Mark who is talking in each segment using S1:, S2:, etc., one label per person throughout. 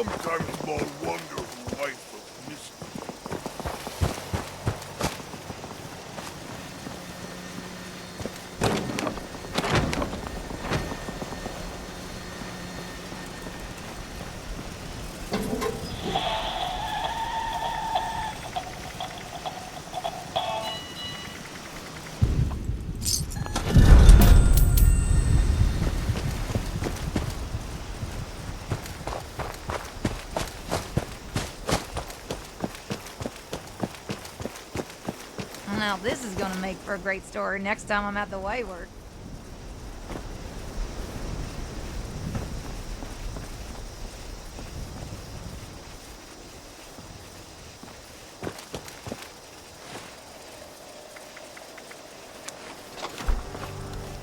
S1: Sometimes more wonder who life of mystery.
S2: Now this is gonna make for a great story next time I'm at the Wayward.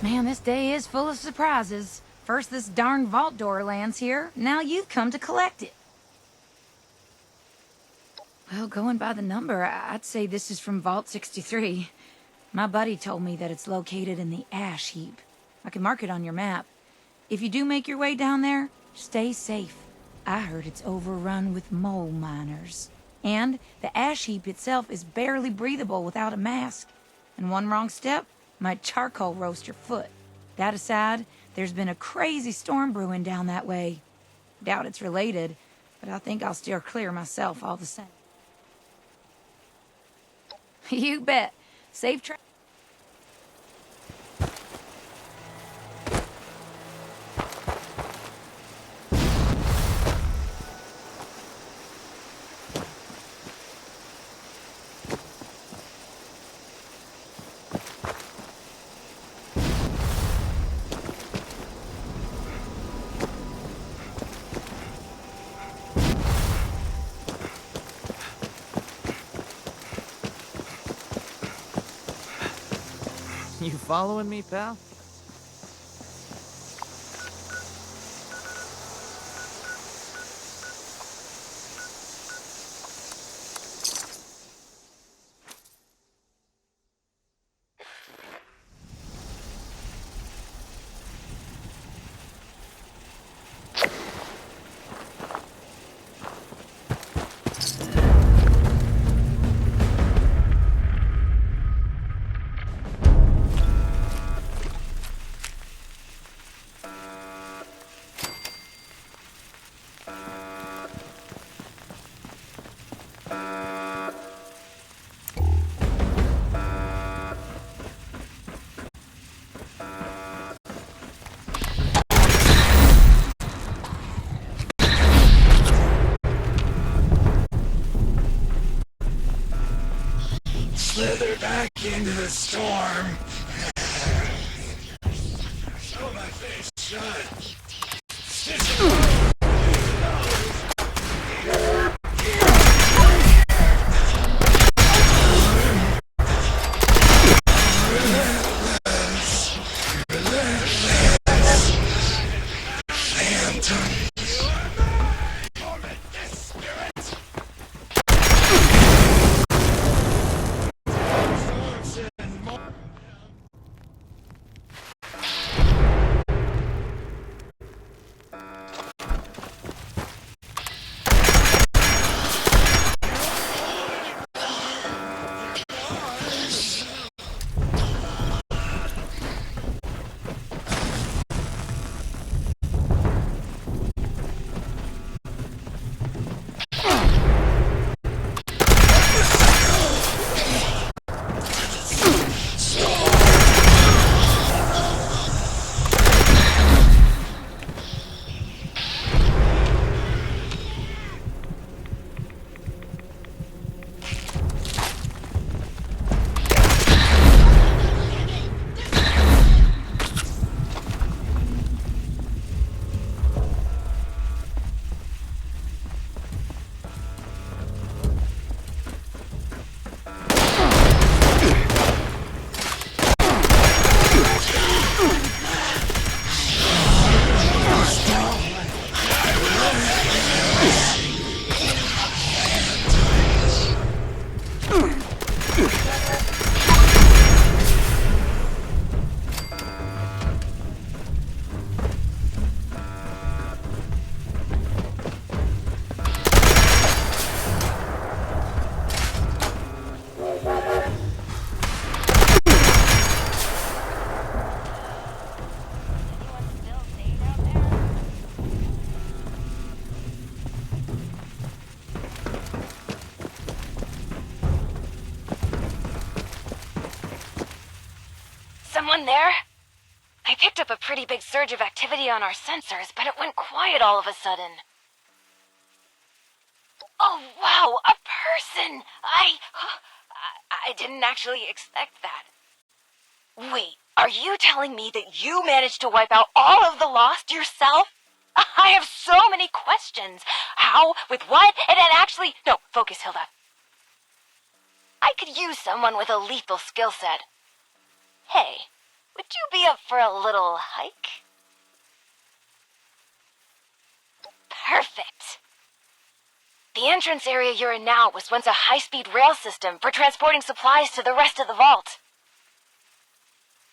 S2: Man, this day is full of surprises. First this darn vault door lands here, now you've come to collect it. Well, going by the number, I'd say this is from Vault 63. My buddy told me that it's located in the ash heap. I can mark it on your map. If you do make your way down there, stay safe. I heard it's overrun with mole miners. And the ash heap itself is barely breathable without a mask. And one wrong step might charcoal roast your foot. That aside, there's been a crazy storm brewing down that way. Doubt it's related, but I think I'll steer clear myself all the same. You bet. Safe travel.
S3: You following me, pal?
S1: Slither back into the storm. Show my face shut.
S4: someone there? I picked up a pretty big surge of activity on our sensors, but it went quiet all of a sudden. Oh, wow, a person! I didn't actually expect that. Wait, are you telling me that you managed to wipe out all of the Lost yourself? I have so many questions. How? With what? And actually... No, focus, Hilda. I could use someone with a lethal skill set. Hey, would you be up for a little hike? Perfect. The entrance area you're in now was once a high-speed rail system for transporting supplies to the rest of the vault.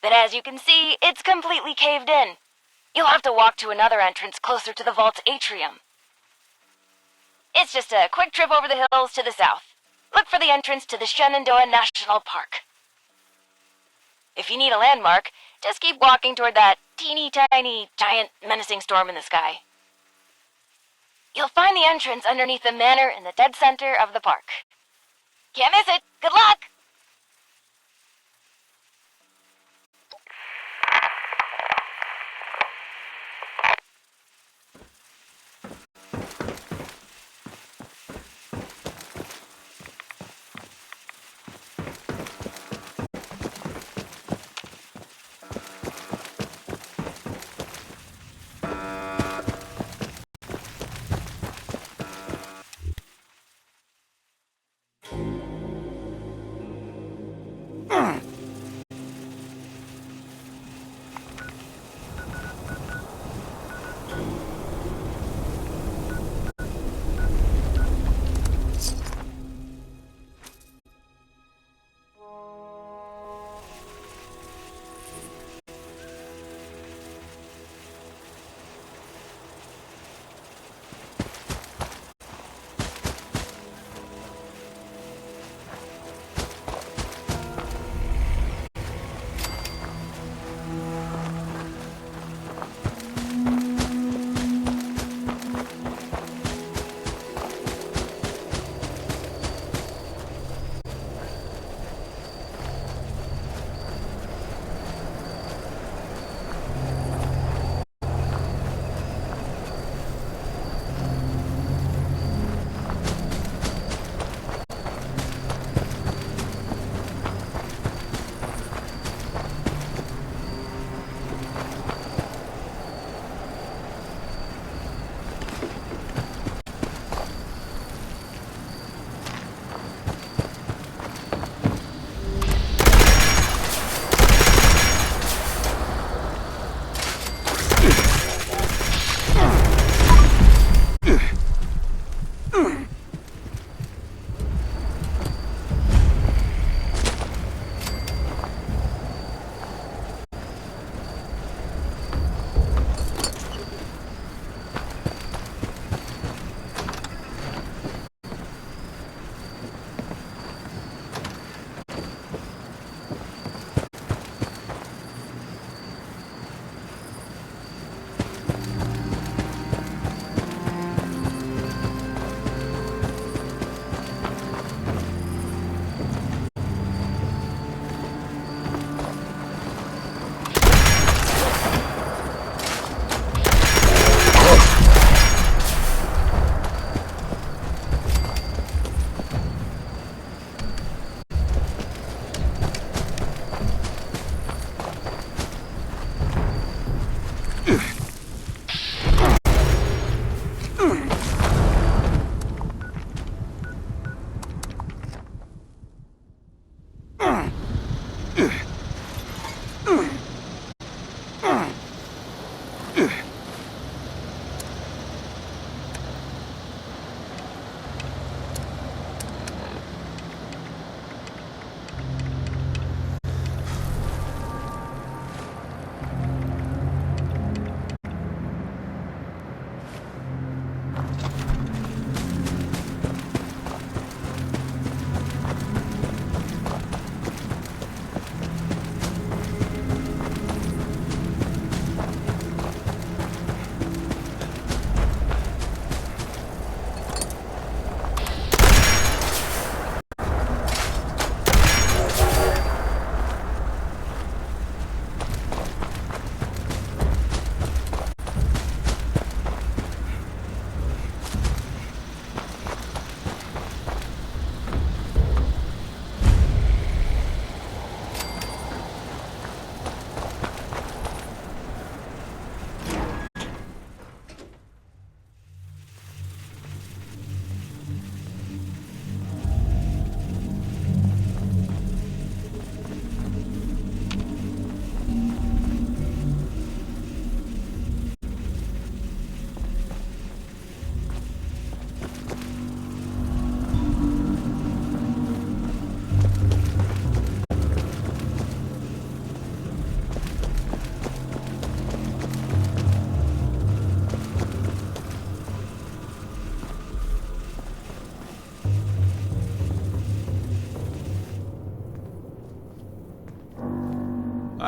S4: But as you can see, it's completely caved in. You'll have to walk to another entrance closer to the vault's atrium. It's just a quick trip over the hills to the south. Look for the entrance to the Shenandoah National Park. If you need a landmark, just keep walking toward that teeny tiny, giant, menacing storm in the sky. You'll find the entrance underneath the manor in the dead center of the park. Can't miss it. Good luck!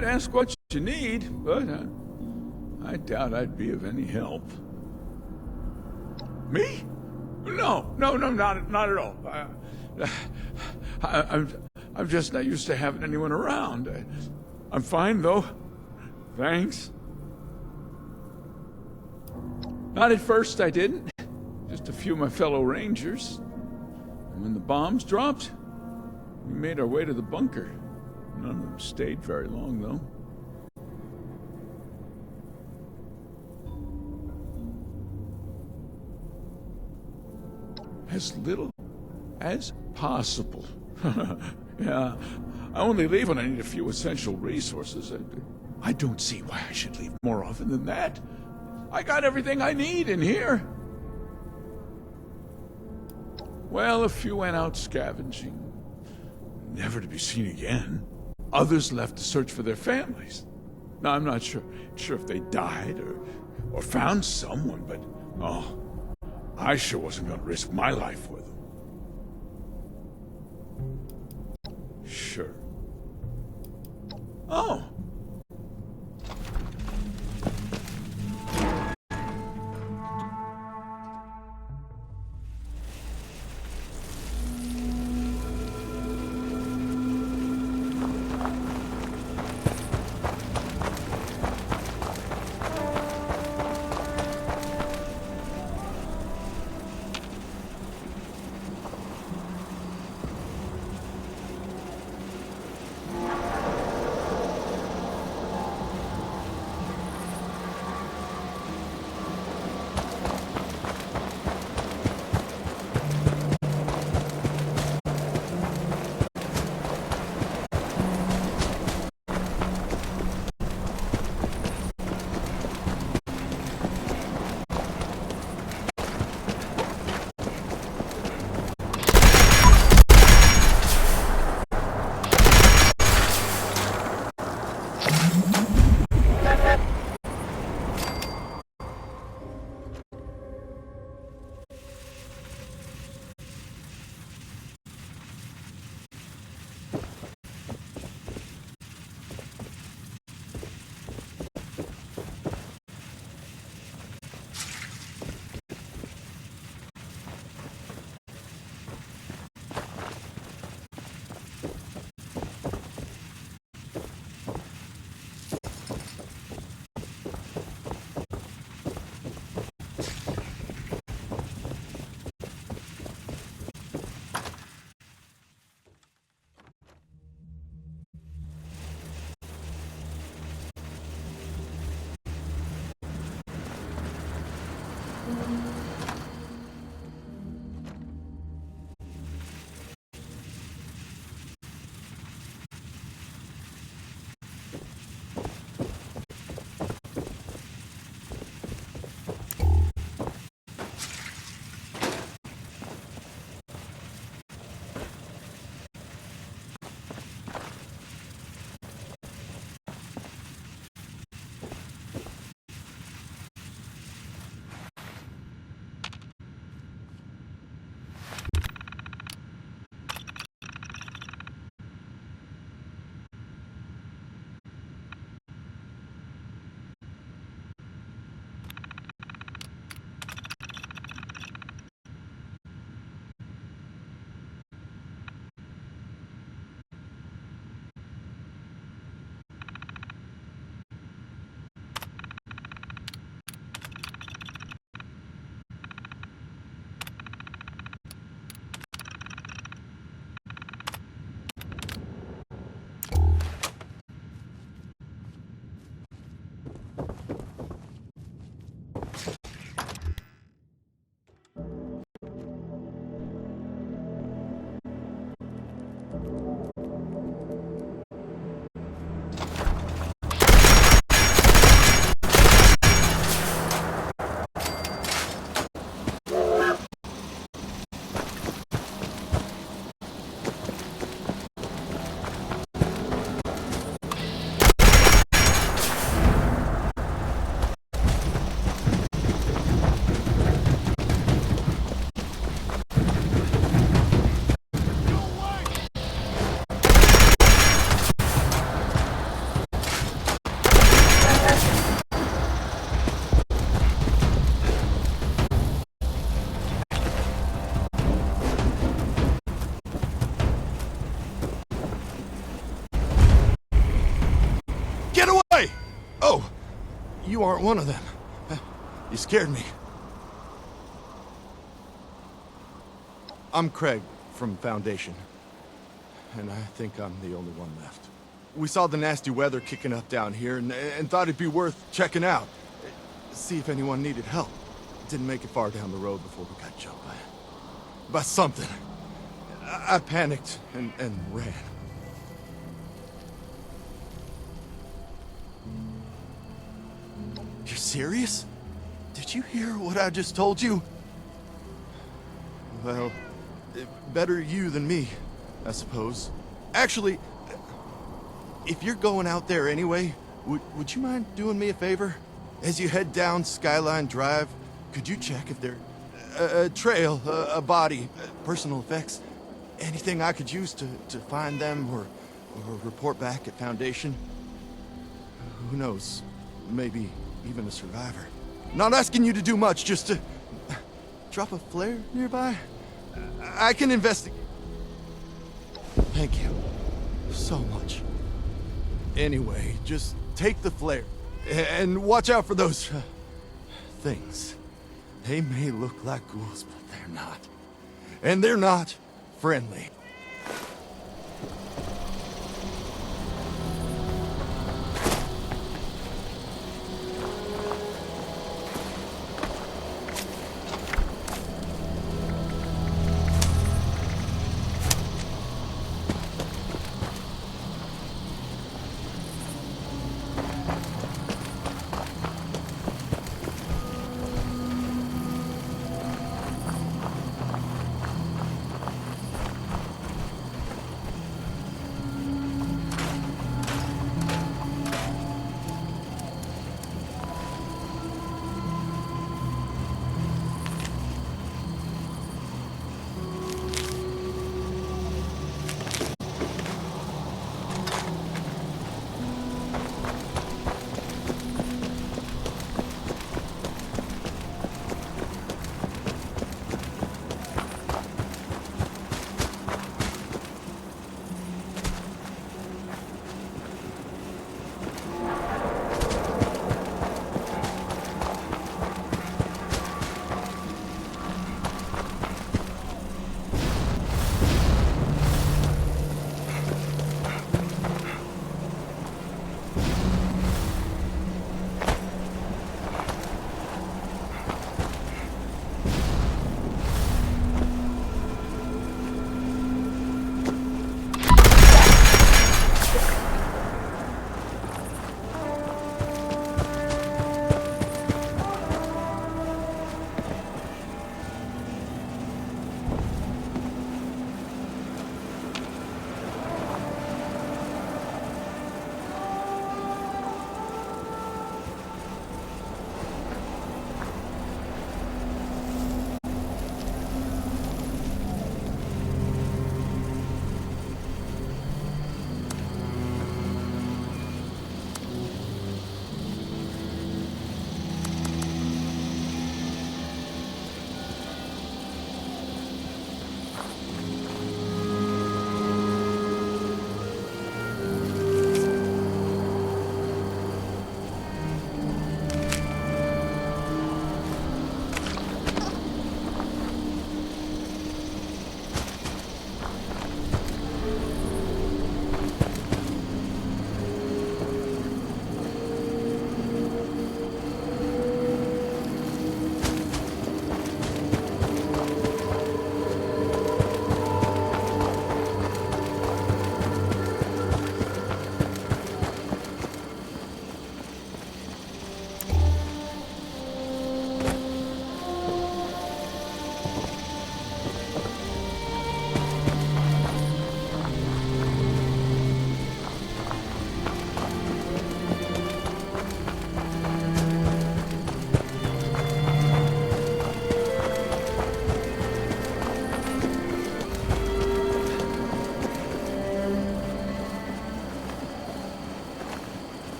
S5: might ask what you need, but I doubt I'd be of any help. Me? No, not at all. I'm just not used to having anyone around. I'm fine, though. Thanks. Not at first, I didn't. Just a few of my fellow Rangers. And when the bombs dropped, we made our way to the bunker. None of them stayed very long, though. As little as possible. Yeah, I only leave when I need a few essential resources. I don't see why I should leave more often than that. I got everything I need in here. Well, a few went out scavenging, never to be seen again. Others left to search for their families. Now, I'm not sure if they died or found someone, but I sure wasn't going to risk my life for them. Sure. Oh.
S6: Oh, you aren't one of them. You scared me. I'm Craig from Foundation, and I think I'm the only one left. We saw the nasty weather kicking up down here and thought it'd be worth checking out. See if anyone needed help. Didn't make it far down the road before we got jumped by something. I panicked and ran. You're serious? Did you hear what I just told you? Well, better you than me, I suppose. Actually, if you're going out there anyway, would you mind doing me a favor? As you head down Skyline Drive, could you check if there... a trail, a body, personal effects, anything I could use to find them or report back at Foundation? Who knows? Maybe even a survivor. Not asking you to do much, just to drop a flare nearby. I can investigate. Thank you so much. Anyway, just take the flare and watch out for those things. They may look like ghouls, but they're not. And they're not friendly.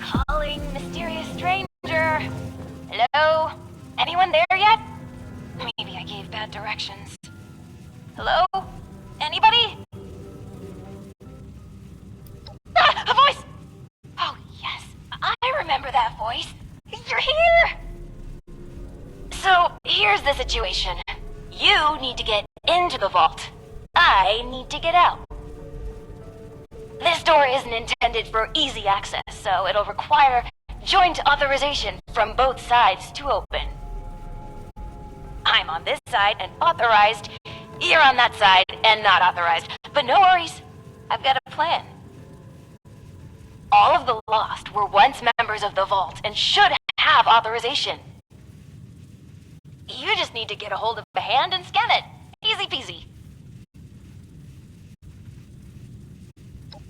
S4: Calling mysterious stranger. Hello? Anyone there yet? Maybe I gave bad directions. Hello? Anybody? Ah, a voice! Oh, yes. I remember that voice. You're here! So, here's the situation. You need to get into the vault. I need to get out. This door isn't intended for easy access, so it'll require joint authorization from both sides to open. I'm on this side and authorized. You're on that side and not authorized. But no worries, I've got a plan. All of the Lost were once members of the Vault and should have authorization. You just need to get a hold of a hand and scan it. Easy peasy.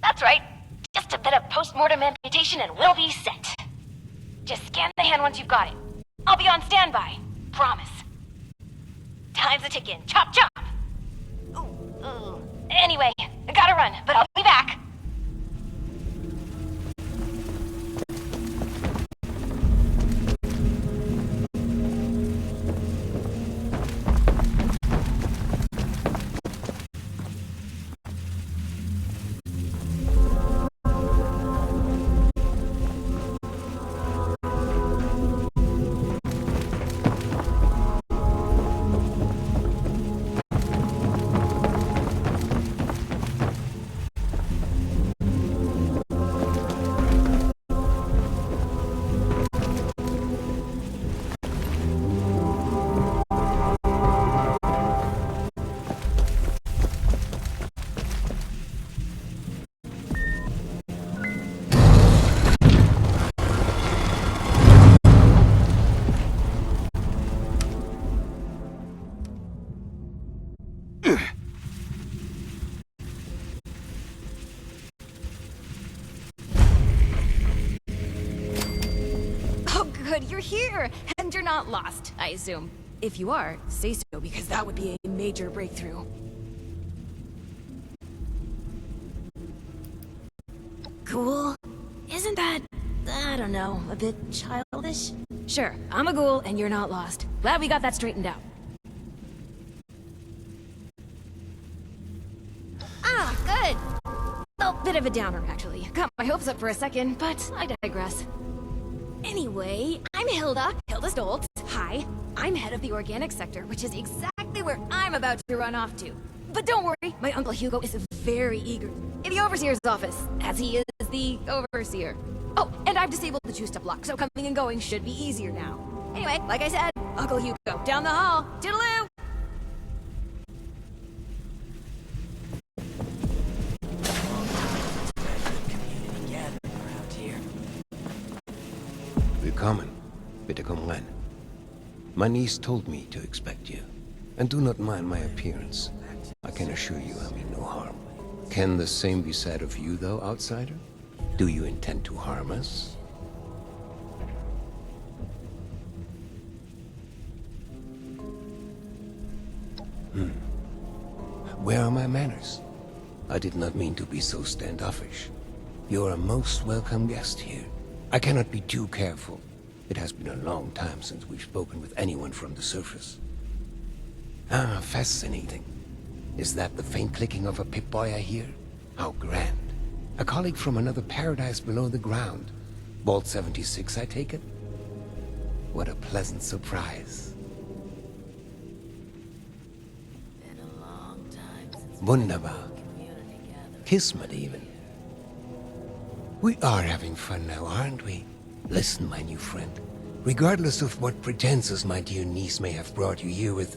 S4: That's right. Just a bit of post-mortem amputation and we'll be set. Just scan the hand once you've got it. I'll be on standby. Promise. Time's a ticking. Chop, chop! Ooh. Anyway, I gotta run, but I'll be back.
S7: You're here, and you're not lost, I assume. If you are, say so, because that would be a major breakthrough. Cool? Isn't that, I don't know, a bit childish? Sure, I'm a ghoul, and you're not lost. Glad we got that straightened out. Ah, good! Well, bit of a downer, actually. Got my hopes up for a second, but I digress. Anyway, I'm Hilda Stoltz. Hi. I'm head of the organic sector, which is exactly where I'm about to run off to. But don't worry, my Uncle Hugo is very eager in the Overseer's office, as he is the Overseer. Oh, and I've disabled the juiced up lock, so coming and going should be easier now. Anyway, like I said, Uncle Hugo, down the hall. Toodaloo!
S8: Willkommen. Bitte komm rein. My niece told me to expect you. And do not mind my appearance. I can assure you I mean no harm. Can the same be said of you, though, outsider? Do you intend to harm us? Where are my manners? I did not mean to be so standoffish. You're a most welcome guest here. I cannot be too careful. It has been a long time since we've spoken with anyone from the surface. Ah, fascinating. Is that the faint clicking of a Pip-Boy I hear? How grand. A colleague from another paradise below the ground. Vault 76, I take it? What a pleasant surprise. Wunderbar. Kismet even. We are having fun now, aren't we? Listen, my new friend. Regardless of what pretenses my dear niece may have brought you here with,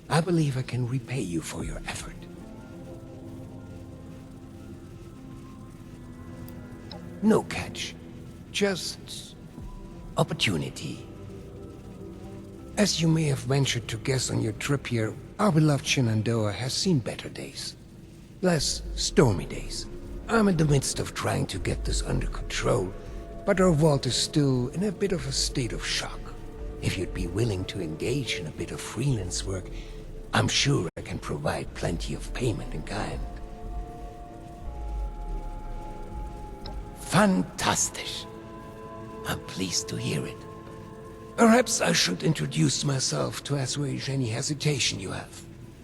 S8: I believe I can repay you for your effort. No catch. Just opportunity. As you may have ventured to guess on your trip here, our beloved Shenandoah has seen better days. Less stormy days. I'm in the midst of trying to get this under control, but our vault is still in a bit of a state of shock. If you'd be willing to engage in a bit of freelance work, I'm sure I can provide plenty of payment in kind. Fantastic. I'm pleased to hear it. Perhaps I should introduce myself to assuage any hesitation you have.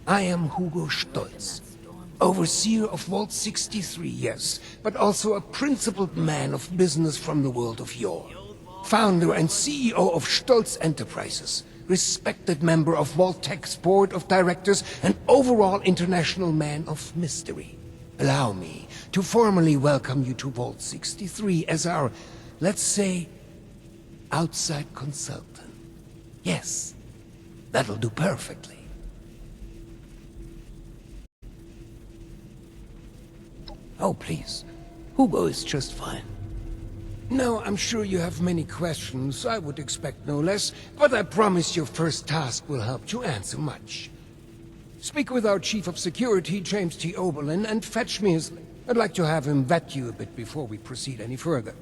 S8: I am Hugo Stolz, overseer of Vault 63, yes, but also a principled man of business from the world of yore. Founder and CEO of Stolz Enterprises, respected member of Vault Tech's board of directors, and overall international man of mystery. Allow me to formally welcome you to Vault 63 as our, let's say, outside consultant. Yes, that'll do perfectly. Oh, please. Hugo is just fine. Now, I'm sure you have many questions. I would expect no less, but I promise your first task will help to answer much. Speak with our Chief of Security, James T. Oberlin, and fetch me his... I'd like to have him vet you a bit before we proceed any further.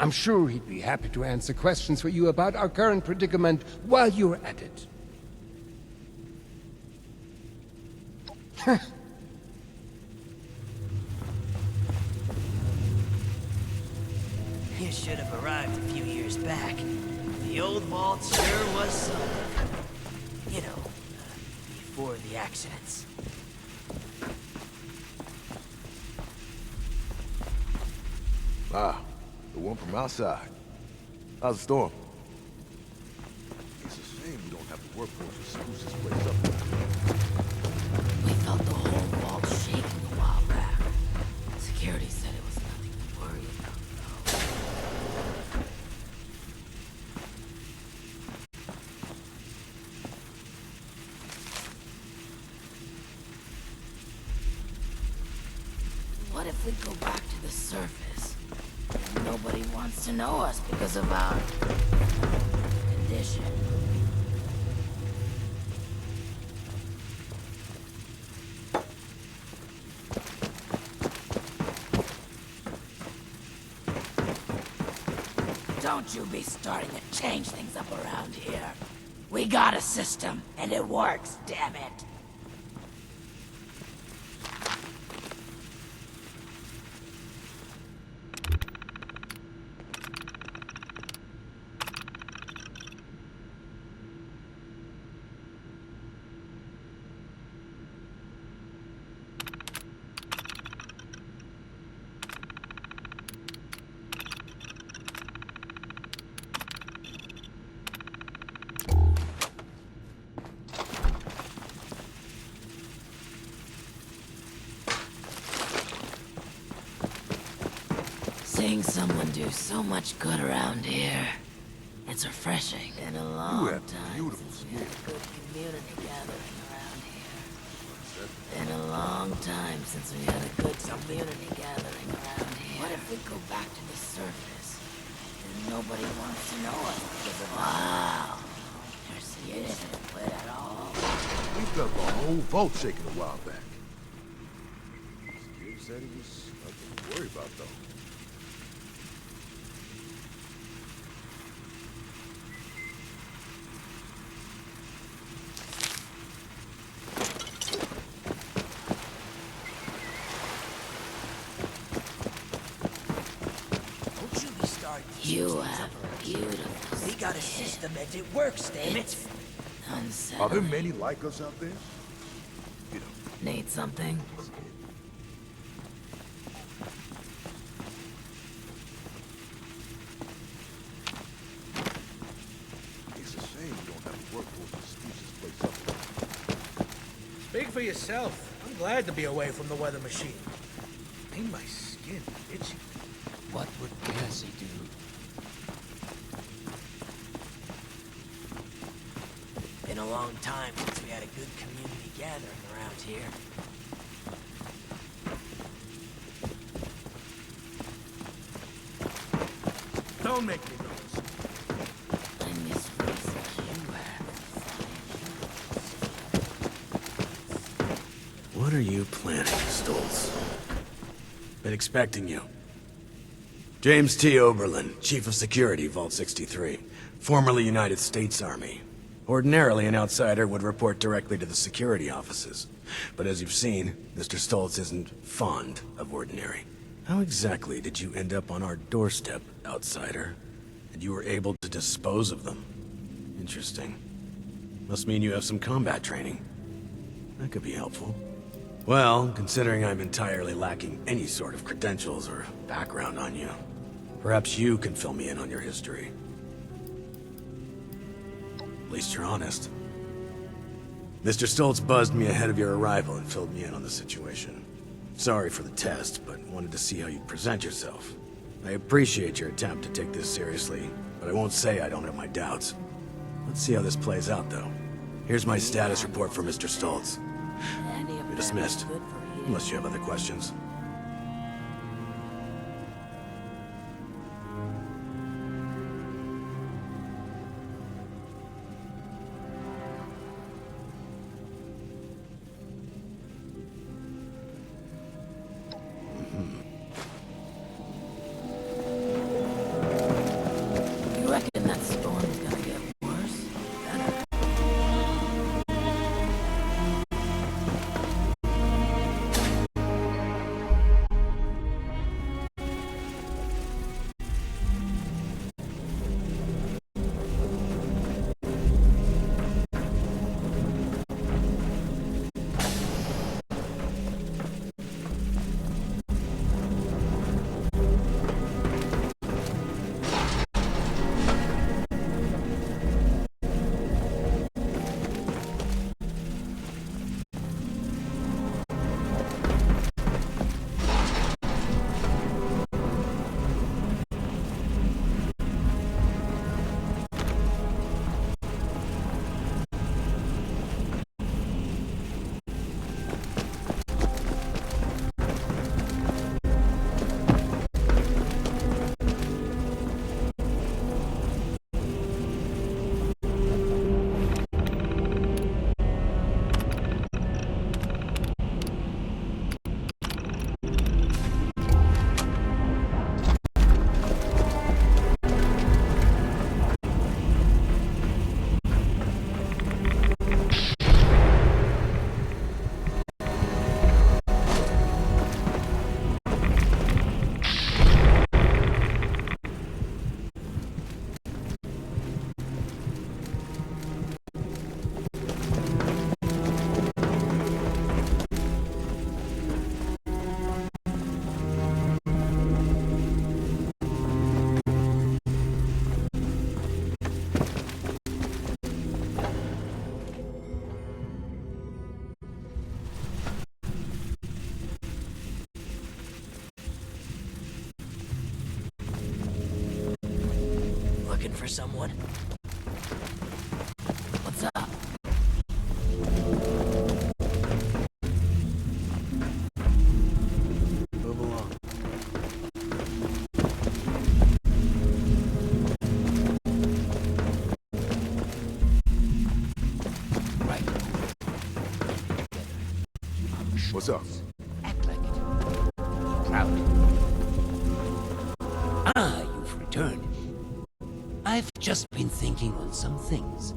S8: I'm sure he'd be happy to answer questions for you about our current predicament while you're at it.
S9: You should have arrived a few years back. The old vault sure was something. You know, before the accidents.
S1: Ah, the one from outside. How's the storm? It's a shame we don't have the workforce to spruce this place up.
S9: We felt the whole vault shaking a while back. Security said it was nothing to worry about, though. What if we go back to the surface? Nobody wants to know us because of our condition. Don't you be starting to change things up around here. We got a system, and it works, damn it. Seeing someone do so much good around here. It's refreshing. Been a long
S1: You have
S9: time
S1: beautiful
S9: since we had a good community gathering around here. Been a long time since we had a good community gathering around here. What if we go back to the surface? And nobody wants to know us because of... Wow. You didn't quit at all.
S1: We felt the whole vault shaking a while back. Skip said it was nothing to worry about, though.
S9: You have beautiful
S10: got a system and it works, damn it.
S1: Are there many like us out there? You know,
S9: Need something?
S1: it's a shame we don't have a workforce to spruce this place up.
S10: Speak for yourself. I'm glad to be away from the weather machine. Made my skin itchy.
S8: What would Cassie do?
S10: Been a long time since we had a good community gathering around here. Don't make me nervous.
S9: I miss faces you have.
S10: What are you planning, Stoltz? Been expecting you. James T. Oberlin, Chief of Security, Vault 63. Formerly United States Army. Ordinarily, an outsider would report directly to the security offices. But as you've seen, Mr. Stoltz isn't fond of ordinary. How exactly did you end up on our doorstep, outsider? And you were able to dispose of them? Interesting. Must mean you have some combat training. That could be helpful. Well, considering I'm entirely lacking any sort of credentials or background on you, perhaps you can fill me in on your history. At least you're honest. Mr. Stoltz buzzed me ahead of your arrival and filled me in on the situation. Sorry for the test, but wanted to see how you'd present yourself. I appreciate your attempt to take this seriously, but I won't say I don't have my doubts. Let's see how this plays out, though. Here's my status report for Mr. Stoltz. You're dismissed, unless you have other questions.
S9: You reckon that storm's gonna get worse? Better?
S10: Looking for someone?
S9: What's up?
S10: Move along.
S8: Right.
S1: What's up?
S8: Act like it. Be proud. Ah, you've returned. I've just been thinking on some things.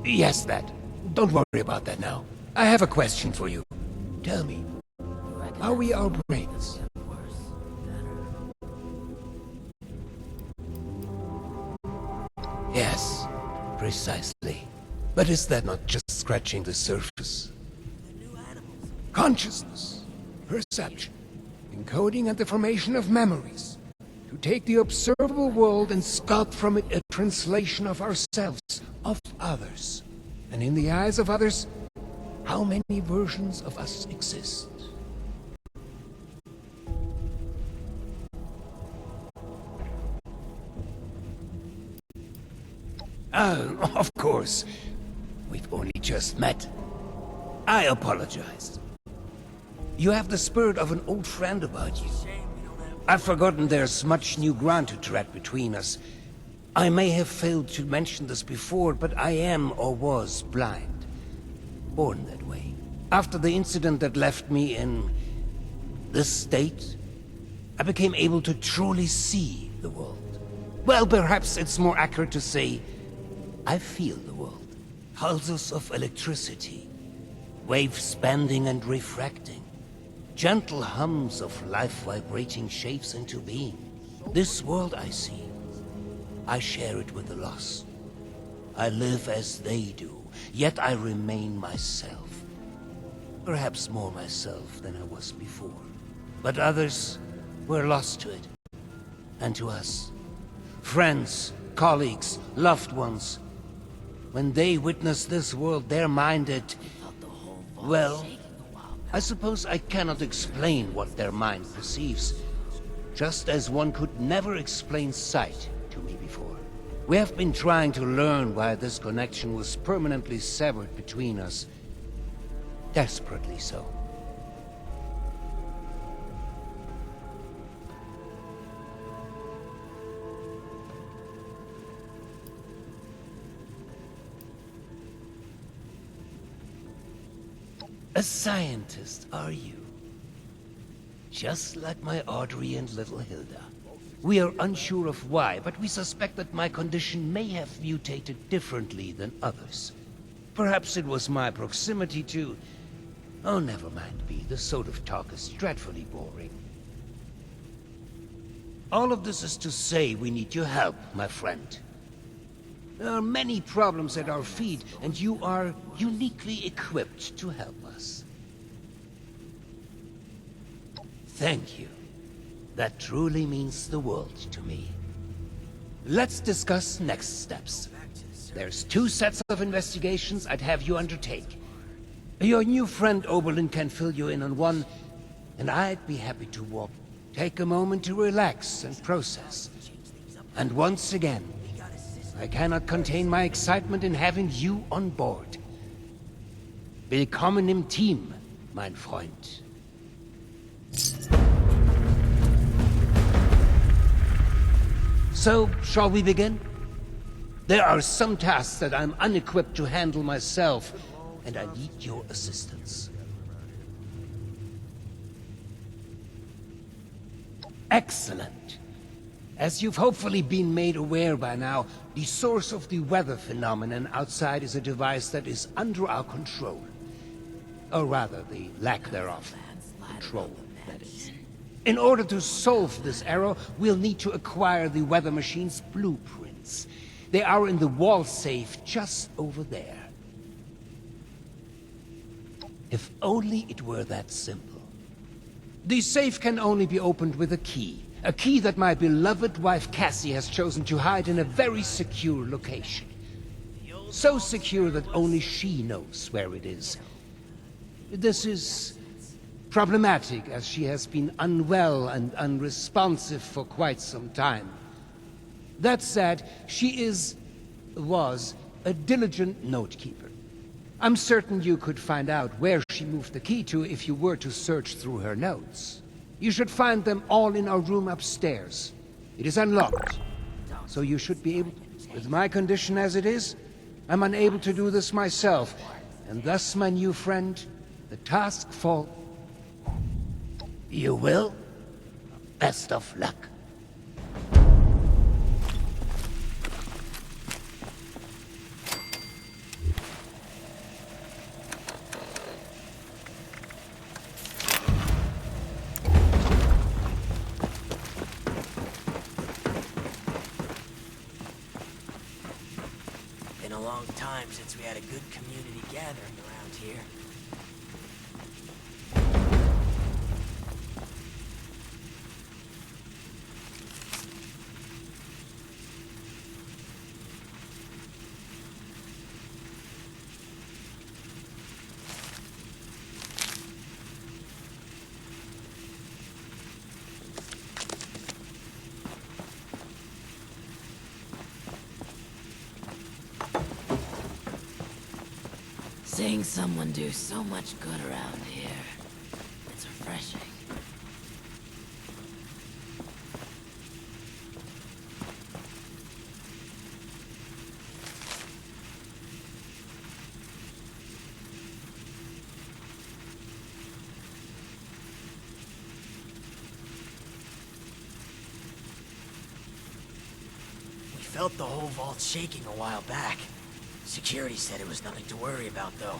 S8: Yes, that. Don't worry about that now. I have a question for you. Tell me, are we our brains? Yes, precisely. But is that not just scratching the surface? Consciousness, perception, encoding and the formation of memories. To take the observable world and sculpt from it a translation of ourselves, of others. And in the eyes of others, how many versions of us exist? Oh, of course. We've only just met. I apologize. You have the spirit of an old friend about you. I've forgotten there's much new ground to tread between us. I may have failed to mention this before, but I am or was blind. Born that way. After the incident that left me in this state, I became able to truly see the world. Well, perhaps it's more accurate to say, I feel the world. Pulses of electricity, waves bending and refracting, gentle hums of life vibrating shapes into being. This world I see, I share it with the lost. I live as they do, yet I remain myself. Perhaps more myself than I was before. But others were lost to it, and to us. Friends, colleagues, loved ones. When they witness this world, they're minded... Well, I suppose I cannot explain what their mind perceives, just as one could never explain sight to me before. We have been trying to learn why this connection was permanently severed between us. Desperately so. A scientist, are you? Just like my Audrey and little Hilda. We are unsure of why, but we suspect that my condition may have mutated differently than others. Perhaps it was my proximity to... Oh, never mind me. This sort of talk is dreadfully boring. All of this is to say we need your help, my friend. There are many problems at our feet, and you are uniquely equipped to help us. Thank you. That truly means the world to me. Let's discuss next steps. There's 2 sets of investigations I'd have you undertake. Your new friend Oberlin can fill you in on one, and I'd be happy to walk. Take a moment to relax and process. And once again, I cannot contain my excitement in having you on board. Willkommen im Team, mein Freund. So, shall we begin? There are some tasks that I'm unequipped to handle myself, and I need your assistance. Excellent. As you've hopefully been made aware by now, the source of the weather phenomenon outside is a device that is under our control. Or rather, the lack thereof. Control, that is. In order to solve this error, we'll need to acquire the weather machine's blueprints. They are in the wall safe just over there. If only it were that simple. The safe can only be opened with a key. A key that my beloved wife Cassie has chosen to hide in a very secure location. So secure that only she knows where it is. This is problematic, as she has been unwell and unresponsive for quite some time. That said, she was a diligent note-keeper. I'm certain you could find out where she moved the key to if you were to search through her notes. You should find them all in our room upstairs. It is unlocked, so you should be able... With my condition as it is, I'm unable to do this myself, and thus, my new friend, the task falls... You will? Best of luck.
S9: Been a long time since we had a good community gathering around here. Seeing someone do so much good around here, it's refreshing. We felt the whole vault shaking a while back. Security said it was nothing to worry about, though.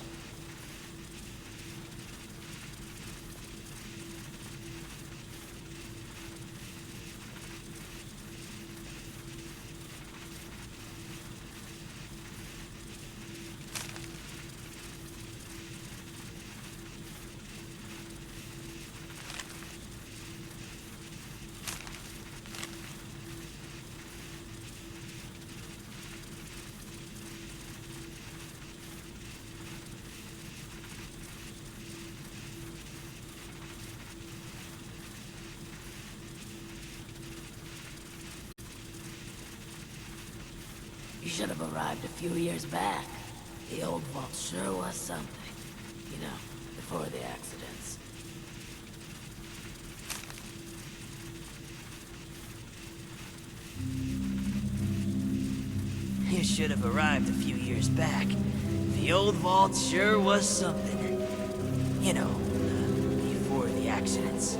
S9: You should have arrived a few years back. The old vault sure was something. You know, before the accidents. You should have arrived a few years back. The old vault sure was something. You know, before the accidents.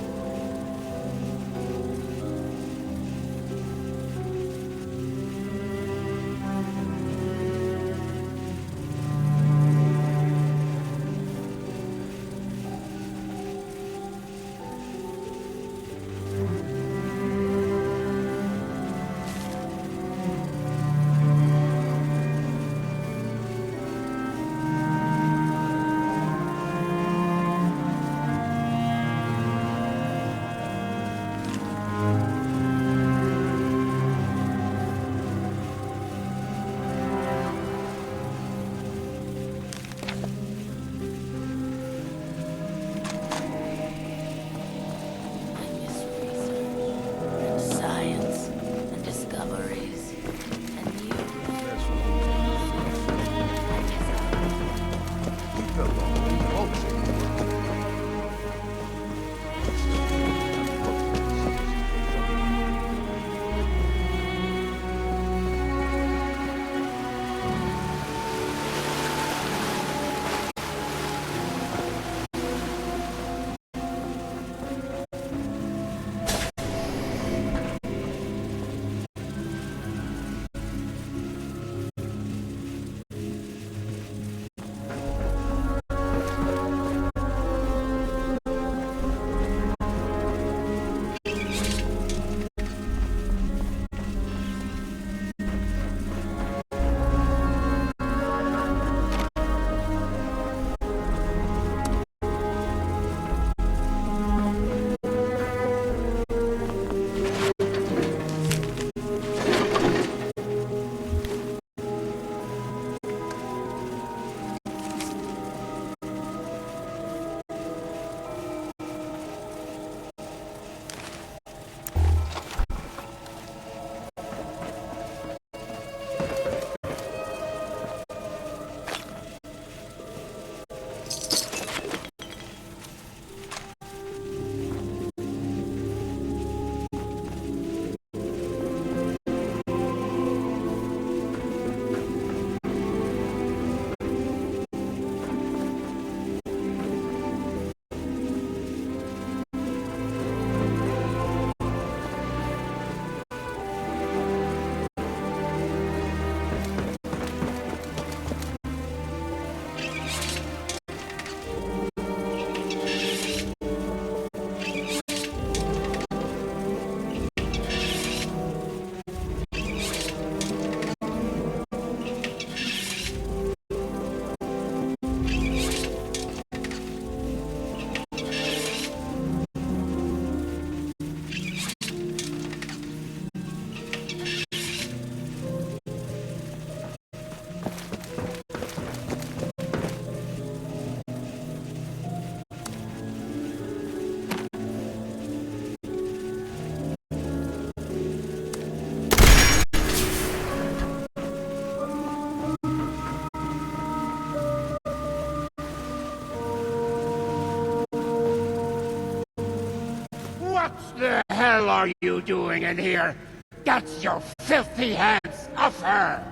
S11: the hell are you doing in here? Get your filthy hands off her!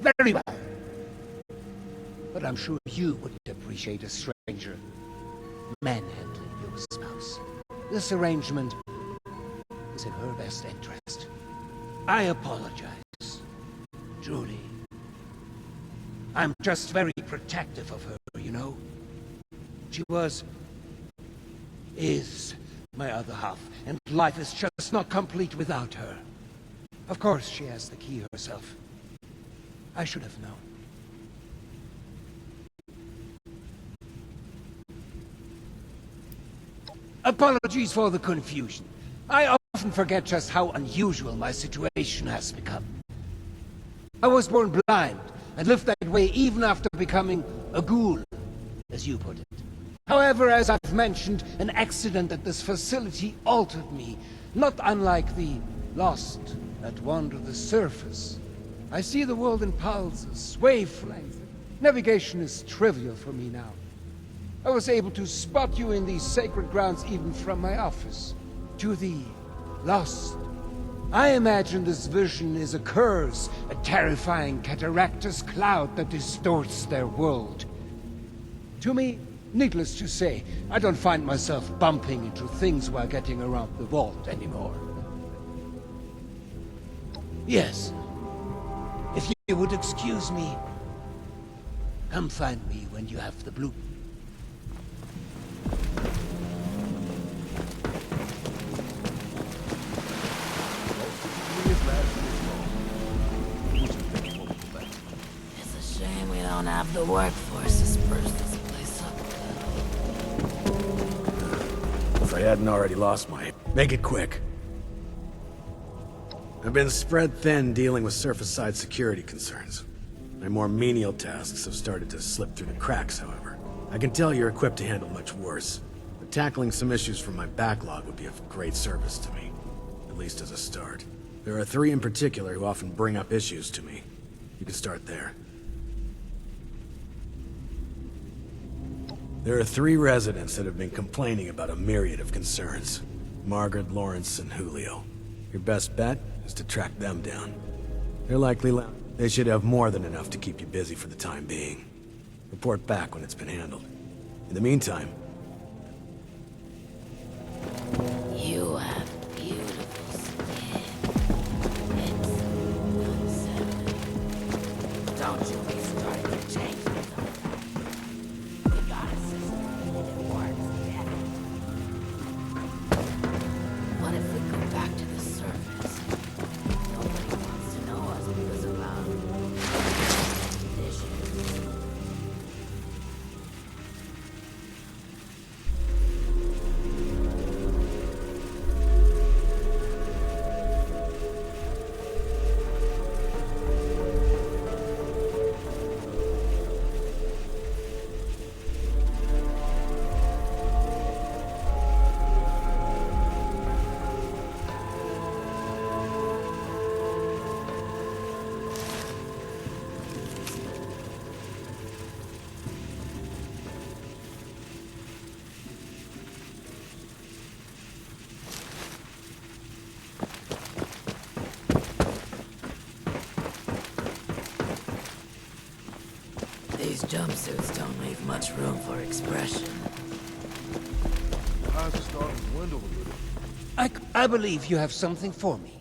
S12: Very well. But I'm sure you wouldn't appreciate a stranger manhandling your spouse. This arrangement is in her best interest. I apologize. Julie. I'm just very protective of her, you know? She is my other half, and life is just not complete without her. Of course, she has the key herself. I should have known. Apologies for the confusion. I often forget just how unusual my situation has become. I was born blind, and lived that way even after becoming a ghoul, as you put it. However, as I've mentioned, an accident at this facility altered me, not unlike the lost that wander the surface. I see the world in pulses, wavelengths. Navigation is trivial for me now. I was able to spot you in these sacred grounds even from my office. To the lost, I imagine this vision is a curse, a terrifying cataractous cloud that distorts their world. To me, needless to say, I don't find myself bumping into things while getting around the vault anymore. Yes. If you would excuse me, come find me when you have the blue.
S9: It's a shame we don't have the workforce to spruce this place up.
S10: If I hadn't already lost my... Make it quick. I've been spread thin dealing with surface-side security concerns. My more menial tasks have started to slip through the cracks, however. I can tell you're equipped to handle much worse, but tackling some issues from my backlog would be of great service to me, at least as a start. There are 3 in particular who often bring up issues to me. You can start there. There are 3 residents that have been complaining about a myriad of concerns. Margaret, Lawrence, and Julio. Your best bet is to track them down. They're likely they should have more than enough to keep you busy for the time being. Report back when it's been handled. In the meantime...
S9: You have beautiful skin. It's unsettling. Don't you be starting to change things like that. We got a system and it works, yeah. What if we go back to the surface? Nobody wants to know us because of our conditions. These jumpsuits don't leave much room for expression.
S1: Eyes are starting to dwindle a little.
S12: I believe you have something for me.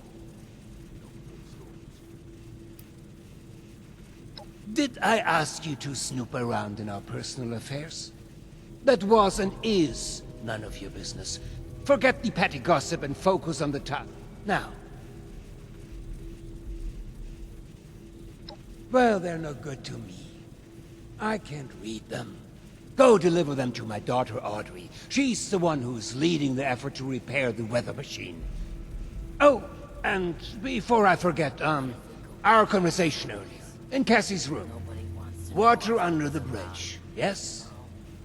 S12: Did I ask you to snoop around in our personal affairs? That was and is none of your business. Forget the petty gossip and focus on the task. Now. Well, they're no good to me. I can't read them. Go deliver them to my daughter, Audrey. She's the one who's leading the effort to repair the weather machine. Oh, and before I forget, our conversation earlier, in Cassie's room. Water under the bridge, yes?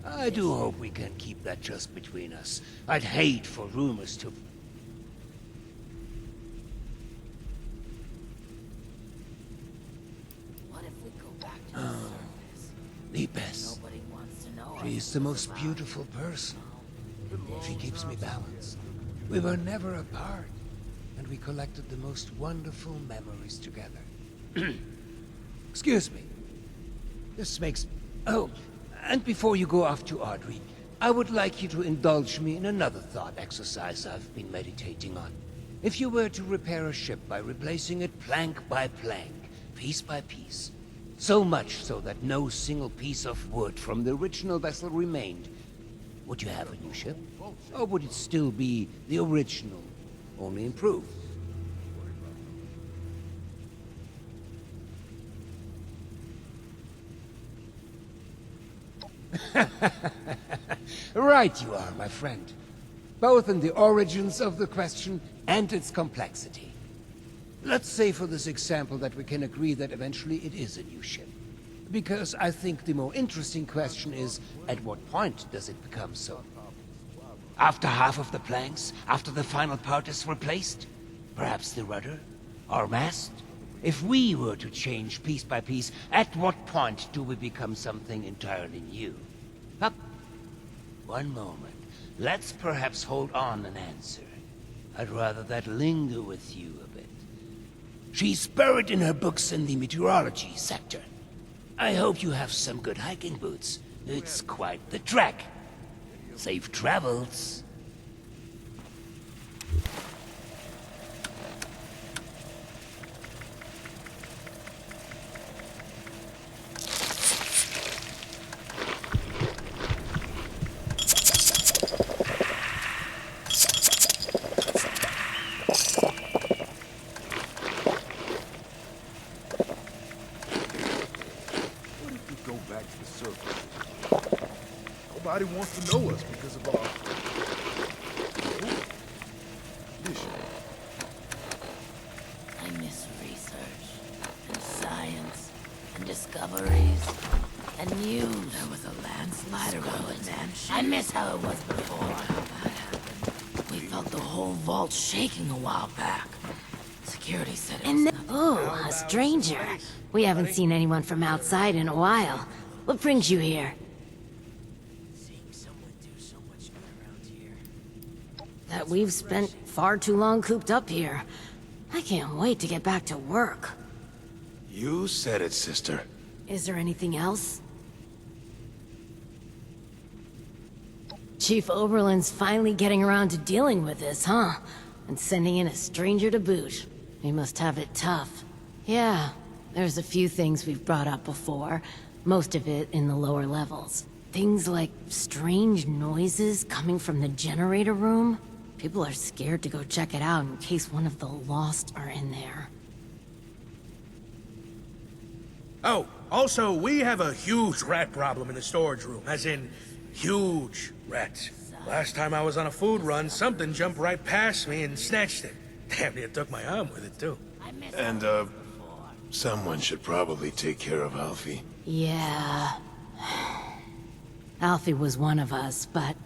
S12: I do hope we can keep that just between us. I'd hate for rumors to...
S9: What if we go back to the surface?
S12: The best.
S9: Nobody wants to
S12: She is the most beautiful person. She keeps me balanced. We were never apart, and we collected the most wonderful memories together. Excuse me. This makes... Oh, and before you go off to Audrey, I would like you to indulge me in another thought exercise I've been meditating on. If you were to repair a ship by replacing it plank by plank, piece by piece, so much so that no single piece of wood from the original vessel remained, would you have a new ship? Or would it still be the original, only improved? Right you are, my friend. Both in the origins of the question and its complexity. Let's say for this example that we can agree that eventually it is a new ship. Because I think the more interesting question is, at what point does it become so? After half of the planks? After the final part is replaced? Perhaps the rudder? Or mast? If we were to change piece by piece, at what point do we become something entirely new? Up. One moment. Let's perhaps hold on an answer. I'd rather that linger with you a bit. She's buried in her books in the meteorology sector. I hope you have some good hiking boots. It's quite the trek. Safe travels.
S1: Nobody wants to know us because of our mission.
S9: I miss research, and science, and discoveries, and news. There was a landslide around the mansion. I miss how it was before. That happened. We felt the whole vault shaking a while back. Security said it was...
S4: Oh, a stranger. We haven't seen anyone from outside in a while. What brings you here? That we've spent far too long cooped up here. I can't wait to get back to work.
S10: You said it, sister.
S4: Is there anything else? Chief Oberlin's finally getting around to dealing with this, huh? And sending in a stranger to boot. He must have it tough. Yeah, there's a few things we've brought up before. Most of it in the lower levels. Things like strange noises coming from the generator room. People are scared to go check it out in case one of the Lost are in there.
S13: Oh, also, we have a huge rat problem in the storage room, as in, huge rats. Last time I was on a food run, something jumped right past me and snatched it. Damn near took my arm with it, too.
S10: And, someone should probably take care of Alfie.
S4: Yeah. Alfie was one of us, but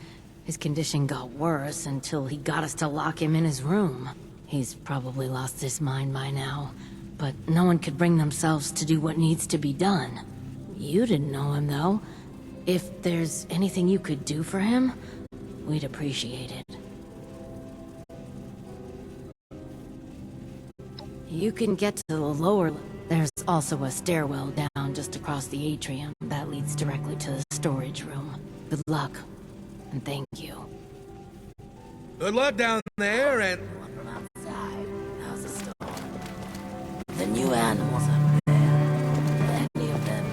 S4: his condition got worse until he got us to lock him in his room. He's probably lost his mind by now, but no one could bring themselves to do what needs to be done. You didn't know him, though. If there's anything you could do for him, we'd appreciate it. You can get to the lower... There's also a stairwell down just across the atrium that leads directly to the storage room. Good luck, and thank you.
S13: Good luck down there, and...
S9: From outside. How's the storm? The new animals up there. Any of them?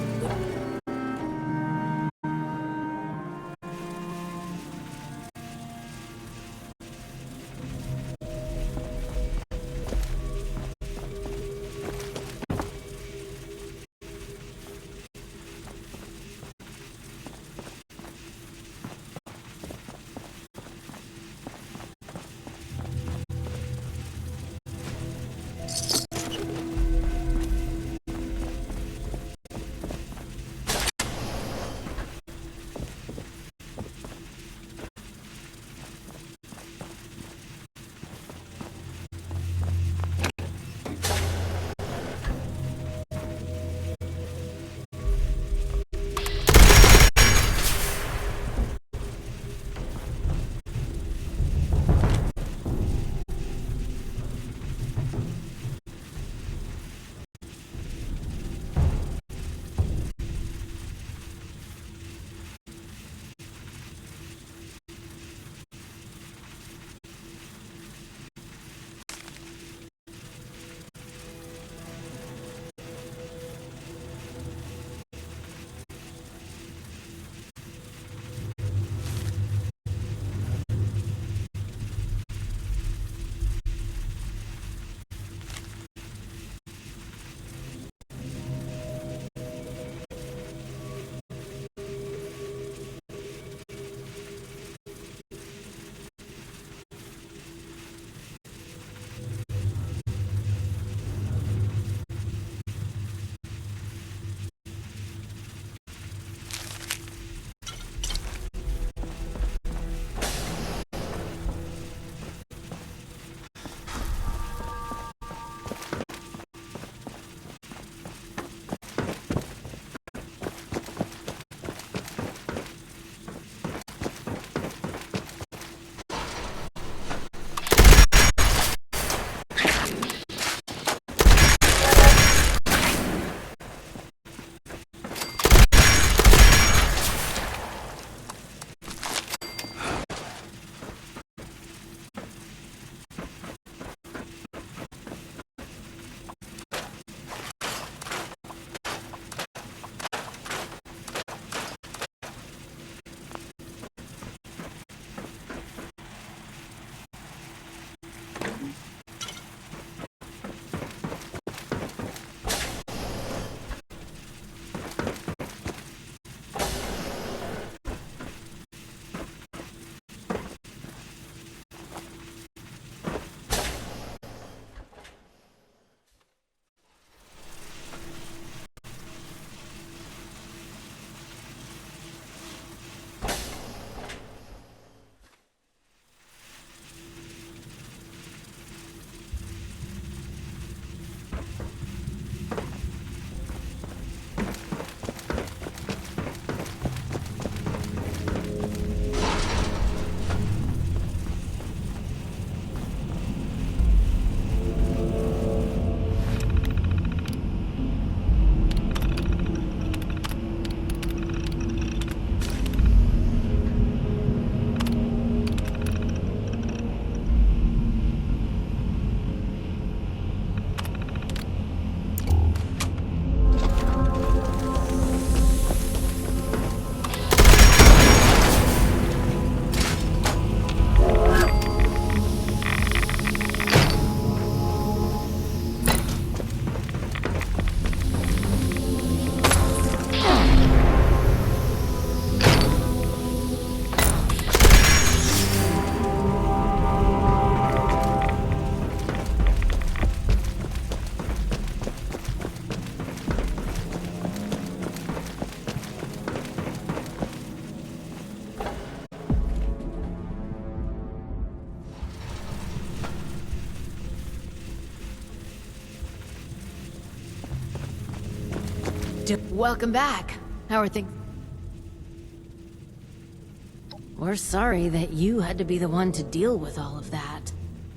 S9: Welcome back. How are things? We're sorry that you had to be the one to deal with all of that.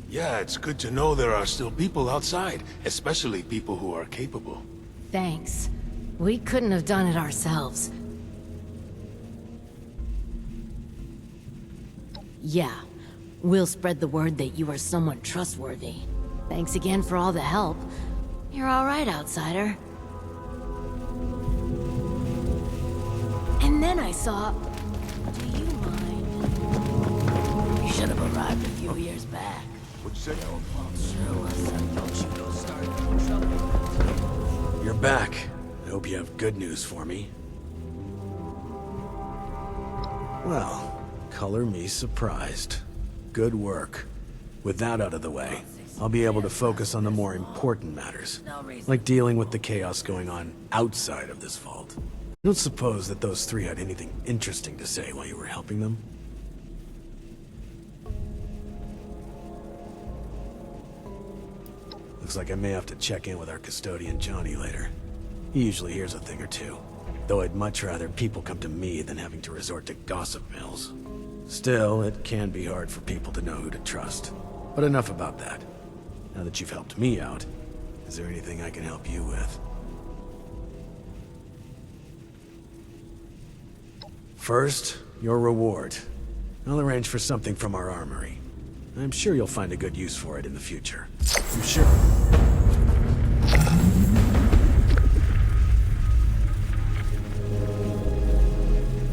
S11: Yeah, it's good to know there are still people outside, especially people who are capable.
S9: Thanks. We couldn't have done it ourselves. Yeah, we'll spread the word that you are someone trustworthy. Thanks again for all the help. You're all right, outsider. And then I saw... Do you mind? You should have arrived a few years back.
S1: What'd you say?
S9: The old vault sure was some... Don't you go starting trouble.
S10: You're back. I hope you have good news for me. Well, color me surprised. Good work. With that out of the way, I'll be able to focus on the more important matters, like dealing with the chaos going on outside of this vault. I don't suppose that those three had anything interesting to say while you were helping them? Looks like I may have to check in with our custodian Johnny later. He usually hears a thing or two, though I'd much rather people come to me than having to resort to gossip mills. Still, it can be hard for people to know who to trust. But enough about that. Now that you've helped me out, is there anything I can help you with? First, your reward. I'll arrange for something from our armory. I'm sure you'll find a good use for it in the future. I'm sure...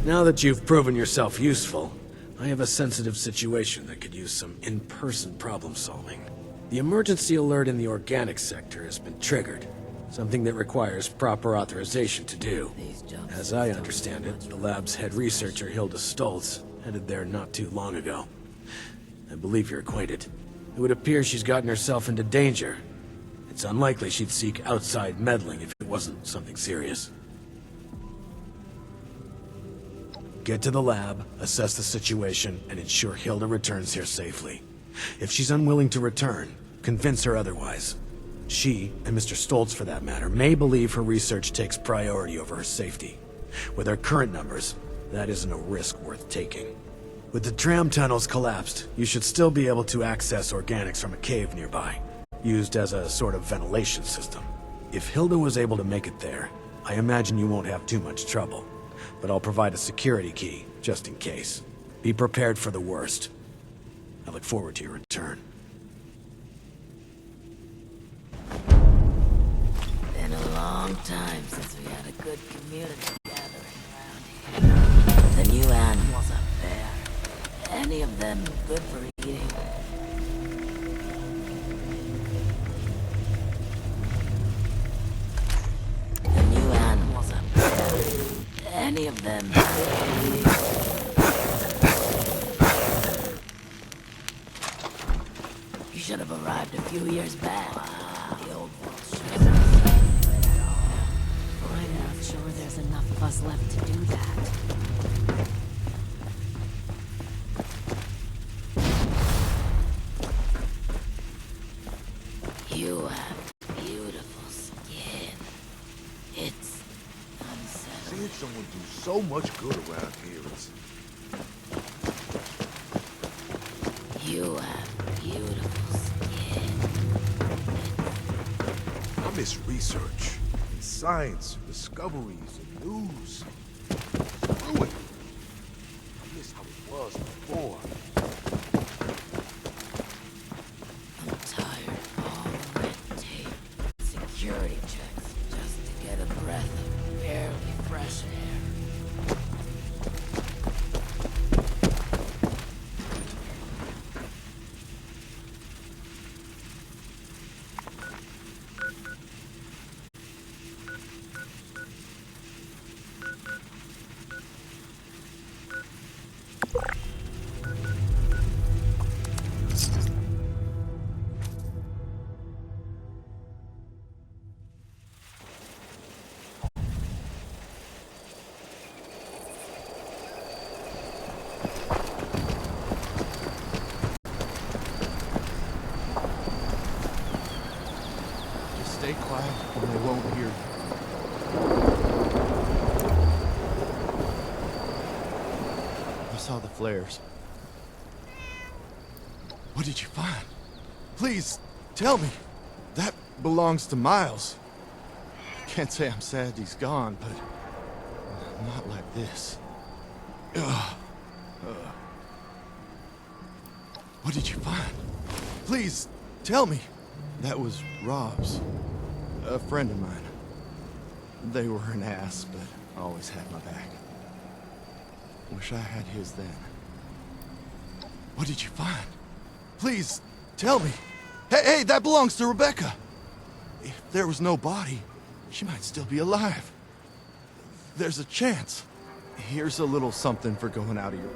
S10: Now that you've proven yourself useful, I have a sensitive situation that could use some in-person problem solving. The emergency alert in the organic sector has been triggered, something that requires proper authorization to do. As I understand it, the lab's head researcher Hilda Stoltz headed there not too long ago. I believe you're acquainted. It would appear she's gotten herself into danger. It's unlikely she'd seek outside meddling if it wasn't something serious. Get to the lab, assess the situation, and ensure Hilda returns here safely. If she's unwilling to return, convince her otherwise. She, and Mr. Stoltz for that matter, may believe her research takes priority over her safety. With our current numbers, that isn't a risk worth taking. With the tram tunnels collapsed, you should still be able to access organics from a cave nearby, used as a sort of ventilation system. If Hilda was able to make it there, I imagine you won't have too much trouble. But I'll provide a security key, just in case. Be prepared for the worst. I look forward to your return.
S9: Been a long time since we had a good community gathering around here. The new animals up there. Any of them good for eating? The new animals up there. Any of them good for eating? You should have arrived a few years back. The old vault should have been at all. I'm not sure there's enough of us left to do that. You have beautiful skin. It's unsettling.
S1: Seeing someone do so much good around here is...
S9: You have beautiful skin.
S1: I miss research, and science, and discoveries, and news. Screw it. I miss how it was before.
S9: I'm tired of all the red tape. Security checks just to get a breath of barely fresh air.
S6: Just stay quiet and they won't hear you. saw the flares. What did you find? Please, tell me. That belongs to Miles. Can't say I'm sad he's gone, but not like this. Ugh. What did you find? Please, tell me. That was Rob's. A friend of mine. They were an ass, but always had my back. Wish I had his then. What did you find? Please, tell me. Hey, that belongs to Rebecca. If there was no body, she might still be alive. There's a chance. Here's a little something for going out of your...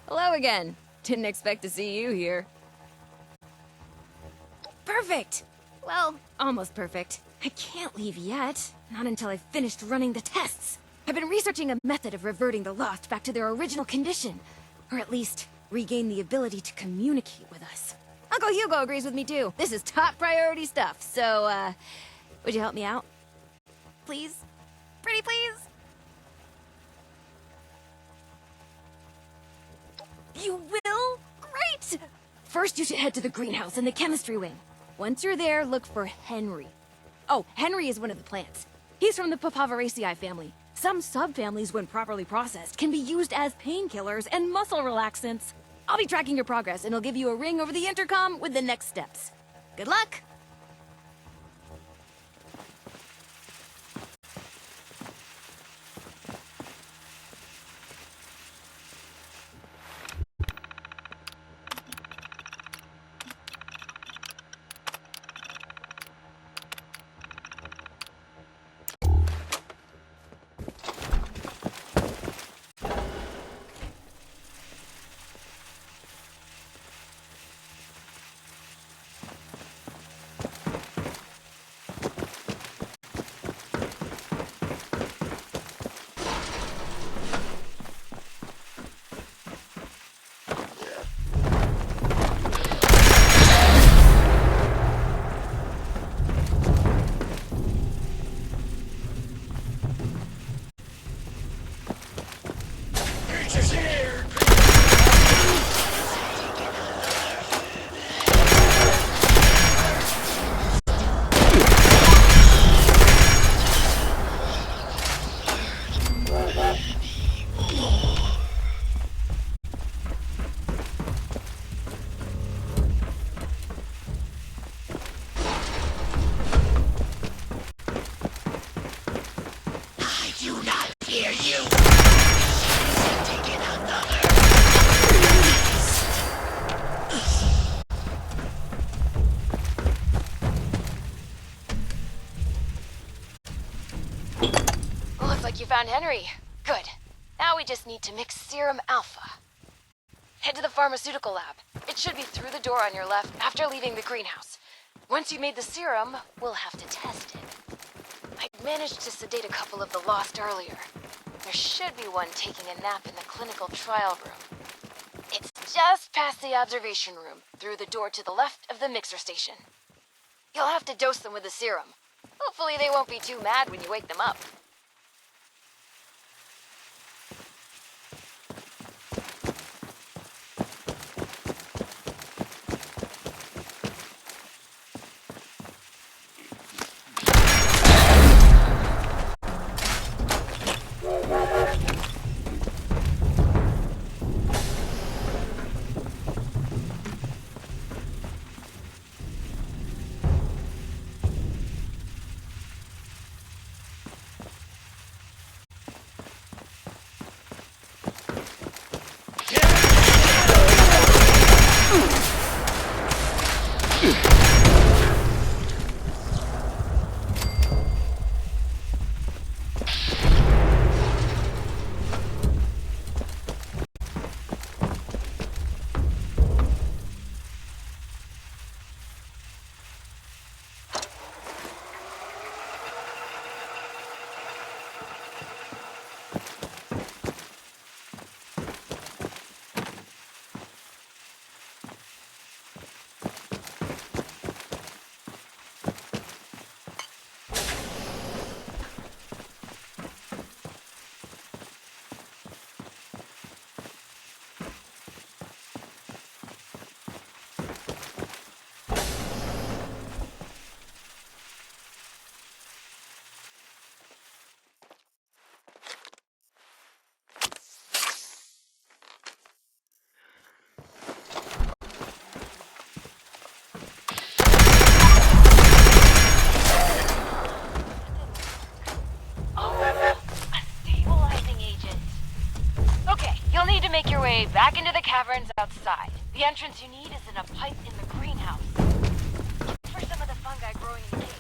S7: Hello again. Didn't expect to see you here. Perfect! Well, almost perfect. I can't leave yet. Not until I've finished running the tests. I've been researching a method of reverting the Lost back to their original condition. Or at least, regain the ability to communicate with us. Uncle Hugo agrees with me too. This is top priority stuff, so, would you help me out? Please? Pretty please? You will? Great! First, you should head to the greenhouse in the chemistry wing. Once you're there, look for Henry. Oh, Henry is one of the plants. He's from the Papaveraceae family. Some subfamilies, when properly processed, can be used as painkillers and muscle relaxants. I'll be tracking your progress, and I'll give you a ring over the intercom with the next steps. Good luck!
S4: Looks like you found Henry. Good. Now we just need to mix serum alpha. Head to the pharmaceutical lab. It should be through the door on your left after leaving the greenhouse. Once you made the serum, we'll have to test it. I managed to sedate a couple of the Lost earlier. There should be one taking a nap in the clinical trial room. It's just past the observation room, through the door to the left of the mixer station. You'll have to dose them with the serum. Hopefully they won't be too mad when you wake them up. Make your way back into the caverns outside. The entrance you need is in a pipe in the greenhouse. Look for some of the fungi growing in the cave.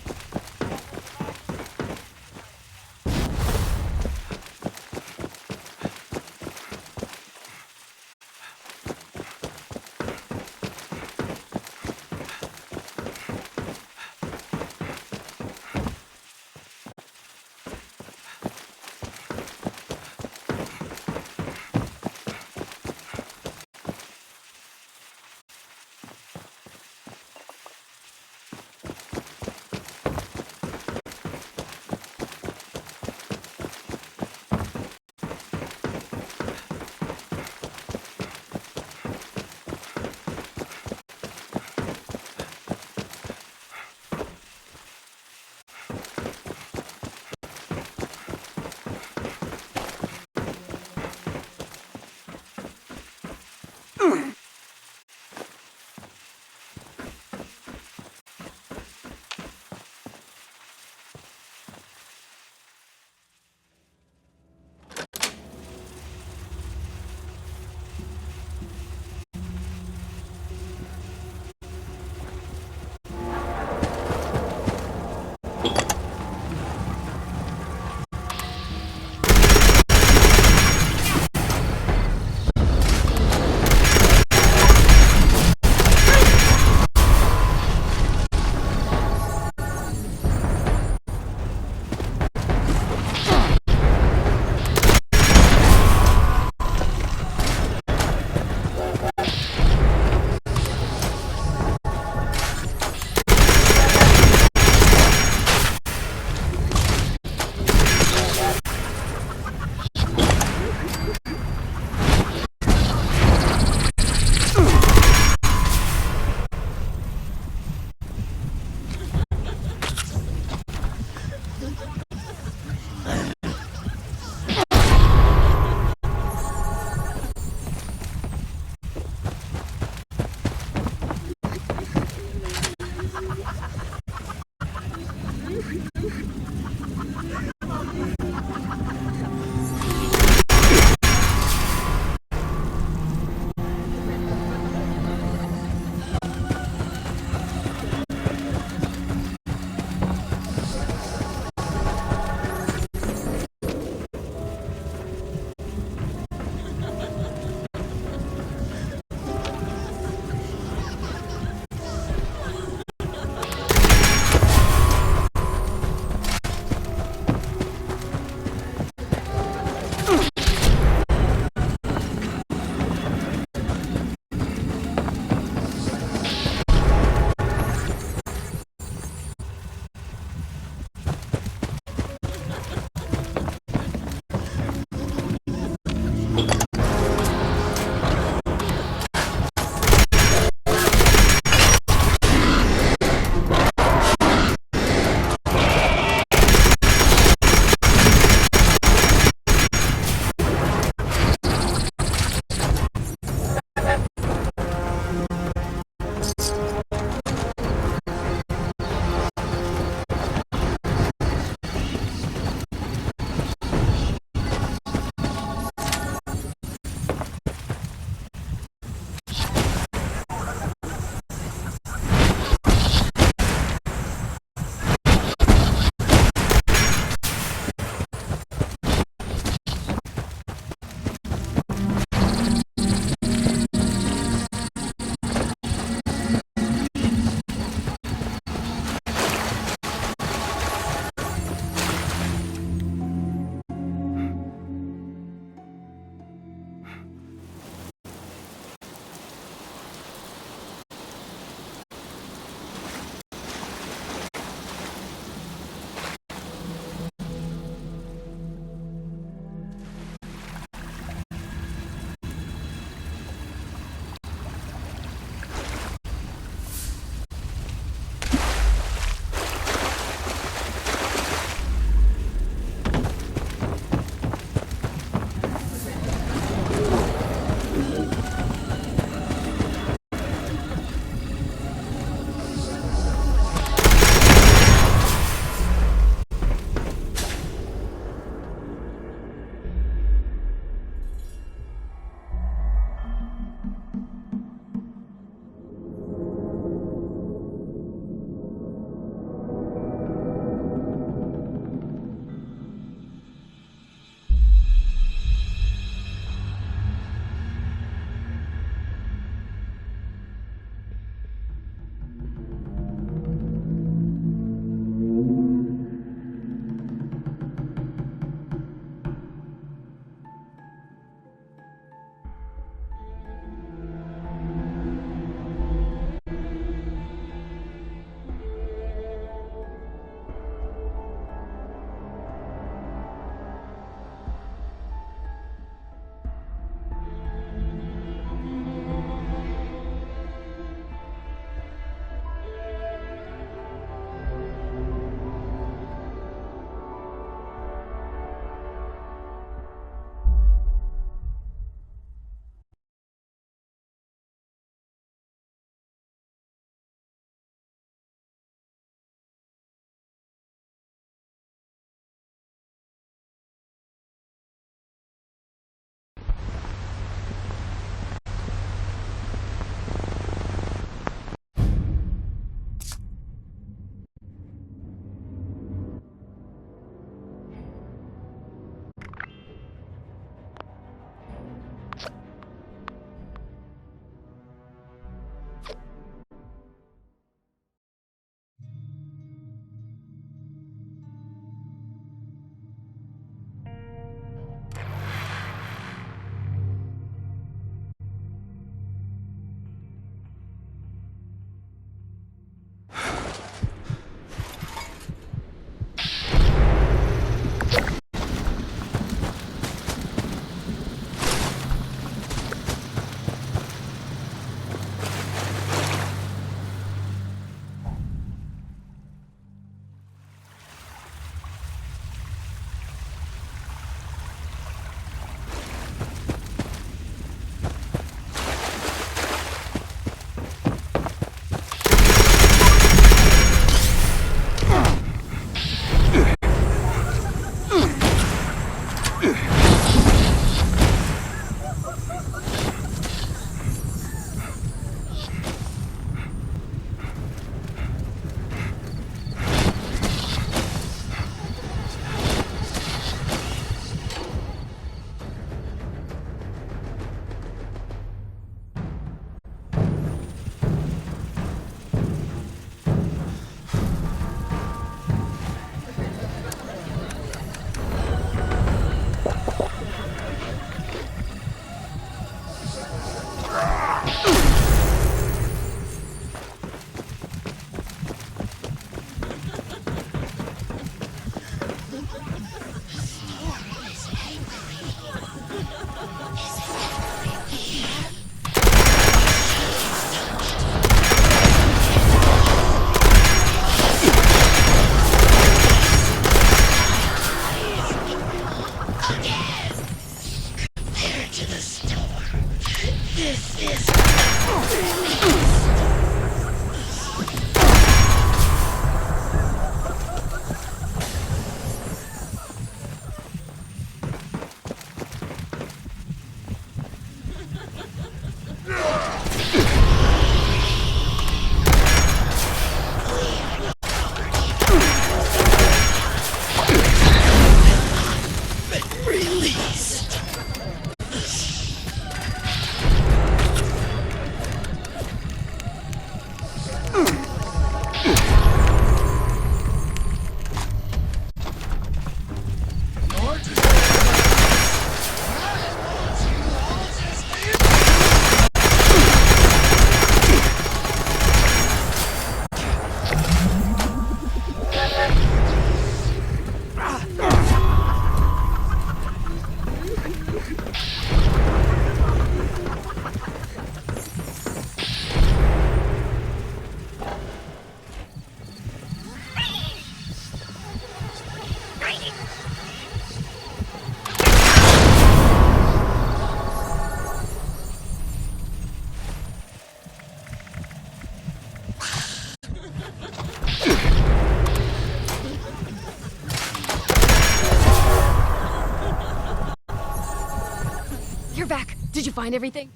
S7: Did you find everything?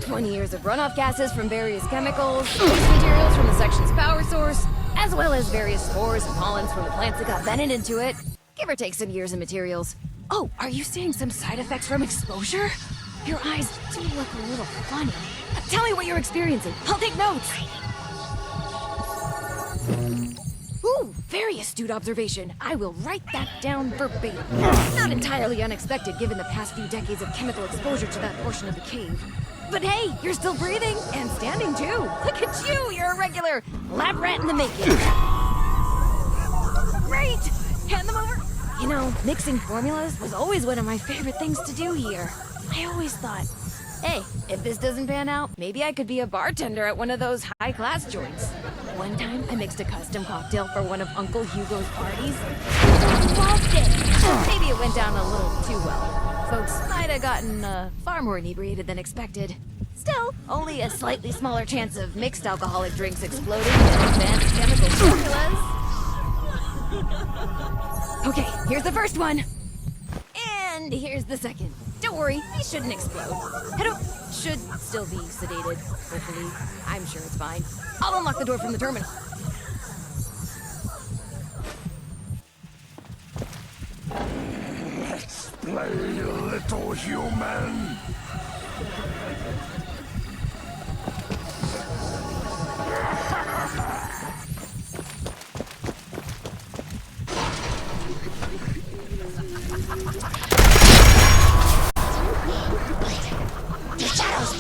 S7: 20 years of runoff gases from various chemicals, waste materials from the section's power source, as well as various spores and pollens from the plants that got vented into it. Give or take some years and materials. Oh, are you seeing some side effects from exposure? Your eyes do look a little funny. Tell me what you're experiencing. I'll take notes. Ooh, very astute observation. I will write that down verbatim. Not entirely unexpected given the past few decades of chemical exposure to that portion of the cave. But hey, you're still breathing and standing too. Look at you, you're a regular lab rat in the making. Great! Hand them over. You know, mixing formulas was always one of my favorite things to do here. I always thought, hey, if this doesn't pan out, maybe I could be a bartender at one of those high-class joints. One time, I mixed a custom cocktail for one of Uncle Hugo's parties. Loved it! Maybe it went down a little too well. Folks might have gotten far more inebriated than expected. Still, only a slightly smaller chance of mixed alcoholic drinks exploding than advanced chemical formulas. Okay, here's the first one. And here's the second. Don't worry, these shouldn't explode. Should still be sedated, hopefully. I'm sure it's fine. I'll unlock the door from the terminal.
S11: Let's play, little human.
S9: The shadows.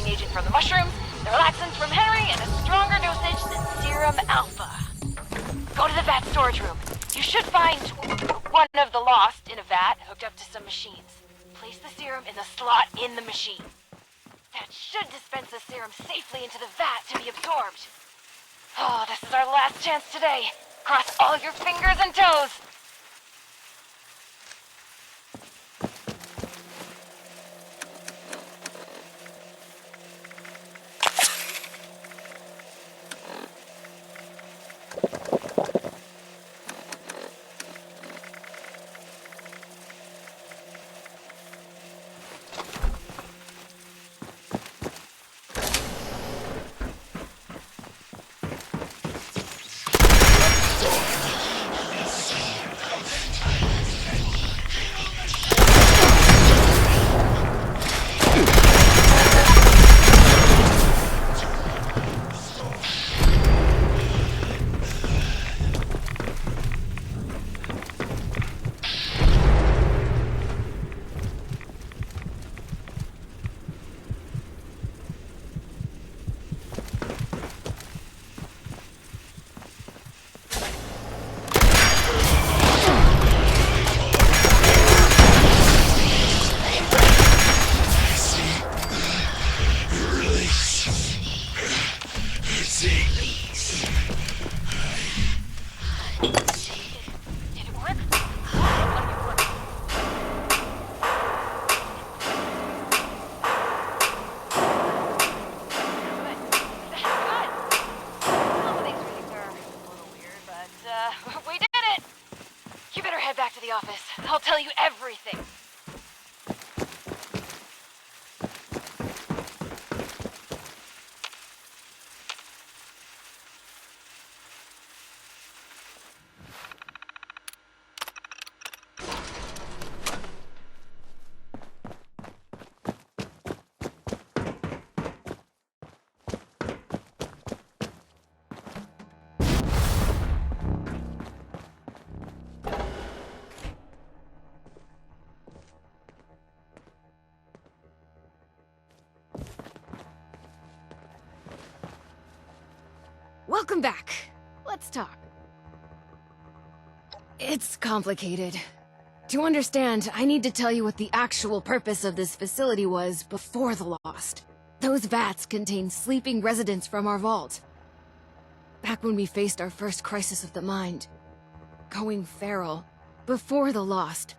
S4: Agent from the mushrooms, the relaxants from Henry, and a stronger dosage than Serum Alpha. Go to the vat storage room. You should find one of the lost in a vat hooked up to some machines. Place the serum in the slot in the machine. That should dispense the serum safely into the vat to be absorbed. Oh, this is our last chance today. Cross all your fingers and toes.
S7: welcome back. Let's talk. It's complicated. To understand, I need to tell you what the actual purpose of this facility was before the Lost. Those vats contain sleeping residents from our vault. Back when we faced our first crisis of the mind. Going feral. Before the Lost.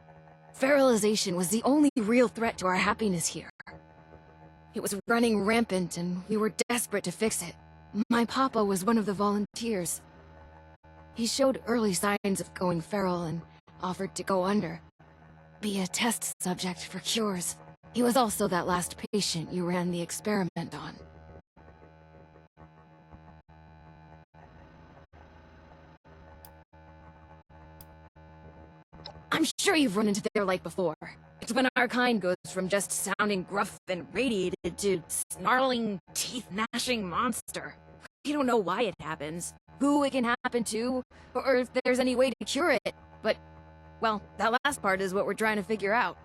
S7: Feralization was the only real threat to our happiness here. It was running rampant and we were desperate to fix it. My papa was one of the volunteers. He showed early signs of going feral and offered to go under. Be a test subject for cures. He was also that last patient you ran the experiment on. I'm sure you've run into their light before. It's when our kind goes from just sounding gruff and radiated to snarling, teeth-gnashing monster. We don't know why it happens, who it can happen to, or if there's any way to cure it, but, well, that last part is what we're trying to figure out.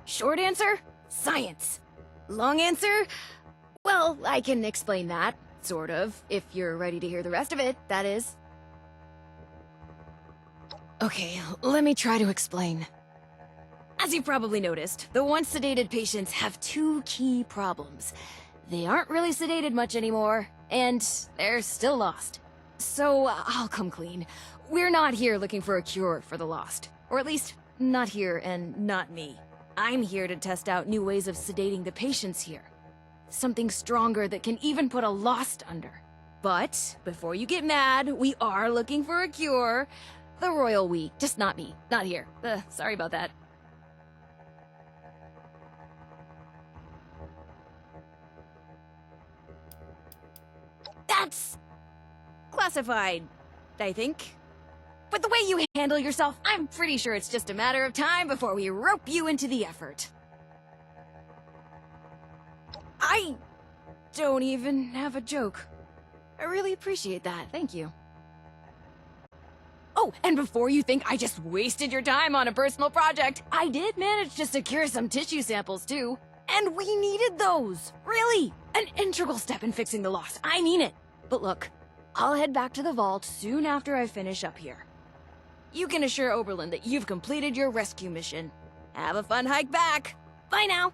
S7: Short answer? Science. Long answer? Well, I can explain that, sort of, if you're ready to hear the rest of it, that is. Okay, let me try to explain. As you've probably noticed, the once sedated patients have two key problems. They aren't really sedated much anymore, and they're still lost. So, I'll come clean. We're not here looking for a cure for the lost. Or at least, not here and not me. I'm here to test out new ways of sedating the patients here. Something stronger that can even put a lost under. But, before you get mad, we are looking for a cure. The royal we, just not me, not here. Sorry about that. That's classified, I think. But the way you handle yourself, I'm pretty sure it's just a matter of time before we rope you into the effort. I don't even have a joke. I really appreciate that, thank you. Oh, and before you think I just wasted your time on a personal project, I did manage to secure some tissue samples too. And we needed those! Really! An integral step in fixing the loss, I mean it! But look, I'll head back to the vault soon after I finish up here. You can assure Oberlin that you've completed your rescue mission. Have a fun hike back! Bye now!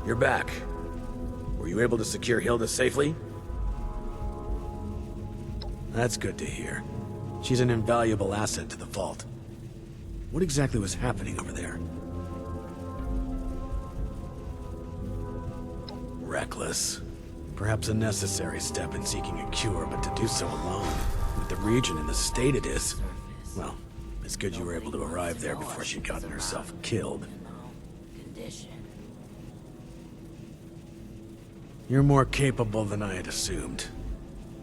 S10: You're back. Were you able to secure Hilda safely? That's good to hear. She's an invaluable asset to the vault. What exactly was happening over there? Reckless. Perhaps a necessary step in seeking a cure, but to do so alone, with the region in the state it is, well, it's good you were able to arrive there before she'd gotten herself killed. You're more capable than I had assumed.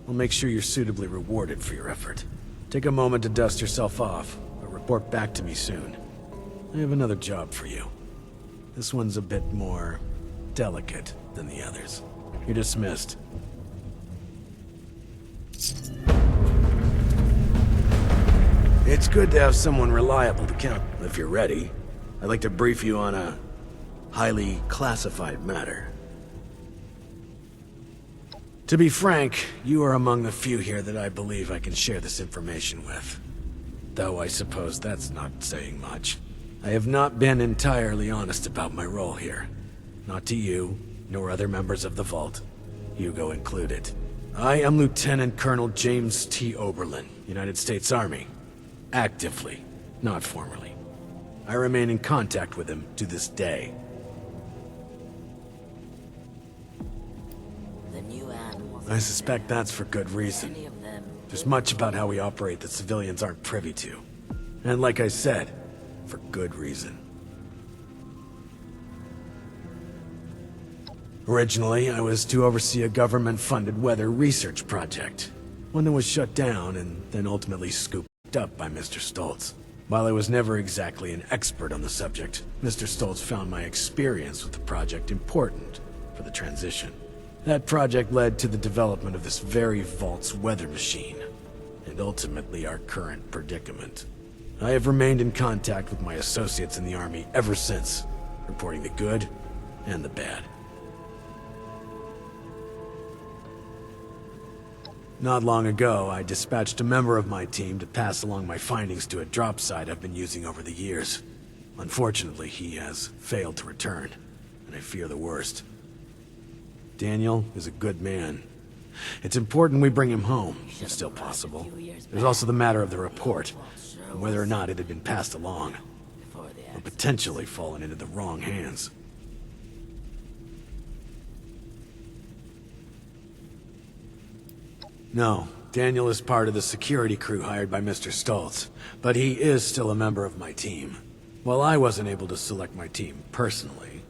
S10: I'll make sure you're suitably rewarded for your effort. Take a moment to dust yourself off, but report back to me soon. I have another job for you. This one's a bit more delicate than the others. You're dismissed. It's good to have someone reliable to count. If you're ready, I'd like to brief you on a highly classified matter. To be frank, you are among the few here that I believe I can share this information with. Though I suppose that's not saying much. I have not been entirely honest about my role here. Not to you, nor other members of the Vault, Hugo included. I am Lieutenant Colonel James T. Oberlin, United States Army. Actively, not formally. I remain in contact with him to this day.
S9: The new animals.
S10: I suspect that's for good reason.
S9: Any of them.
S10: There's much about how we operate that civilians aren't privy to. And like I said, for good reason. Originally, I was to oversee a government-funded weather research project. One that was shut down and then ultimately scooped up by Mr. Stoltz. While I was never exactly an expert on the subject, Mr. Stoltz found my experience with the project important for the transition. That project led to the development of this very Vault's weather machine, and ultimately our current predicament. I have remained in contact with my associates in the Army ever since, reporting the good and the bad. Not long ago, I dispatched a member of my team to pass along my findings to a drop site I've been using over the years. Unfortunately, he has failed to return, and I fear the worst. Daniel is a good man. It's important we bring him home, if still possible. There's also the matter of the report, and whether or not it had been passed along, or potentially fallen into the wrong hands. No, Daniel is part of the security crew hired by Mr. Stoltz, but he is still a member of my team. While I wasn't able to select my team personally,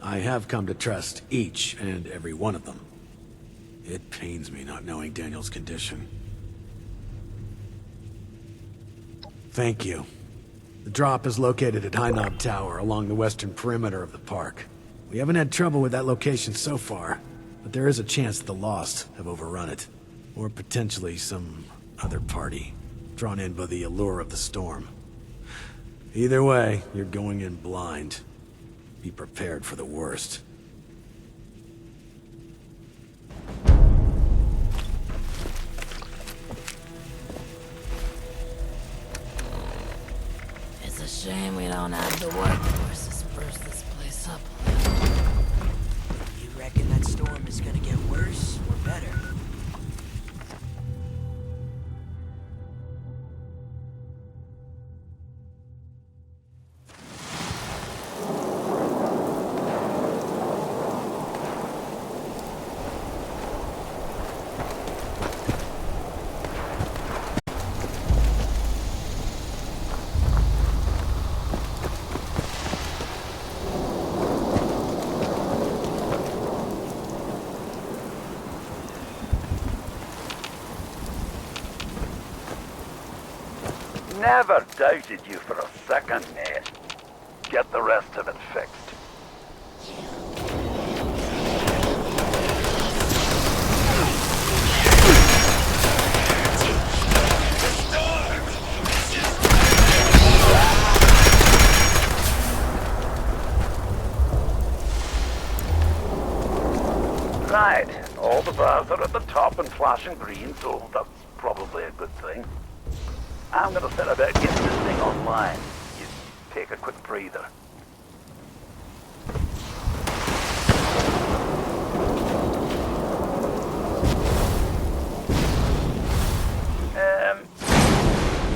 S10: I have come to trust each and every one of them. It pains me not knowing Daniel's condition. Thank you. The drop is located at High Knob Tower along the western perimeter of the park. We haven't had trouble with that location so far, but there is a chance that the Lost have overrun it. Or potentially some other party, drawn in by the allure of the storm. Either way, you're going in blind. Be prepared for the worst.
S9: It's a shame we don't have the workforce to spruce this place up.
S14: You reckon that storm is gonna get worse or better?
S15: Never doubted you for a second, mate. Get the rest of it fixed. Right, all the bars are at the top and flashing green, so that's probably a good thing. I'm gonna set about getting this thing online. You take a quick breather.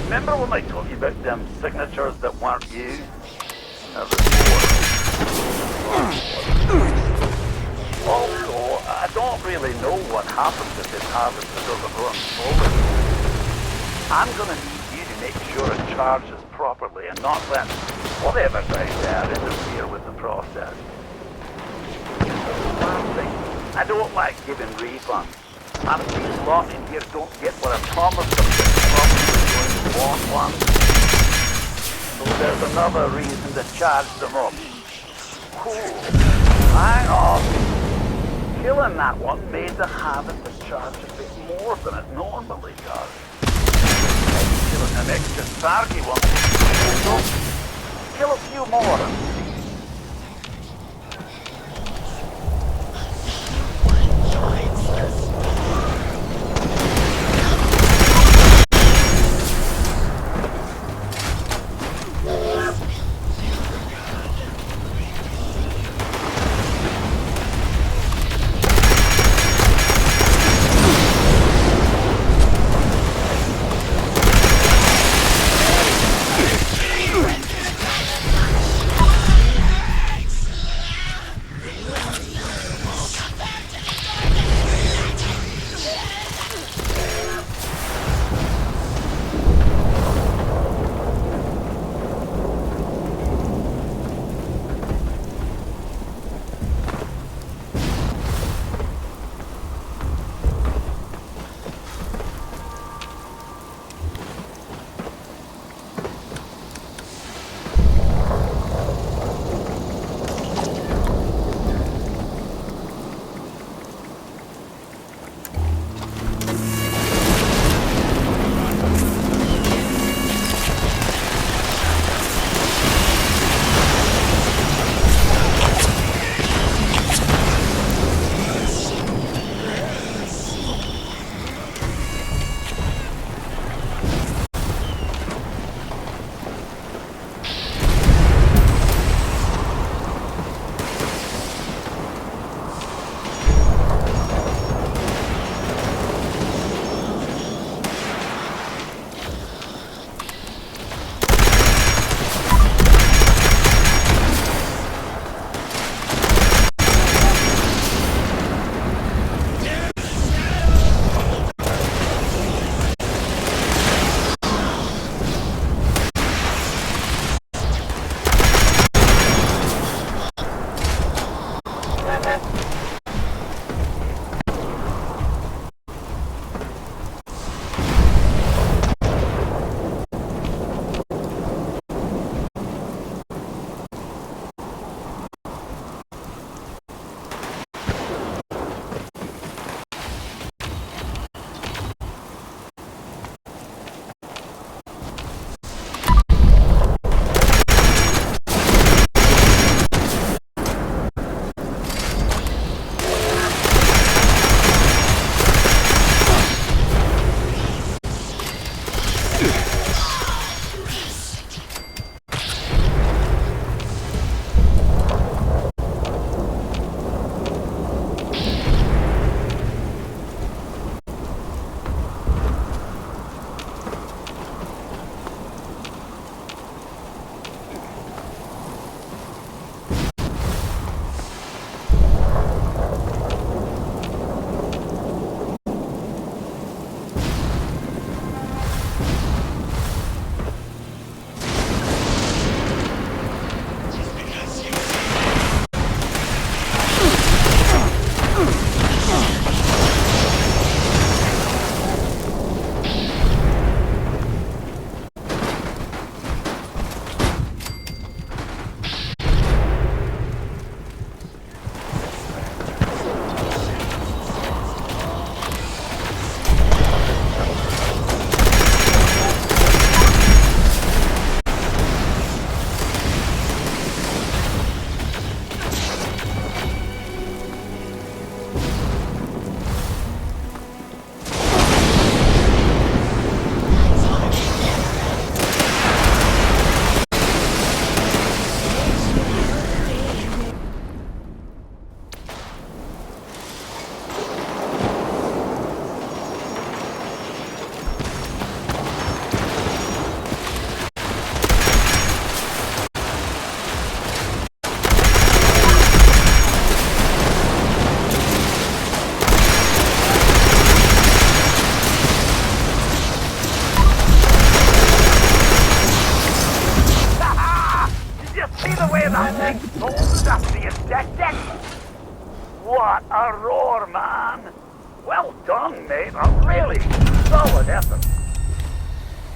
S15: Remember when I told you about them signatures that weren't you? Also, I don't really know what happens if this harvester doesn't run forward. I'm gonna need you to make sure it charges properly and not let whatever's out there interfere with the process. Last thing, I don't like giving refunds. And if these lot in here don't get what I promised them, they're probably going to want one. So there's another reason to charge them up. Cool. Hang on. Killing that one made the harvester charge a bit more than it normally does. Killing an extra sarky one. So, kill a few more and see. Soldiers after you, Dick. What a roar, man. Well done, mate. A really solid effort.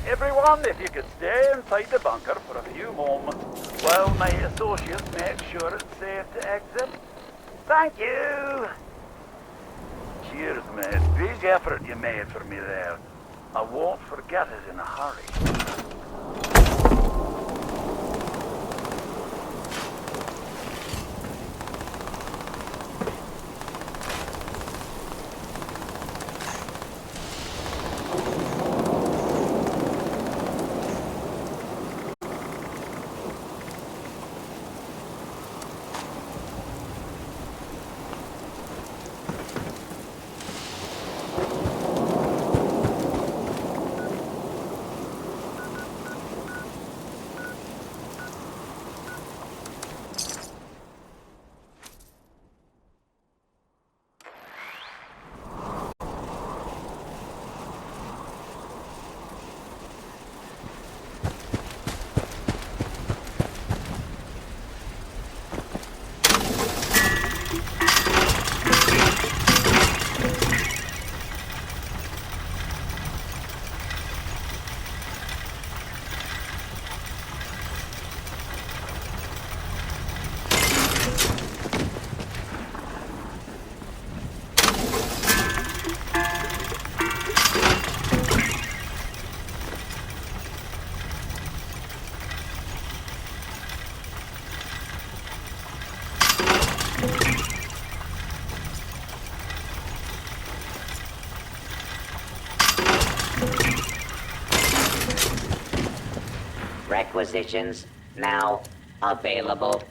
S15: Everyone, if you could stay inside the bunker for a few moments while my associates make sure it's safe to exit. Thank you. Cheers, mate. Big effort you made for me there. I won't forget it in a hurry.
S16: Requisitions now available.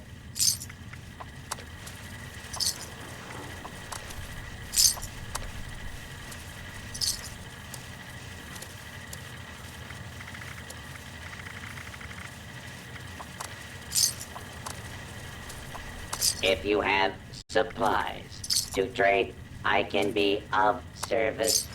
S16: If you have supplies to trade, I can be of service.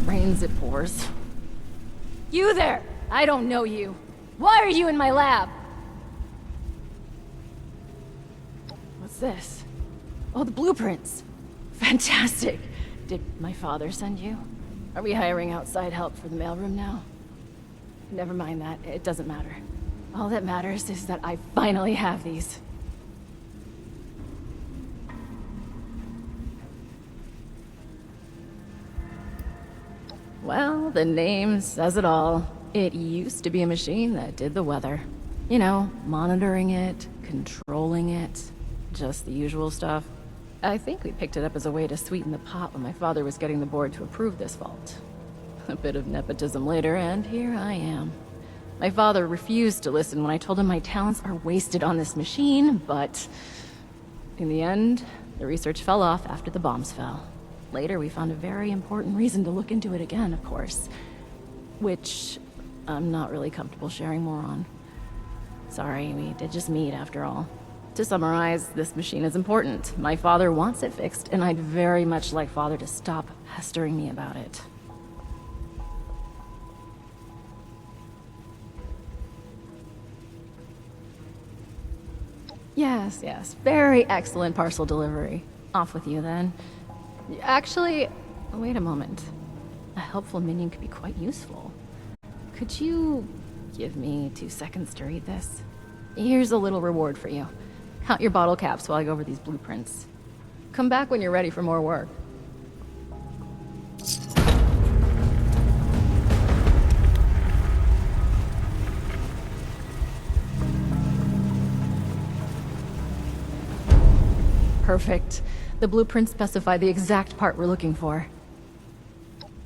S7: rains, it pours. You there! I don't know you. Why are you in my lab? What's this? Oh, the blueprints. Fantastic. Did my father send you? Are we hiring outside help for the mailroom now? Never mind that. It doesn't matter. All that matters is that I finally have these. Well, the name says it all. It used to be a machine that did the weather. You know, monitoring it, controlling it, just the usual stuff. I think we picked it up as a way to sweeten the pot when my father was getting the board to approve this vault. A bit of nepotism later, and here I am. My father refused to listen when I told him my talents are wasted on this machine, but in the end, the research fell off after the bombs fell. Later, we found a very important reason to look into it again, of course. Which I'm not really comfortable sharing more on. Sorry, we did just meet after all. To summarize, this machine is important. My father wants it fixed, and I'd very much like Father to stop pestering me about it. Yes, yes. Very excellent parcel delivery. Off with you, then. Actually, wait a moment. A helpful minion could be quite useful. Could you give me 2 seconds to read this? Here's a little reward for you. Count your bottle caps while I go over these blueprints. Come back when you're ready for more work. Perfect. The blueprints specify the exact part we're looking for.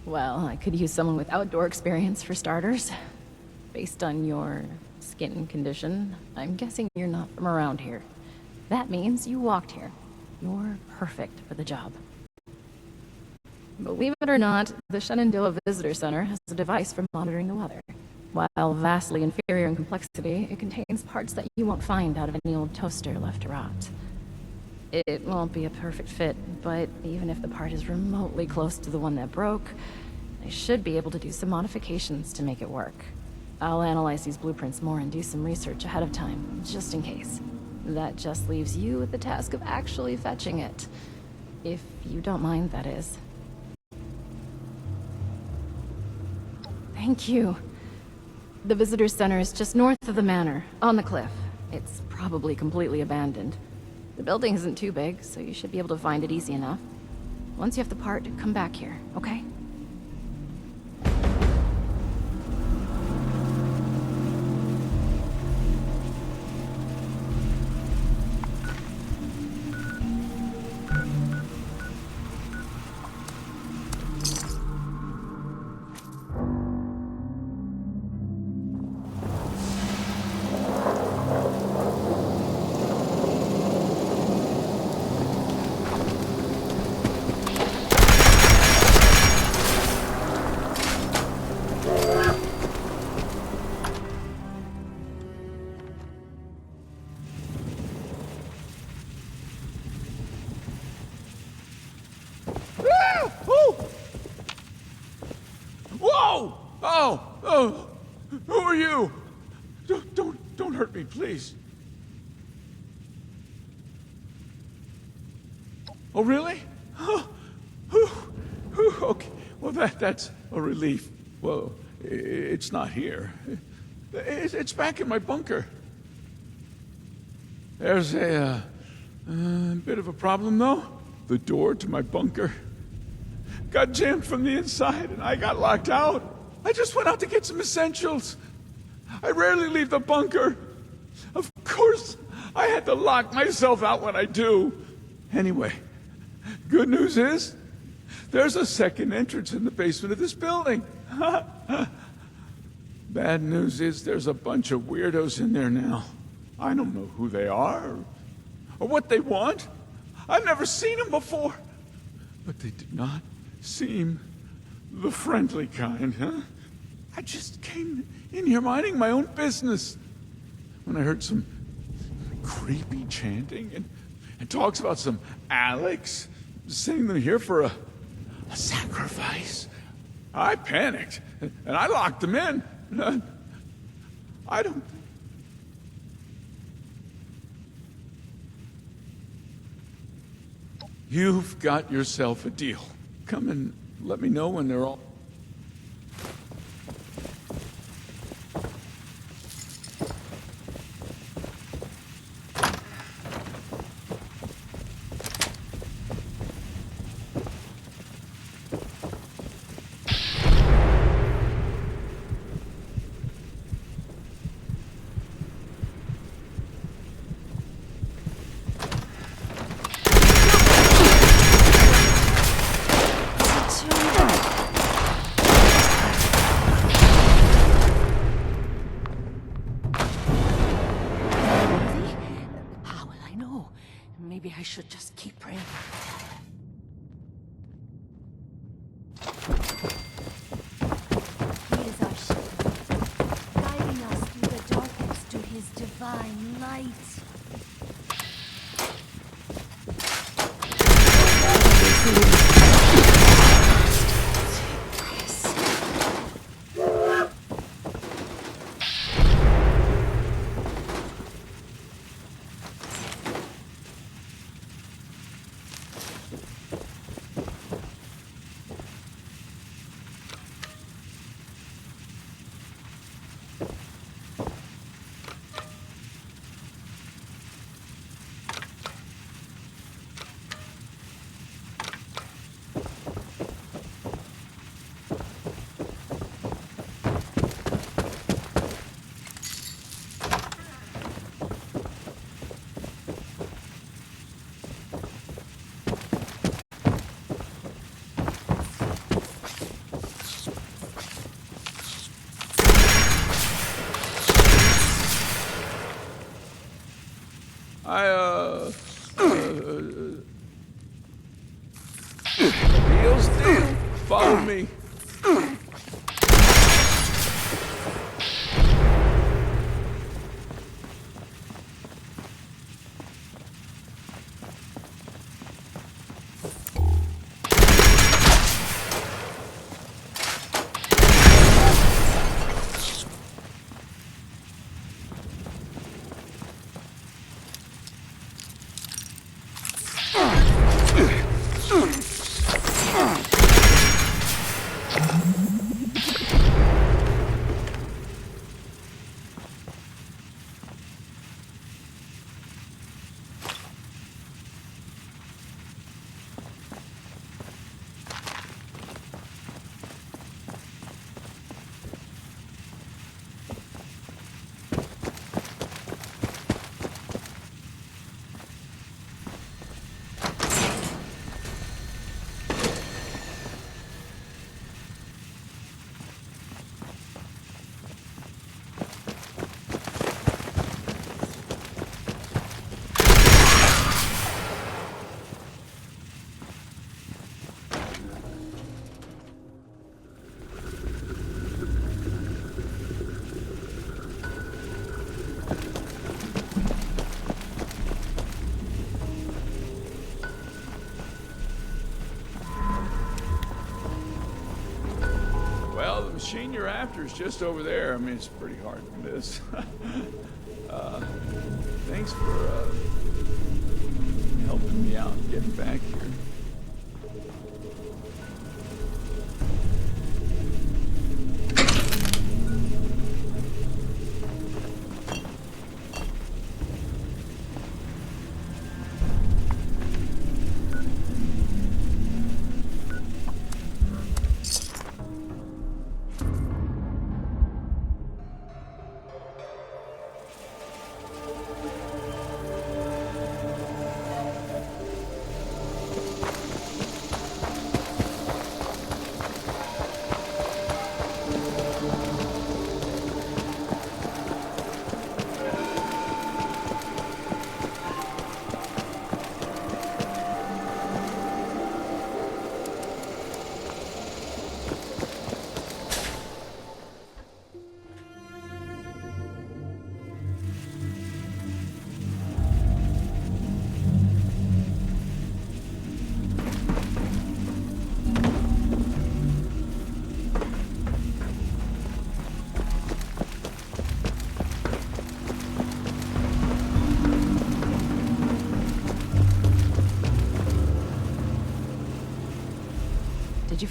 S7: Well, I could use someone with outdoor experience for starters. Based on your skin condition, I'm guessing you're not from around here. That means you walked here. You're perfect for the job. Believe it or not, the Shenandoah Visitor Center has a device for monitoring the weather. While vastly inferior in complexity, it contains parts that you won't find out of any old toaster left to rot. It won't be a perfect fit, but even if the part is remotely close to the one that broke, I should be able to do some modifications to make it work. I'll analyze these blueprints more and do some research ahead of time, just in case. That just leaves you with the task of actually fetching it. If you don't mind, that is. Thank you. The visitor center is just north of the manor, on the cliff. It's probably completely abandoned. The building isn't too big, so you should be able to find it easy enough. Once you have the part, come back here, okay?
S5: Whoa! Oh! Who are you? Don't hurt me, please. Oh, really? Oh, okay. Well, that's a relief. Well, it's not here. It's back in my bunker. There's a bit of a problem, though. The door to my bunker got jammed from the inside, and I got locked out. I just went out to get some essentials. I rarely leave the bunker. Of course, I had to lock myself out when I do. Anyway, good news is, there's a second entrance in the basement of this building. Bad news is there's a bunch of weirdos in there now. I don't know who they are or what they want. I've never seen them before. But they did not seem the friendly kind, huh? I just came in here minding my own business when I heard some creepy chanting and talks about some Alex sending them here for a sacrifice. I panicked, and I locked them in. I don't... You've got yourself a deal. Come and let me know when they're all...
S9: How will I know? Maybe I should just keep praying.
S17: He is our shepherd, guiding us through the darkness to his divine light.
S5: Deal's deal. Follow me. Well, the machine you're after is just over there. I mean, it's pretty hard to miss. Thanks for helping me out getting back here.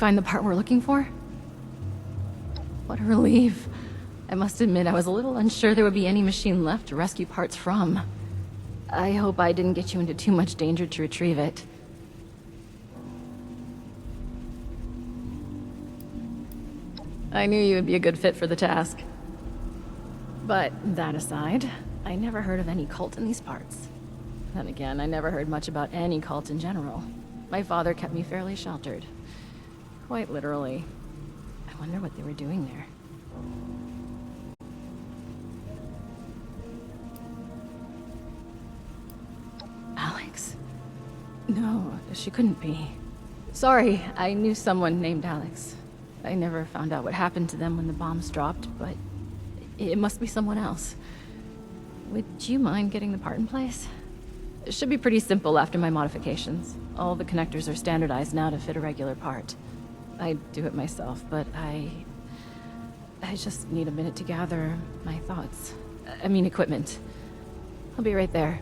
S7: find the part we're looking for? What a relief. I must admit, I was a little unsure there would be any machine left to rescue parts from. I hope I didn't get you into too much danger to retrieve it. I knew you would be a good fit for the task. But that aside, I never heard of any cult in these parts. Then again, I never heard much about any cult in general. My father kept me fairly sheltered. Quite literally. I wonder what they were doing there. Alex? No, she couldn't be. Sorry, I knew someone named Alex. I never found out what happened to them when the bombs dropped, but it must be someone else. Would you mind getting the part in place? It should be pretty simple after my modifications. All the connectors are standardized now to fit a regular part. I do it myself, but I just need a minute to gather my thoughts. I mean equipment. I'll be right there.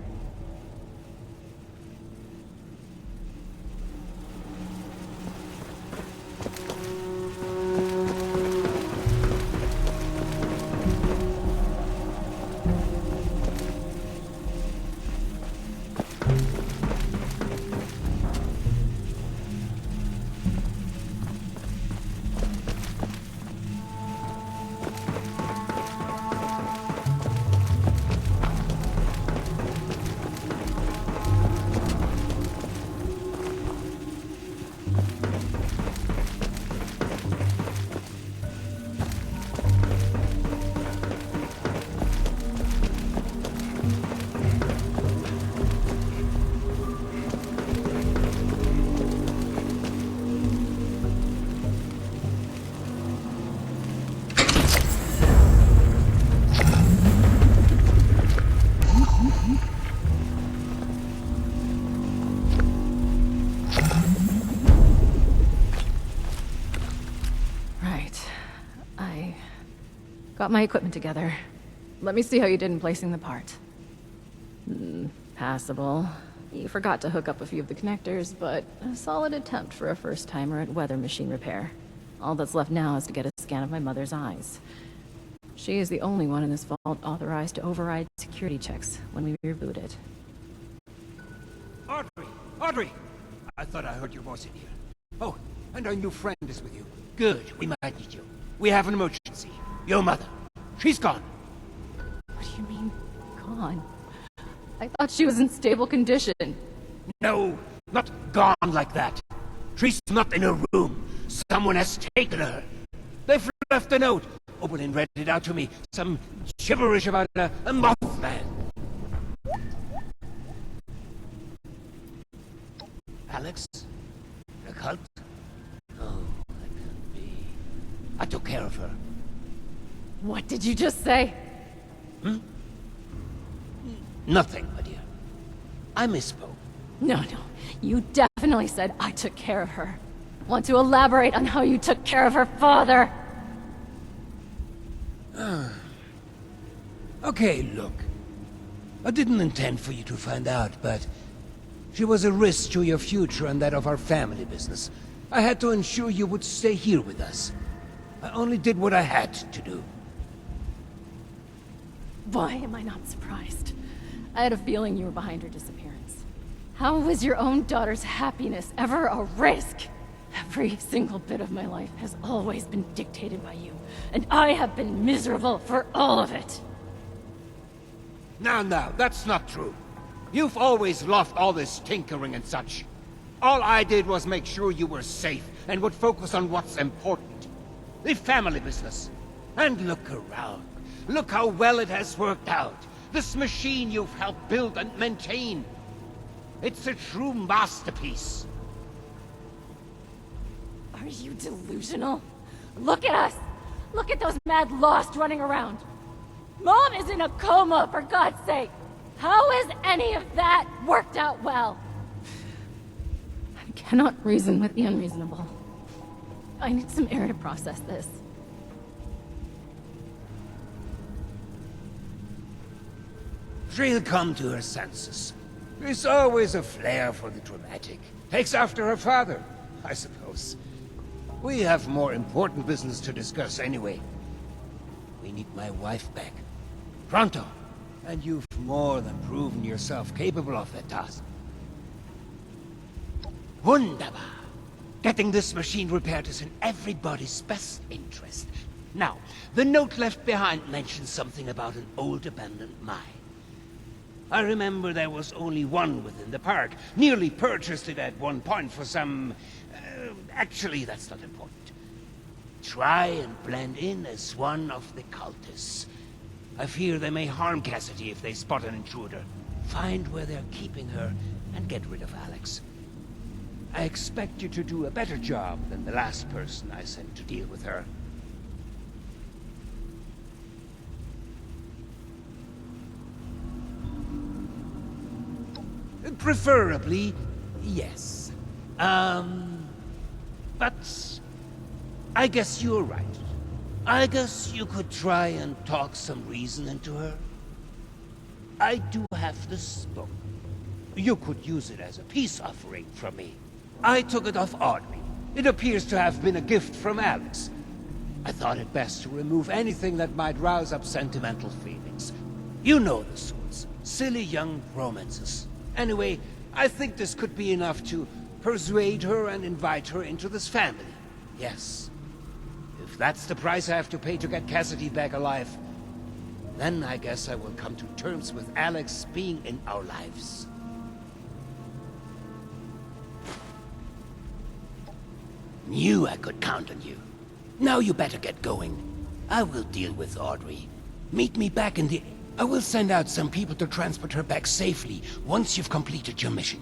S7: Got my equipment together. Let me see how you did in placing the part. Passable. You forgot to hook up a few of the connectors, but a solid attempt for a first-timer at weather machine repair. All that's left now is to get a scan of my mother's eyes. She is the only one in this vault authorized to override security checks when we reboot it.
S12: Audrey! Audrey! I thought I heard your voice in here. Oh, and our new friend is with you. Good, we might need you. We have an emergency. Your mother. She's gone.
S7: What do you mean, gone? I thought she was in stable condition.
S12: No, not gone like that. She's not in her room. Someone has taken her. They've left a note. Open and read it out to me. Some gibberish about a Mothman. Alex? The cult? No, that can't be. I took care of her.
S7: What did you just say?
S12: Nothing, my dear. I misspoke.
S7: No. You definitely said I took care of her. Want to elaborate on how you took care of her father?
S12: Okay, look. I didn't intend for you to find out, but she was a risk to your future and that of our family business. I had to ensure you would stay here with us. I only did what I had to do.
S7: Why am I not surprised? I had a feeling you were behind her disappearance. How was your own daughter's happiness ever a risk? Every single bit of my life has always been dictated by you, and I have been miserable for all of it.
S12: Now, that's not true. You've always loved all this tinkering and such. All I did was make sure you were safe and would focus on what's important. The family business. And look around. Look how well it has worked out. This machine you've helped build and maintain. It's a true masterpiece.
S7: Are you delusional? Look at us! Look at those mad lost running around! Mom is in a coma, for God's sake! How has any of that worked out well? I cannot reason with the unreasonable. I need some air to process this.
S12: She'll come to her senses. There's always a flair for the dramatic. Takes after her father, I suppose. We have more important business to discuss anyway. We need my wife back. Pronto. And you've more than proven yourself capable of that task. Wunderbar. Getting this machine repaired is in everybody's best interest. Now, the note left behind mentions something about an old abandoned mine. I remember there was only one within the park. Nearly purchased it at one point for some... actually, that's not important. Try and blend in as one of the cultists. I fear they may harm Cassidy if they spot an intruder. Find where they're keeping her and get rid of Alex. I expect you to do a better job than the last person I sent to deal with her. Preferably, yes. But I guess you're right. I guess you could try and talk some reason into her. I do have this book. You could use it as a peace offering from me. I took it off Audrey. It appears to have been a gift from Alex. I thought it best to remove anything that might rouse up sentimental feelings. You know the sorts. Silly young romances. Anyway, I think this could be enough to persuade her and invite her into this family. Yes. If that's the price I have to pay to get Cassidy back alive, then I guess I will come to terms with Alex being in our lives. Knew I could count on you. Now you better get going. I will deal with Audrey. Meet me back in the... I will send out some people to transport her back safely once you've completed your mission.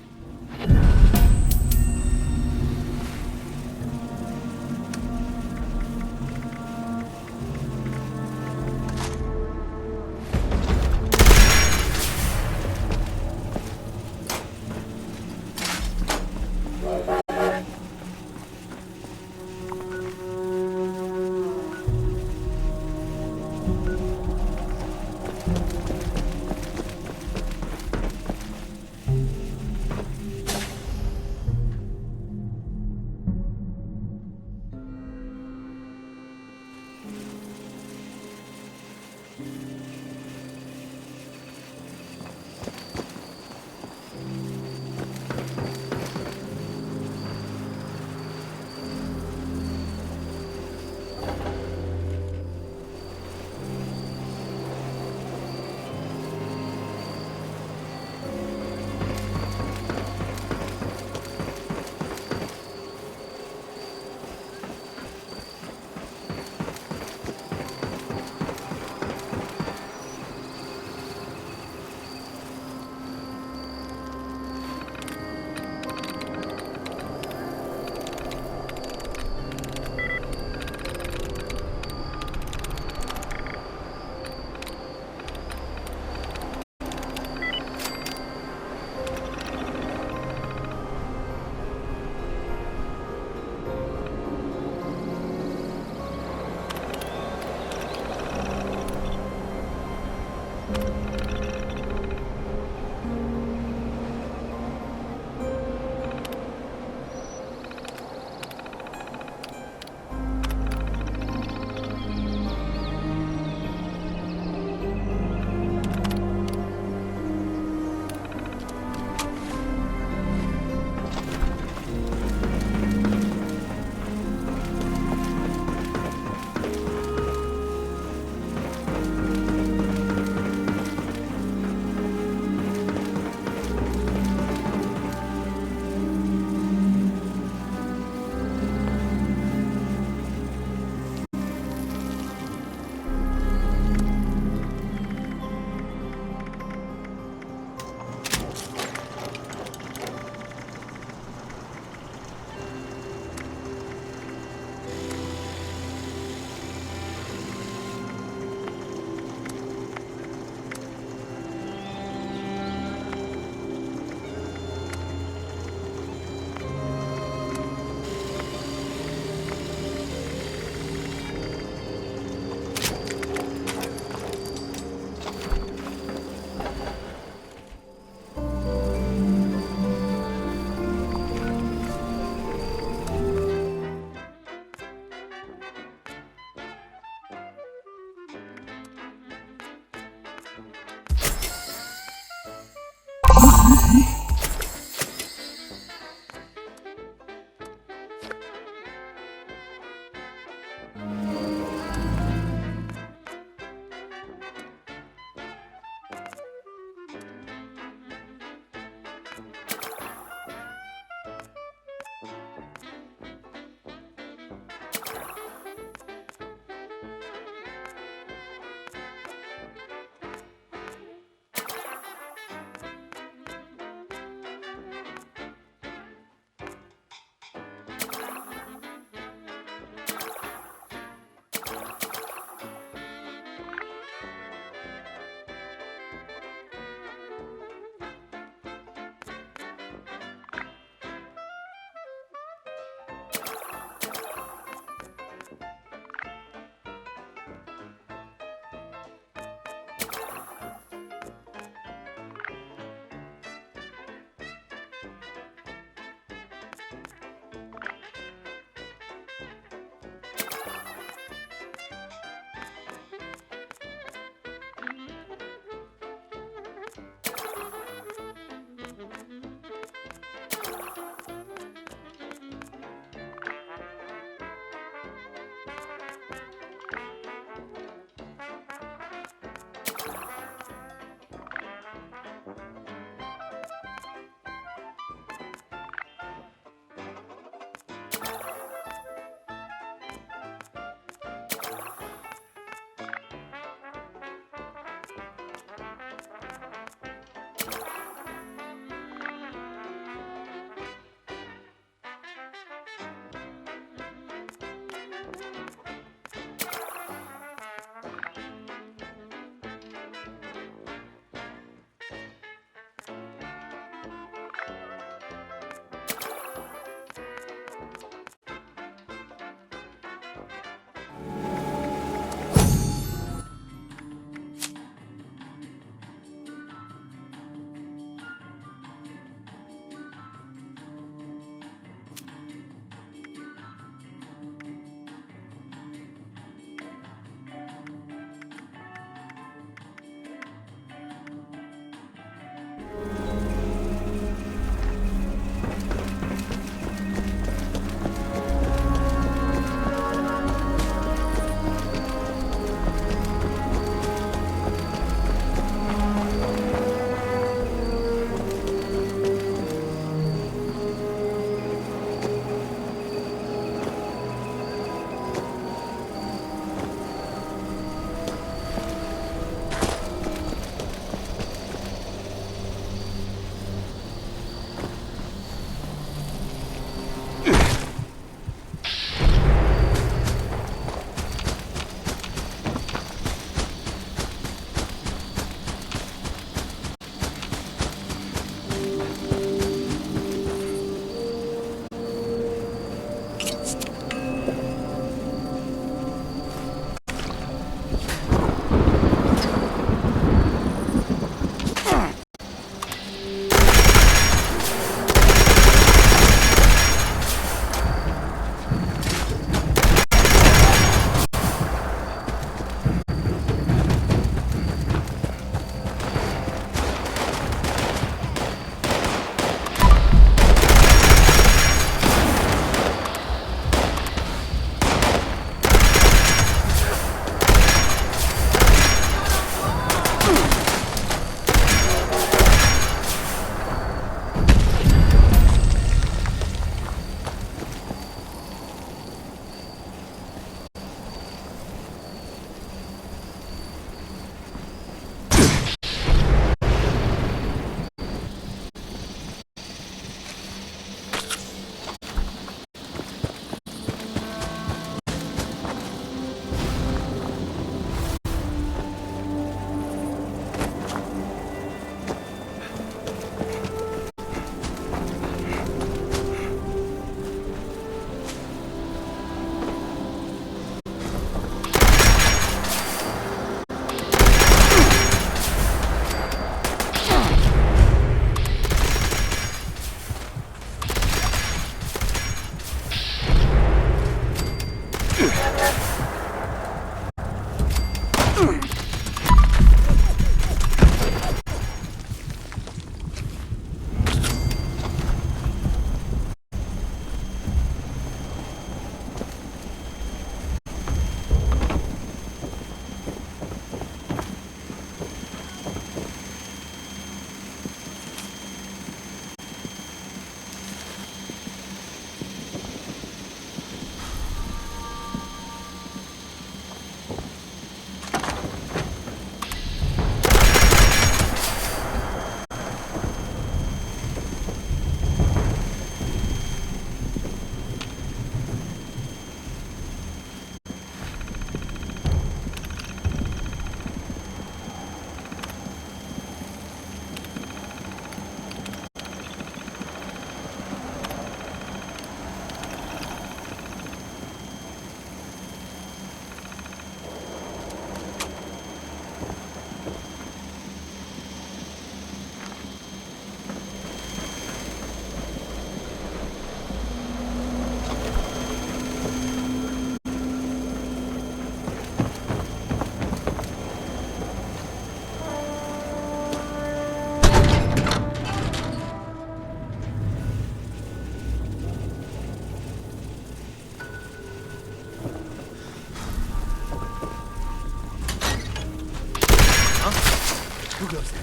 S6: Who goes there?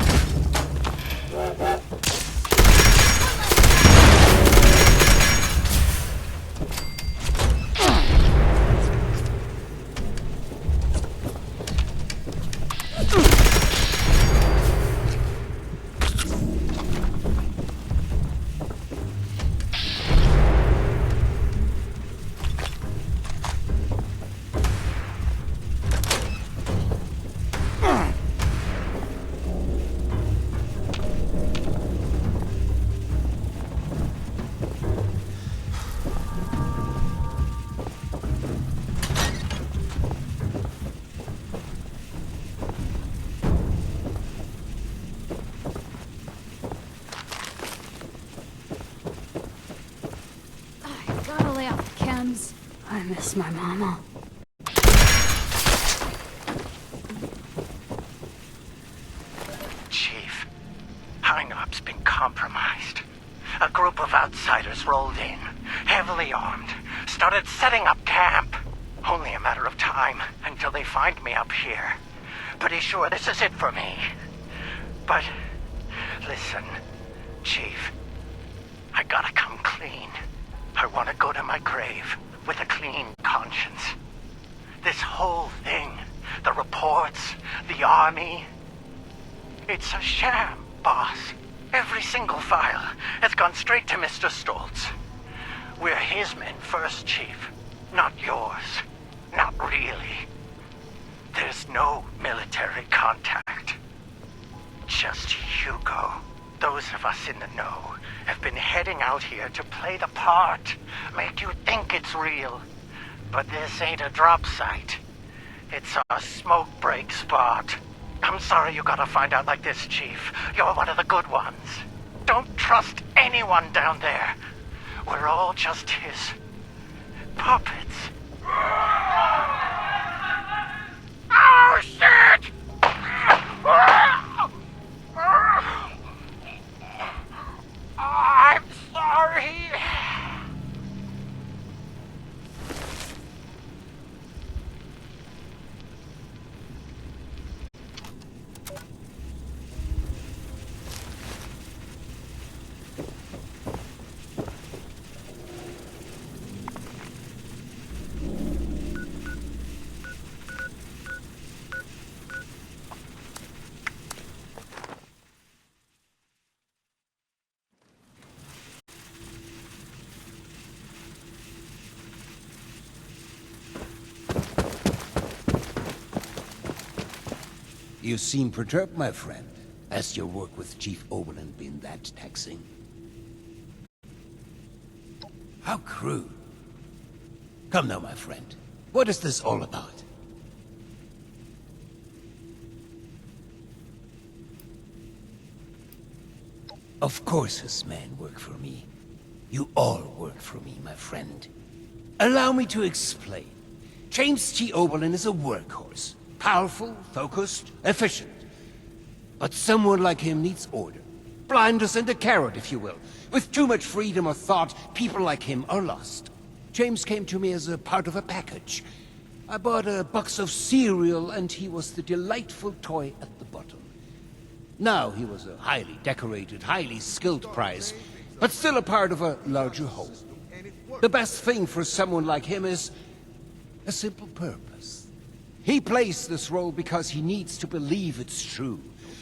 S17: Gotta lay off the chems. I miss my mama.
S18: Chief, Hang-Up's been compromised. A group of outsiders rolled in, heavily armed, started setting up camp. Only a matter of time until they find me up here. Pretty sure this is it for me. But, listen, Chief, I gotta come clean. I want to go to my grave with a clean conscience. This whole thing, the reports, the army, it's a sham, boss. Every single file has gone straight to Mr. Stoltz. We're his men first, Chief, not yours. Not really. There's no military contact. Just Hugo. Those of us in the know have been heading out here to play the part, make you think it's real. But this ain't a drop site. It's a smoke break spot. I'm sorry you gotta find out like this, Chief. You're one of the good ones. Don't trust anyone down there. We're all just his puppets. Oh, shit! I'm sorry.
S12: You seem perturbed, my friend. Has your work with Chief Oberlin been that taxing? How crude. Come now, my friend. What is this all about? Of course his men work for me. You all work for me, my friend. Allow me to explain. James T. Oberlin is a workhorse. Powerful, focused, efficient. But someone like him needs order. Blinders and a carrot, if you will. With too much freedom of thought, people like him are lost. James came to me as a part of a package. I bought a box of cereal, and he was the delightful toy at the bottom. Now he was a highly decorated, highly skilled prize, but still a part of a larger whole. The best thing for someone like him is a simple purpose. He plays this role because he needs to believe it's true.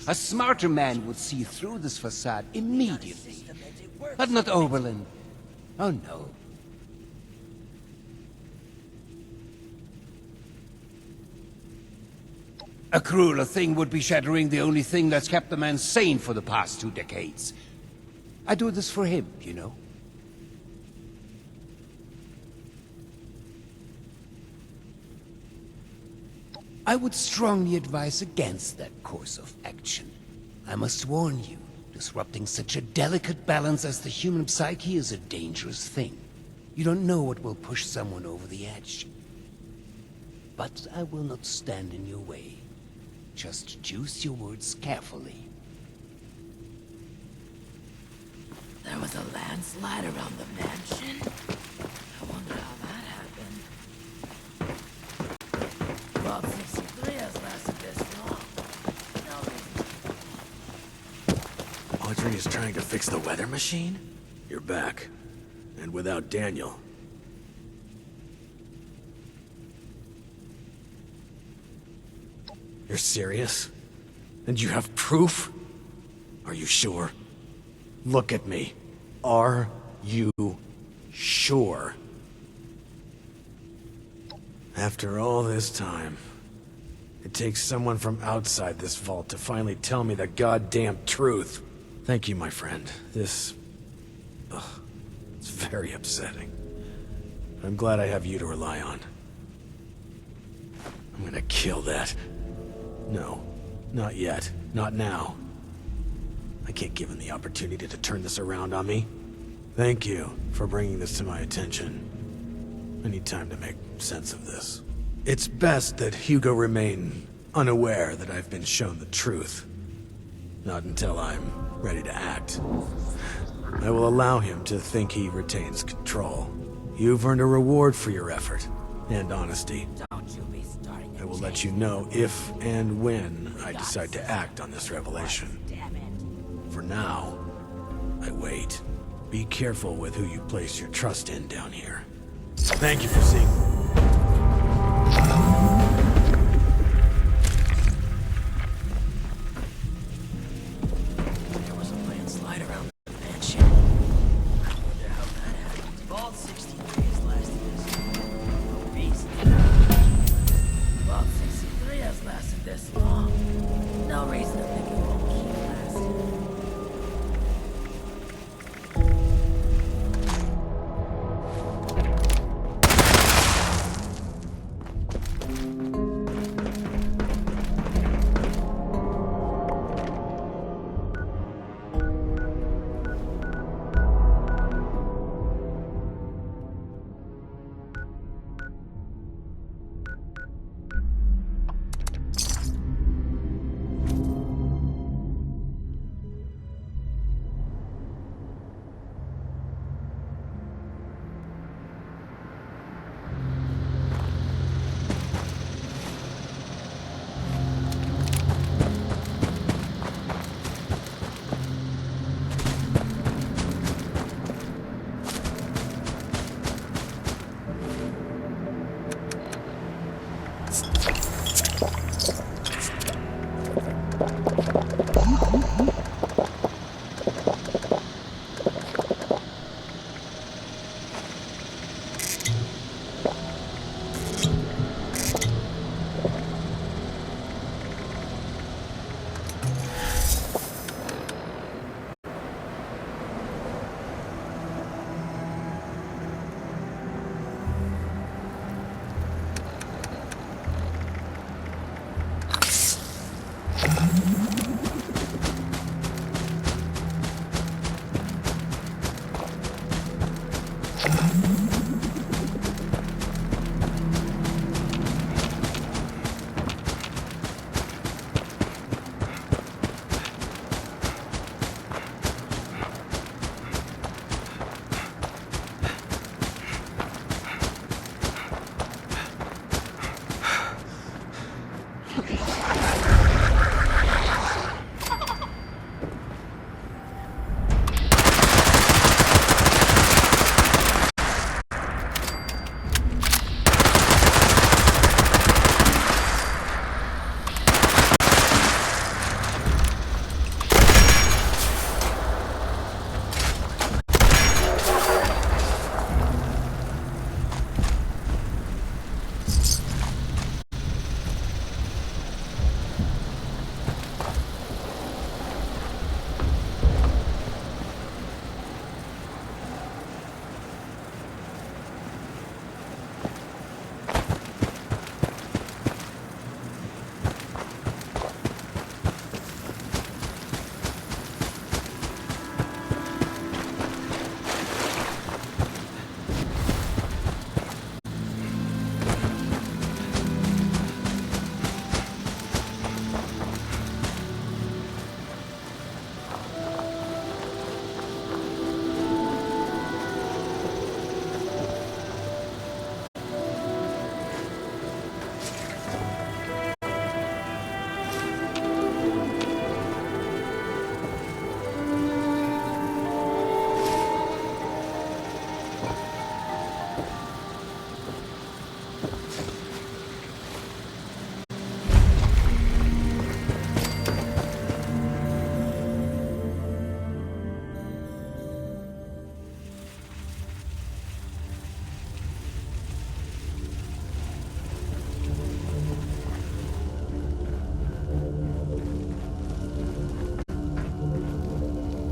S12: A smarter man would see through this facade immediately. But not Oberlin. Oh no. A crueler thing would be shattering the only thing that's kept the man sane for the past 2 decades. I do this for him, you know. I would strongly advise against that course of action. I must warn you, disrupting such a delicate balance as the human psyche is a dangerous thing. You don't know what will push someone over the edge. But I will not stand in your way. Just choose your words carefully.
S9: There was a landslide around the mansion. I wonder how that happened. Vault 63 has lasted this long. No reason.
S10: 663 is trying to fix the weather machine? You're back. And without Daniel. You're serious? And you have proof? Are you sure? Look at me. Are you sure? After all this time, it takes someone from outside this vault to finally tell me the goddamn truth. Thank you, my friend. This... it's very upsetting. I'm glad I have you to rely on. I'm gonna kill that. No, not yet. Not now. I can't give him the opportunity to turn this around on me. Thank you for bringing this to my attention. I need time to make sense of this. It's best that Hugo remain unaware that I've been shown the truth. Not until I'm ready to act. I will allow him to think he retains control. You've earned a reward for your effort and honesty. I will let you know if and when I decide to act on this revelation. For now, I wait. Be careful with who you place your trust in down here. Thank you for seeing...
S14: There was a landslide around the mansion. I wonder how that happened. Vault 63 has lasted this long. No reason. Vault 63 has lasted this long. No reason to think it won't keep lasting.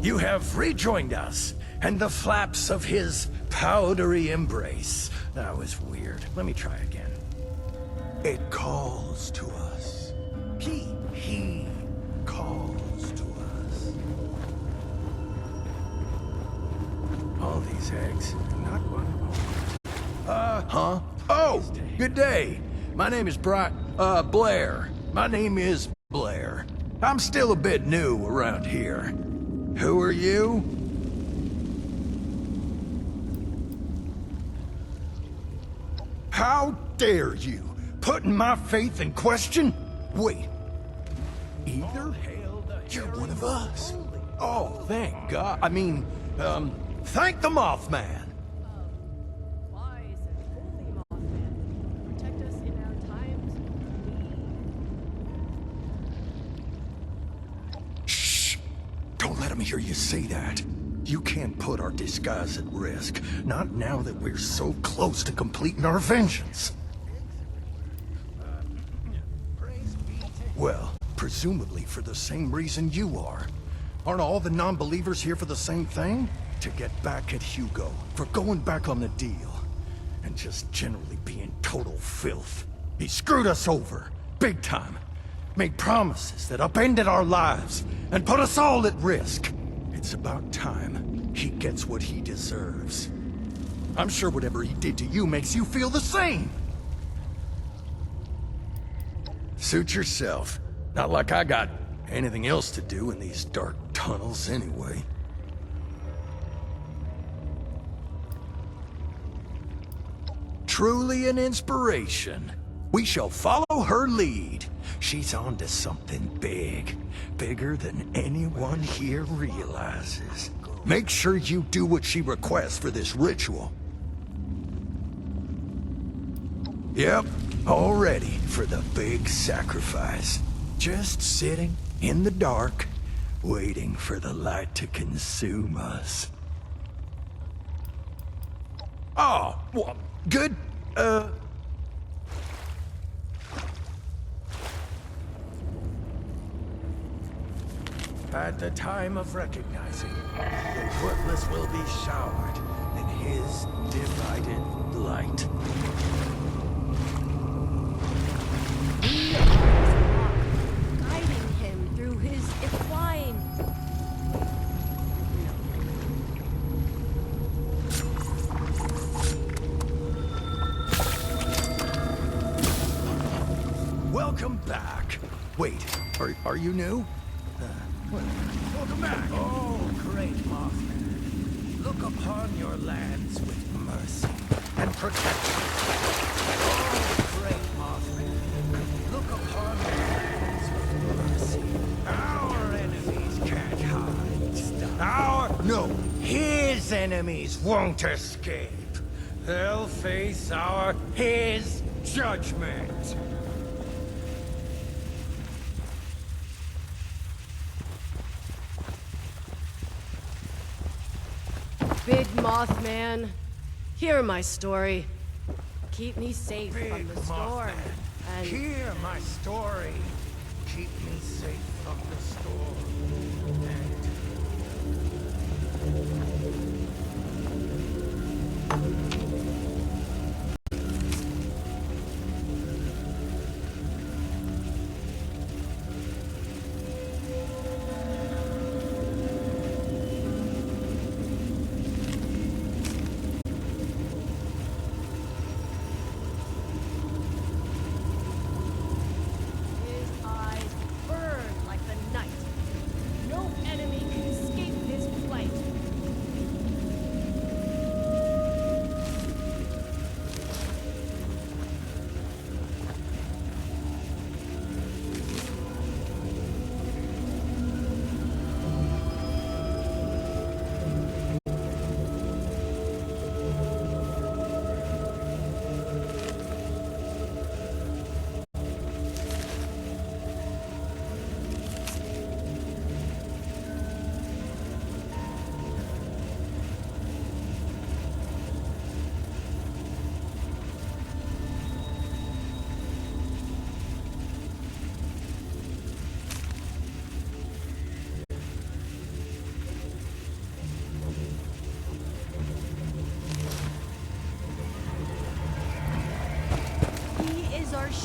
S11: You have rejoined us, and the flaps of his powdery embrace. That was weird. Let me try again. It calls to us. He calls to us. All these eggs, not one. Oh, good day. My name is Blair. My name is Blair. I'm still a bit new around here. Who are you? How dare you? Putting my faith in question? Wait. Either? You're one of us. Oh, thank God. I mean, thank the Mothman. Don't let him hear you say that. You can't put our disguise at risk. Not now that we're so close to completing our vengeance. Well, presumably for the same reason you are. Aren't all the non-believers here for the same thing? To get back at Hugo, for going back on the deal. And just generally being total filth. He screwed us over, big time. Made promises that upended our lives and put us all at risk. It's about time he gets what he deserves. I'm sure whatever he did to you makes you feel the same. Suit yourself. Not like I got anything else to do in these dark tunnels anyway. Truly an inspiration. We shall follow her lead. She's onto something big. Bigger than anyone here realizes. Make sure you do what she requests for this ritual. Yep, all ready for the big sacrifice. Just sitting in the dark, waiting for the light to consume us. Oh, well, good, At the time of recognizing, the worthless will be showered in his divided light.
S17: Guiding him through his decline.
S11: Welcome back. Wait, are you new? Welcome back. Oh, great Mothman. Look upon your lands with mercy and protection. Oh, great Mothman. Look upon your lands with mercy. Our enemies can't hide. No, his enemies won't escape. They'll face his judgment.
S19: Big Mothman, hear my story. Keep me safe from the storm. And
S11: hear my story. Keep me safe from the storm.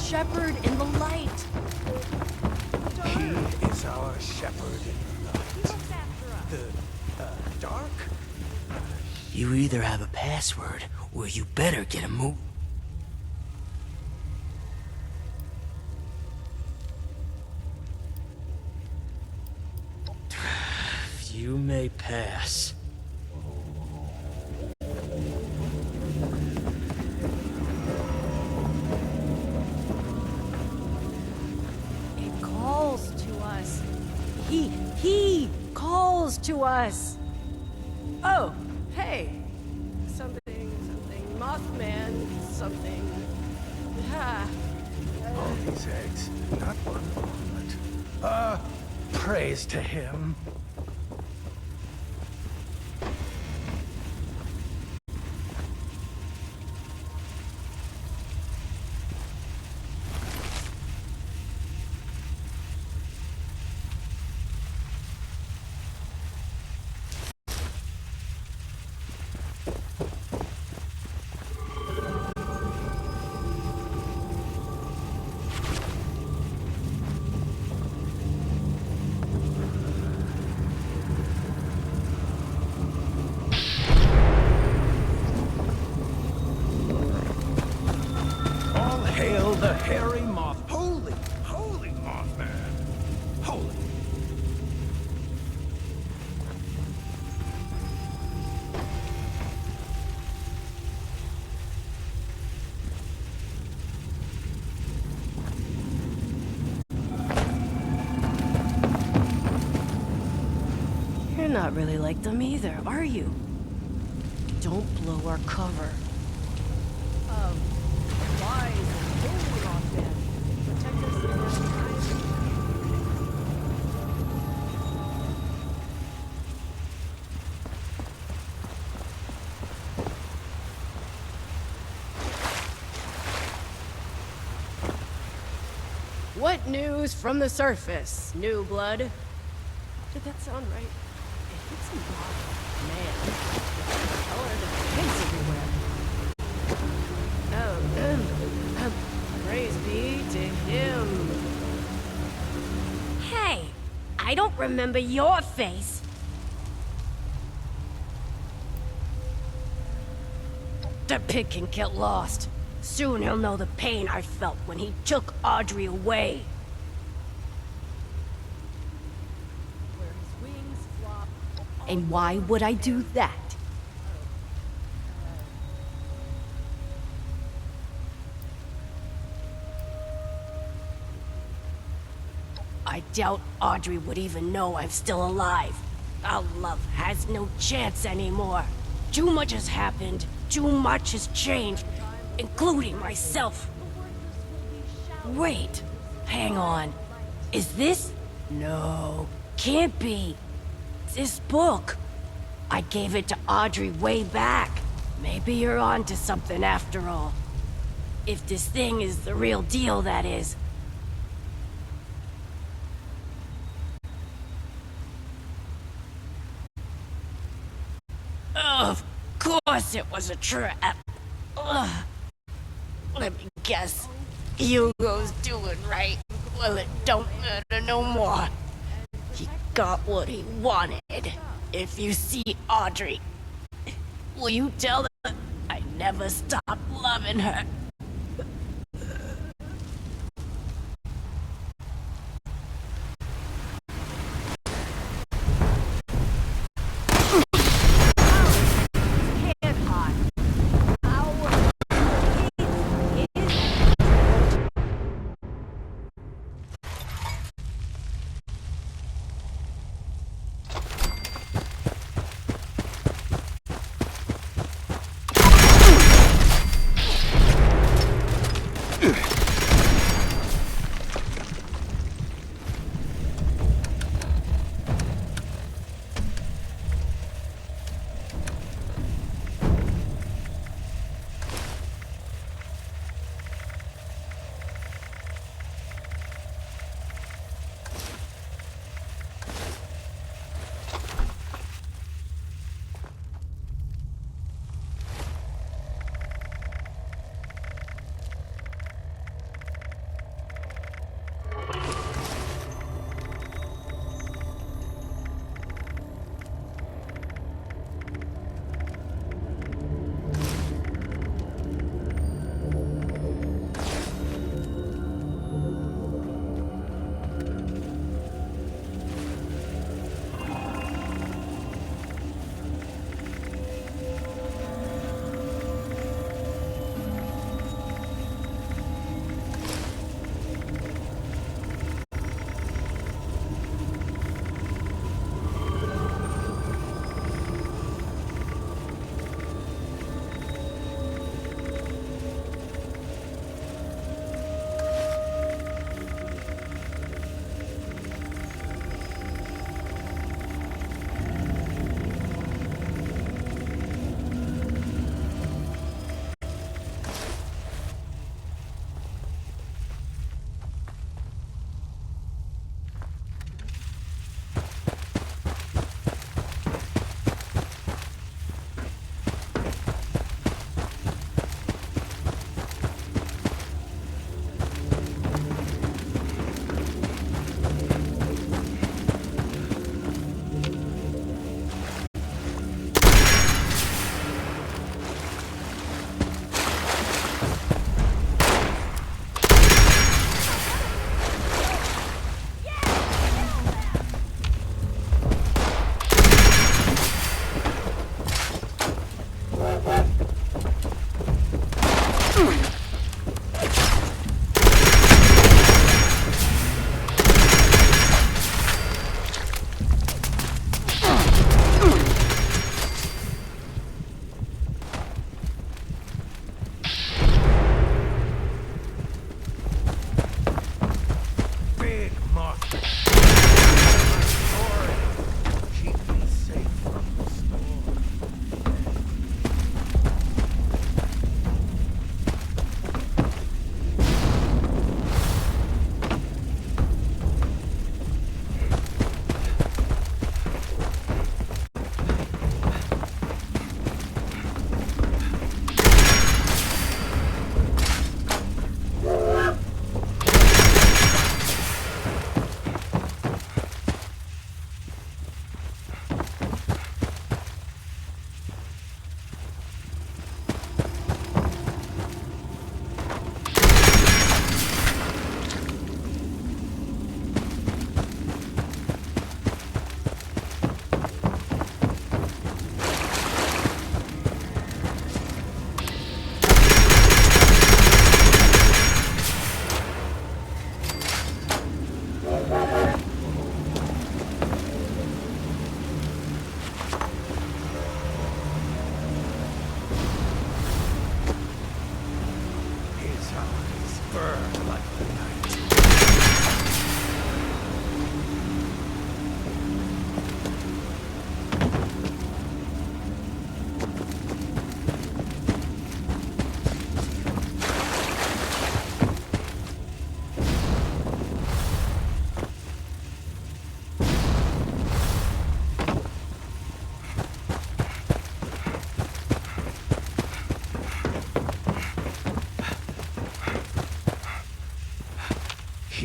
S19: shepherd in the light.
S11: He is our shepherd in the light. The, dark?
S14: You either have a password, or you better get a move. You may pass.
S19: It calls to us. He calls to us. Oh, hey. Something, Mothman, something. Ah.
S11: All these eggs, not one omelet. Praise to him. Hail the hairy moth. Holy Mothman. Holy.
S19: You're not really like them either, are you? Don't blow our cover. Wise and holy Mothman. Protect us against the What news from the surface, new blood? Did that sound right? If it's a man, tell her that pigs everywhere. Praise be to him.
S7: Hey, I don't remember your face.
S19: The pig can get lost. Soon he'll know the pain I felt when he took Audrey away. Where his wings flop. And why would I do that? I doubt Audrey would even know I'm still alive. Our love has no chance anymore. Too much has happened. Too much has changed, including myself. Wait, hang on. Is this? No, can't be. This book. I gave it to Audrey way back. Maybe you're on to something after all. If this thing is the real deal, that is. Of course it was a trap. Ugh. Let me guess. Hugo's doing right. Well, it don't matter no more. He got what he wanted. If you see Audrey, will you tell her I never stopped loving her?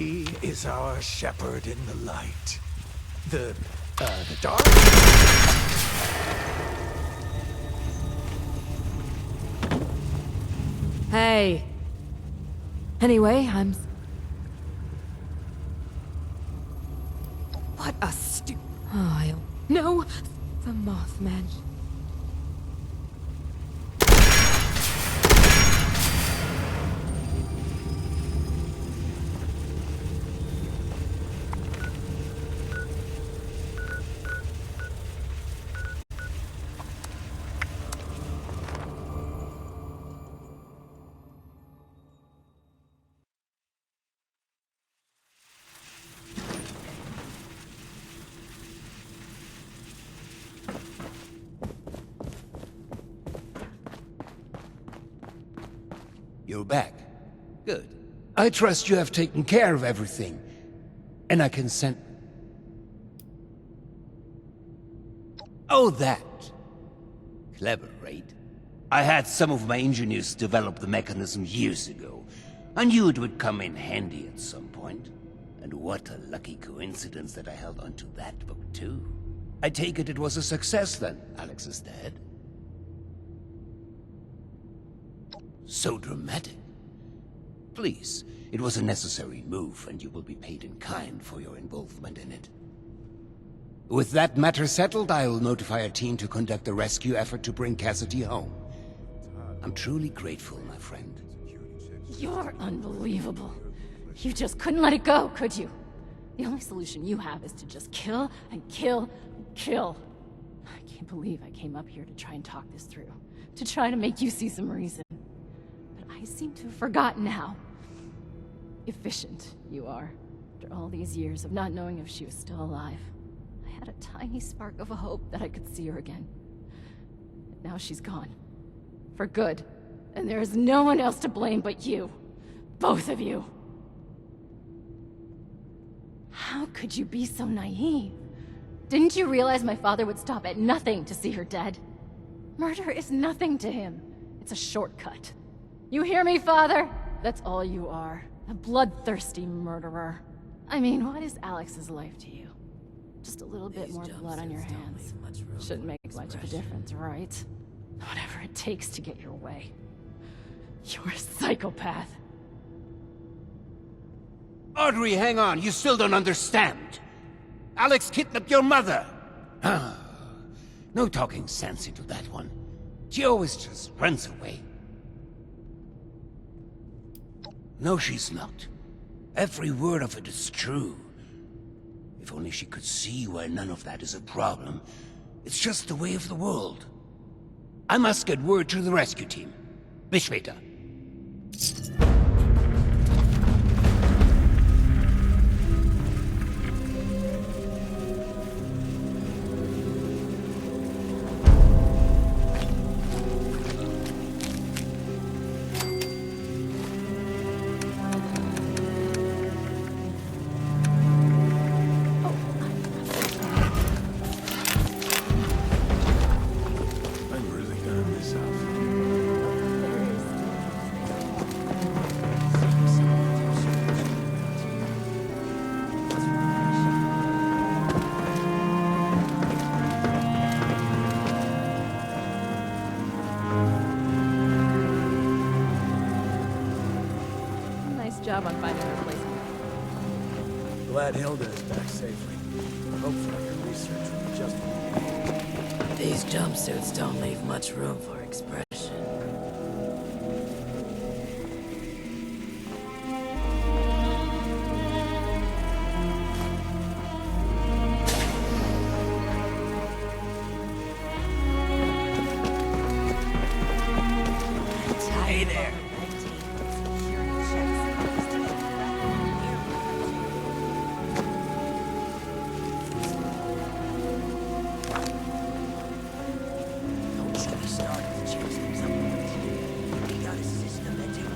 S11: He is our shepherd in the light. The dark?
S7: Hey. Anyway, What a Oh, no! The Mothman.
S12: You're back. Good. I trust you have taken care of everything. And I can send... Oh, that. Clever, right? I had some of my engineers develop the mechanism years ago. I knew it would come in handy at some point. And what a lucky coincidence that I held onto that book, too. I take it was a success, then, Alex's dad. So dramatic. Please, it was a necessary move, and you will be paid in kind for your involvement in it. With that matter settled, I'll notify a team to conduct a rescue effort to bring Cassidy home. I'm truly grateful, my friend.
S7: You're unbelievable. You just couldn't let it go, could you? The only solution you have is to just kill and kill and kill. I can't believe I came up here to try and talk this through. To try to make you see some reason. I seem to have forgotten how efficient you are. After all these years of not knowing if she was still alive, I had a tiny spark of a hope that I could see her again. But now she's gone. For good. And there is no one else to blame but you. Both of you. How could you be so naive? Didn't you realize my father would stop at nothing to see her dead? Murder is nothing to him. It's a shortcut. You hear me, Father? That's all you are. A bloodthirsty murderer. I mean, what is Alex's life to you? Just a little bit more blood on your hands. Shouldn't make much of a difference, right? Whatever it takes to get your way. You're a psychopath.
S12: Audrey, hang on. You still don't understand. Alex kidnapped your mother. No talking sense into that one. She always just runs away. No, she's not. Every word of it is true. If only she could see why none of that is a problem. It's just the way of the world. I must get word to the rescue team. Bis später.
S7: Job on finding a replacement.
S10: Glad Hilda is back safely. Hopefully your research will be just...
S9: These jumpsuits don't leave much room for expression.
S14: Hey there.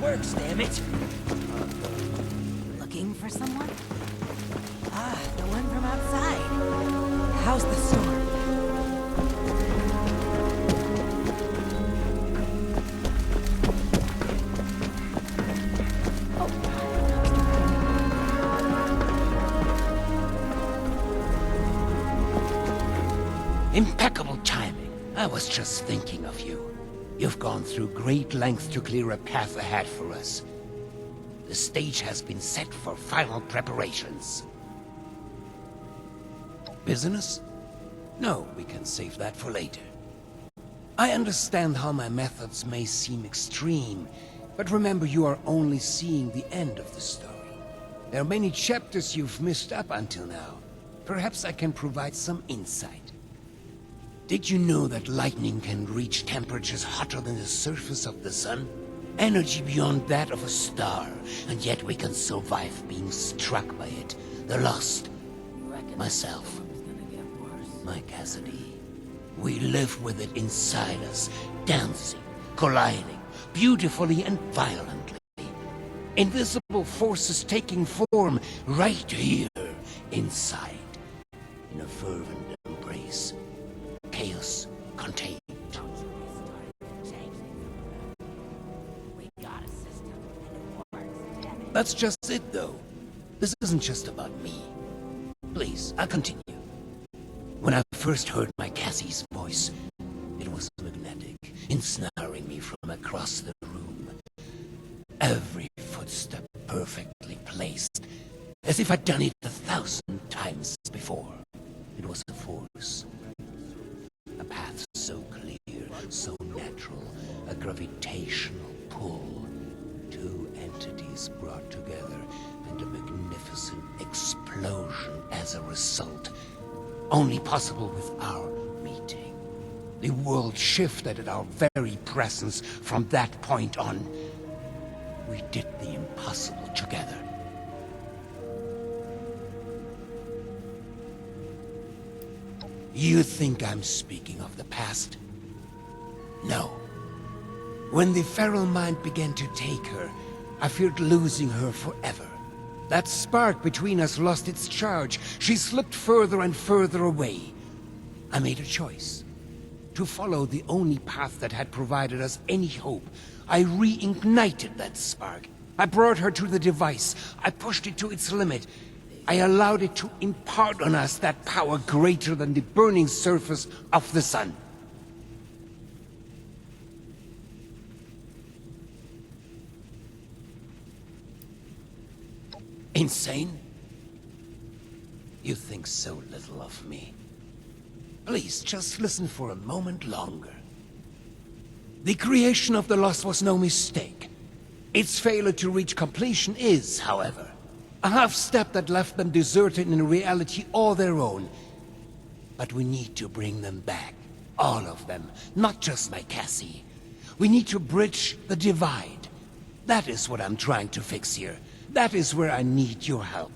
S14: Works, damn it!
S19: Looking for someone? Ah, the one from outside. How's the storm?
S12: Impeccable timing. I was just thinking of you. You've gone through great lengths to clear a path ahead for us. The stage has been set for final preparations. Business? No, we can save that for later. I understand how my methods may seem extreme, but remember you are only seeing the end of the story. There are many chapters you've missed up until now. Perhaps I can provide some insight. Did you know that lightning can reach temperatures hotter than the surface of the sun? Energy beyond that of a star, and yet we can survive being struck by it. The Lost. Myself. My Cassidy. We live with it inside us, dancing, colliding, beautifully and violently. Invisible forces taking form right here, inside, in a fervent embrace. Chaos contained. That's just it, though. This isn't just about me. Please, I'll continue. When I first heard my Cassie's voice, it was magnetic, ensnaring me from across the room. Every footstep perfectly placed, as if I'd done it 1,000 times before. It was a force. A path so clear, so natural, a gravitational pull. Two entities brought together, and a magnificent explosion as a result. Only possible with our meeting. The world shifted at our very presence from that point on. We did the impossible together. You think I'm speaking of the past? No. When the feral mind began to take her, I feared losing her forever. That spark between us lost its charge. She slipped further and further away. I made a choice. To follow the only path that had provided us any hope. I reignited that spark. I brought her to the device. I pushed it to its limit. I allowed it to impart on us that power greater than the burning surface of the sun. Insane? You think so little of me. Please, just listen for a moment longer. The creation of the Lost was no mistake. Its failure to reach completion is, however, a half-step that left them deserted in a reality all their own. But we need to bring them back. All of them, not just my Cassie. We need to bridge the divide. That is what I'm trying to fix here. That is where I need your help.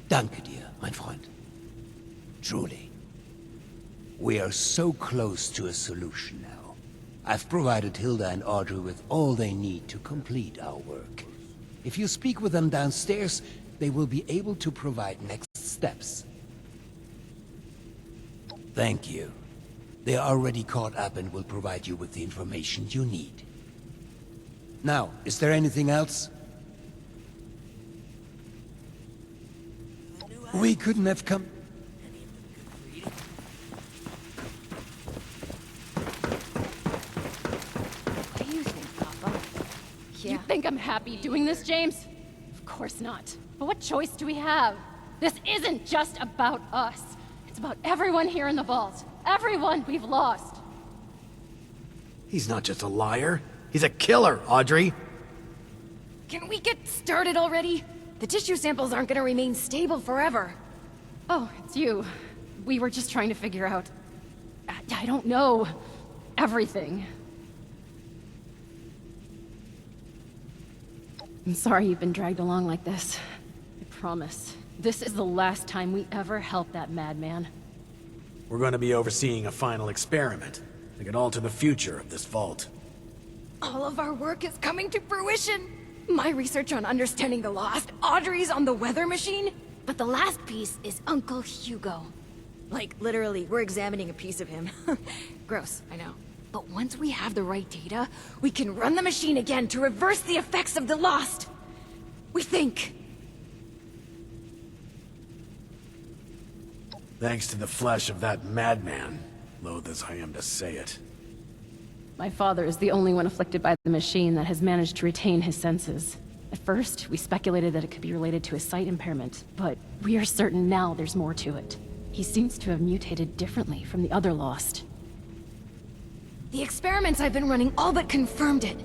S12: Danke dir, mein Freund. Truly. We are so close to a solution now. I've provided Hilda and Audrey with all they need to complete our work. If you speak with them downstairs, they will be able to provide next steps. Thank you. They are already caught up and will provide you with the information you need. Now, is there anything else? We couldn't have come...
S7: What do you think, Papa? Yeah.
S20: You think I'm happy doing this, James? Of course not. But what choice do we have? This isn't just about us. It's about everyone here in the vault. Everyone we've lost.
S10: He's not just a liar. He's a killer, Audrey.
S7: Can we get started already? The tissue samples aren't gonna remain stable forever.
S20: Oh, it's you. We were just trying to figure out... I don't know... everything. I'm sorry you've been dragged along like this. I promise. This is the last time we ever help that madman.
S10: We're going to be overseeing a final experiment that could alter the future of this vault.
S7: All of our work is coming to fruition. My research on understanding the Lost, Audrey's on the weather machine, but the last piece is Uncle Hugo. Like, literally, we're examining a piece of him. Gross, I know. But once we have the right data, we can run the machine again to reverse the effects of the Lost. We think.
S10: Thanks to the flesh of that madman, loath as I am to say it.
S20: My father is the only one afflicted by the machine that has managed to retain his senses. At first, we speculated that it could be related to his sight impairment, but we are certain now there's more to it. He seems to have mutated differently from the other Lost.
S7: The experiments I've been running all but confirmed it.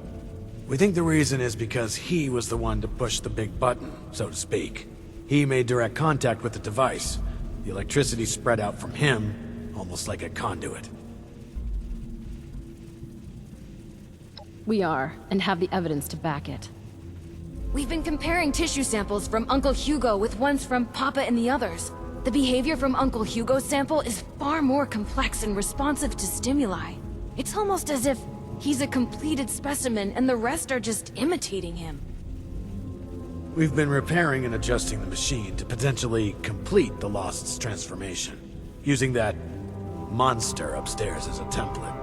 S10: We think the reason is because he was the one to push the big button, so to speak. He made direct contact with the device. The electricity spread out from him, almost like a conduit.
S20: We are, and have the evidence to back it.
S7: We've been comparing tissue samples from Uncle Hugo with ones from Papa and the others. The behavior from Uncle Hugo's sample is far more complex and responsive to stimuli. It's almost as if he's a completed specimen and the rest are just imitating him.
S10: We've been repairing and adjusting the machine to potentially complete the Lost's transformation, using that monster upstairs as a template.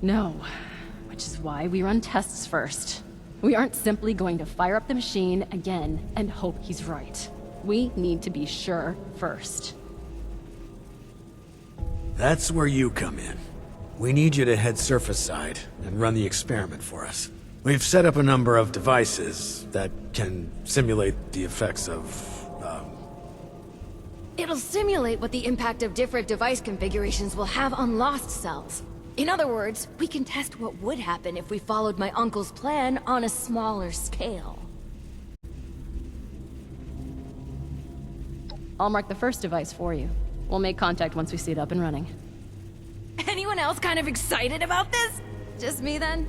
S20: No. Which is why we run tests first. We aren't simply going to fire up the machine again and hope he's right. We need to be sure first.
S10: That's where you come in. We need you to head surface side and run the experiment for us. We've set up a number of devices that can simulate the effects of,
S7: It'll simulate what the impact of different device configurations will have on Lost cells. In other words, we can test what would happen if we followed my uncle's plan on a smaller scale.
S20: I'll mark the first device for you. We'll make contact once we see it up and running.
S7: Anyone else kind of excited about this? Just me then?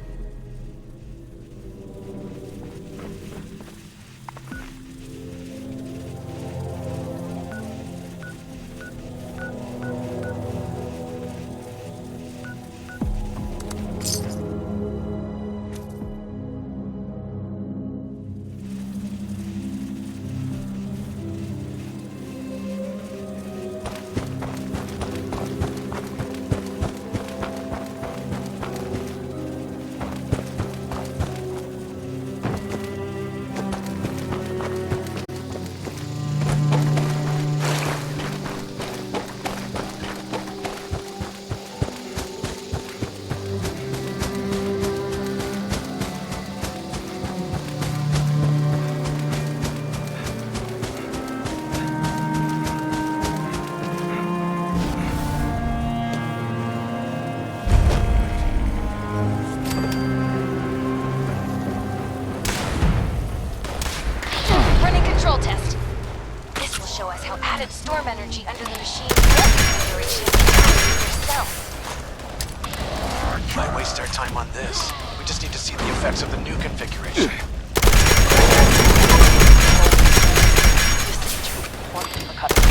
S4: Storm energy under the machine's configuration yourself.
S10: Might waste our time on this. We just need to see the effects of the new configuration.
S4: This is too important for cutting.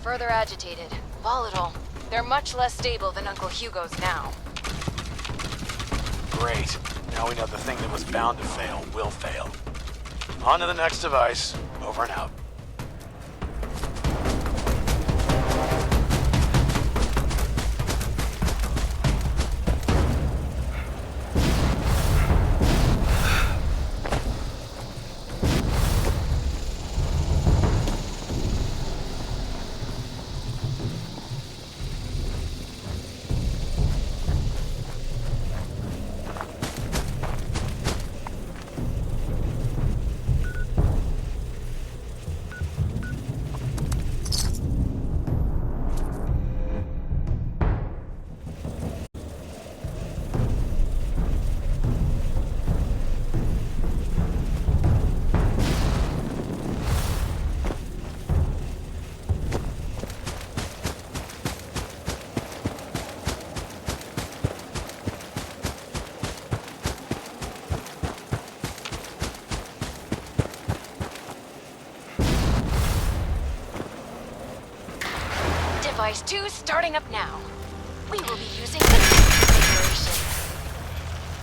S7: Further agitated, volatile. They're much less stable than Uncle Hugo's now.
S10: Great. Now we know the thing that was bound to fail will fail. On to the next device. Over and out.
S4: Device 2 starting up now. We will be using the new configuration.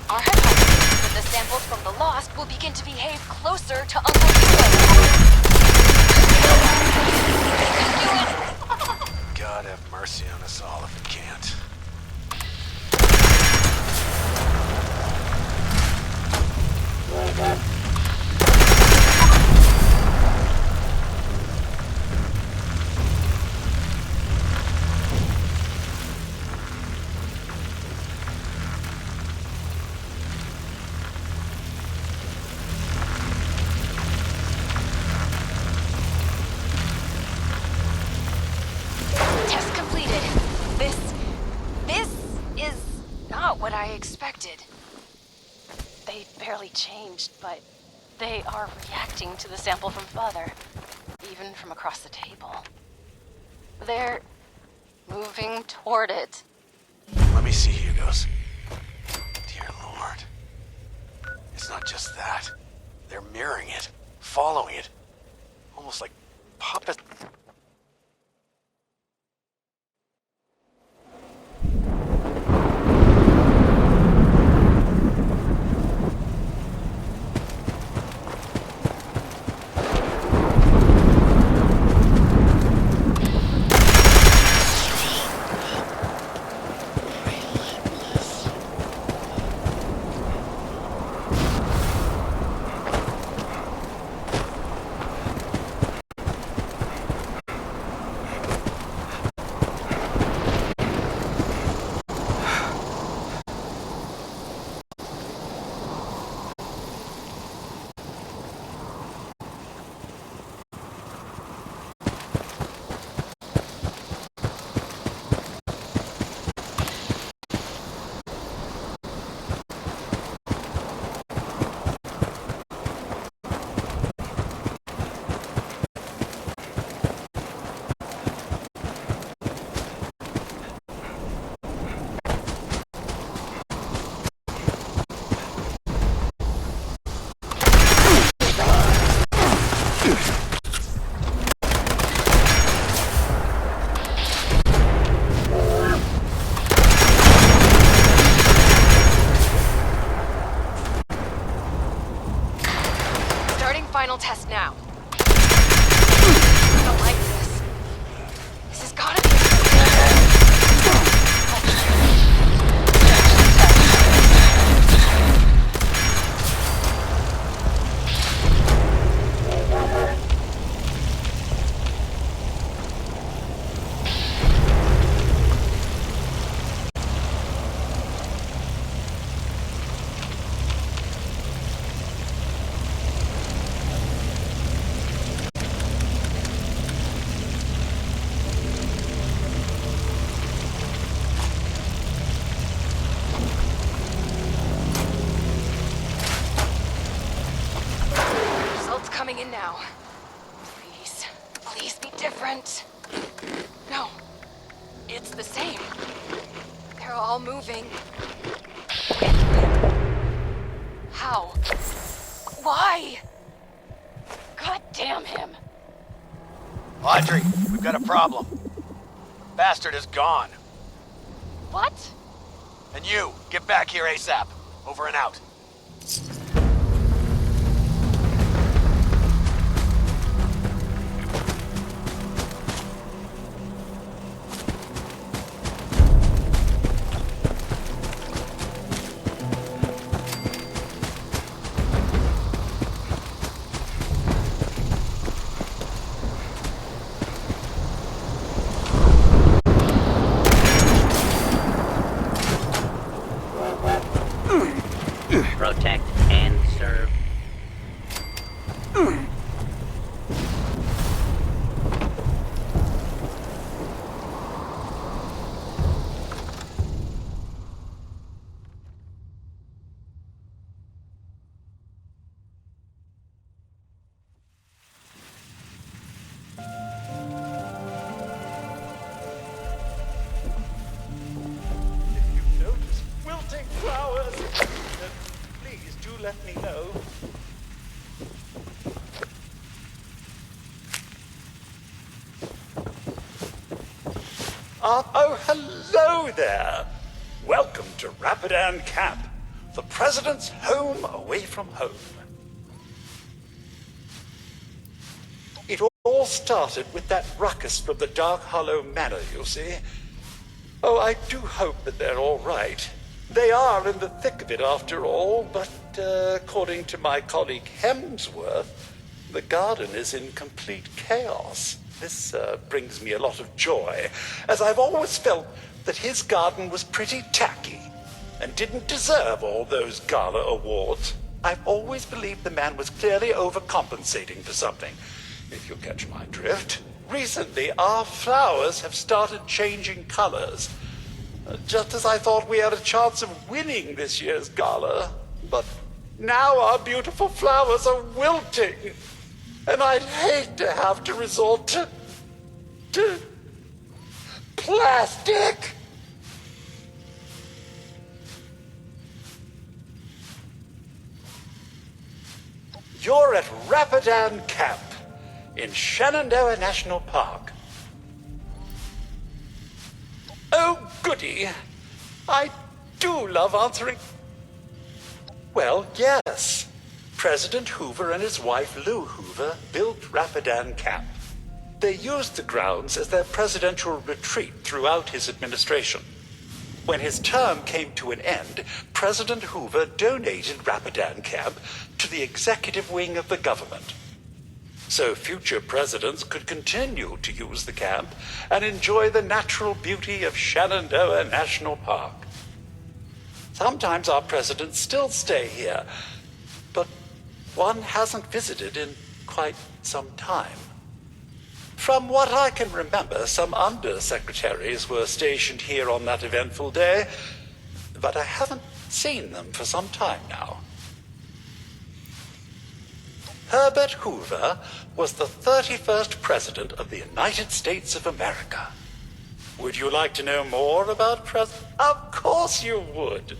S4: Our hypothesis is that the samples from the Lost will begin to behave closer to Uncle Hugo.
S10: God have mercy on us all if it can't.
S4: Test completed. This is not what I expected.
S20: They barely changed, but they are reacting to the sample from Father, even from across the table. They're moving toward it.
S10: Let me see Hugo's. Dear Lord. It's not just that. They're mirroring it, following it. Almost like puppets.
S4: Final test now. I don't like this. This has gotta be coming in now. Please, please be different. No, it's the same. They're all moving. How? Why? God damn him.
S10: Audrey, we've got a problem. Bastard is gone.
S4: What?
S10: And you, get back here ASAP. Over and out.
S16: Protect and serve.
S21: Wilting flowers. Please do let me know. Oh, hello there. Welcome to Rapidan Camp, the President's home away from home. It all started with that ruckus from the Dark Hollow Manor, you see. Oh, I do hope that they're all right. They are in the thick of it after all, but according to my colleague Hemsworth, the garden is in complete chaos. This brings me a lot of joy, as I've always felt that his garden was pretty tacky and didn't deserve all those gala awards. I've always believed the man was clearly overcompensating for something, if you catch my drift. Recently, our flowers have started changing colors, just as I thought we had a chance of winning this year's gala. But now our beautiful flowers are wilting, and I'd hate to have to resort to plastic. You're at Rapidan Camp in Shenandoah National Park. Oh, goody. I do love answering. Well, yes. President Hoover and his wife Lou Hoover built Rapidan Camp. They used the grounds as their presidential retreat throughout his administration. When his term came to an end, President Hoover donated Rapidan Camp to the executive wing of the government, so future presidents could continue to use the camp and enjoy the natural beauty of Shenandoah National Park. Sometimes our presidents still stay here, but one hasn't visited in quite some time. From what I can remember, some undersecretaries were stationed here on that eventful day, but I haven't seen them for some time now. Herbert Hoover was the 31st President of the United States of America. Would you like to know more about President? Of course you would.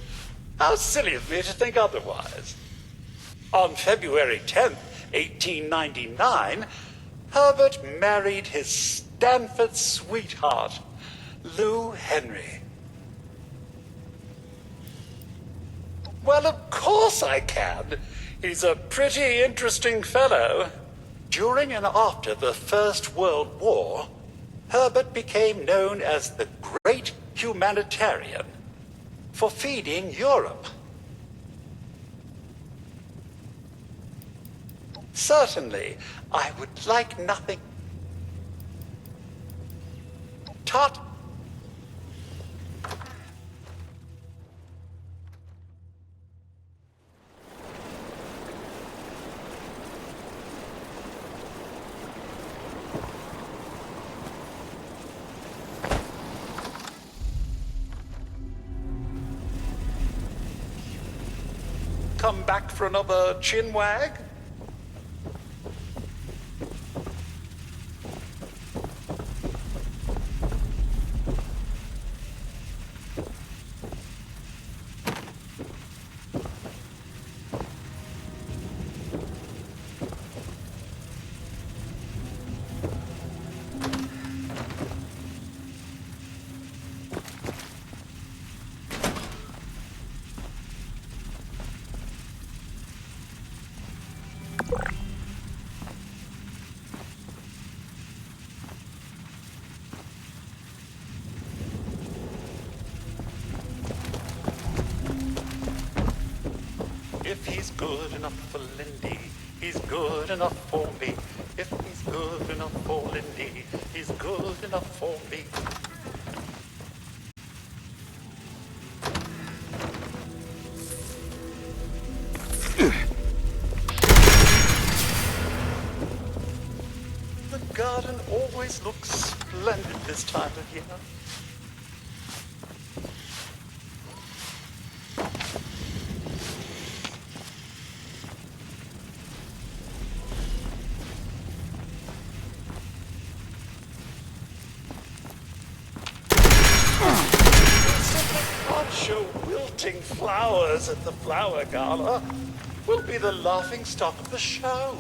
S21: How silly of me to think otherwise. On February 10th, 1899, Herbert married his Stanford sweetheart, Lou Henry. Well, of course I can. He's a pretty interesting fellow. During and after the First World War, Herbert became known as the Great Humanitarian for feeding Europe. Certainly, I would like nothing. Tot. Come back for another chin wag? If he's good enough for Lindy, he's good enough for me. If he's good enough for Lindy, he's good enough for me. The garden always looks splendid this time of year. Show wilting flowers at the flower gala will be the laughing stock of the show.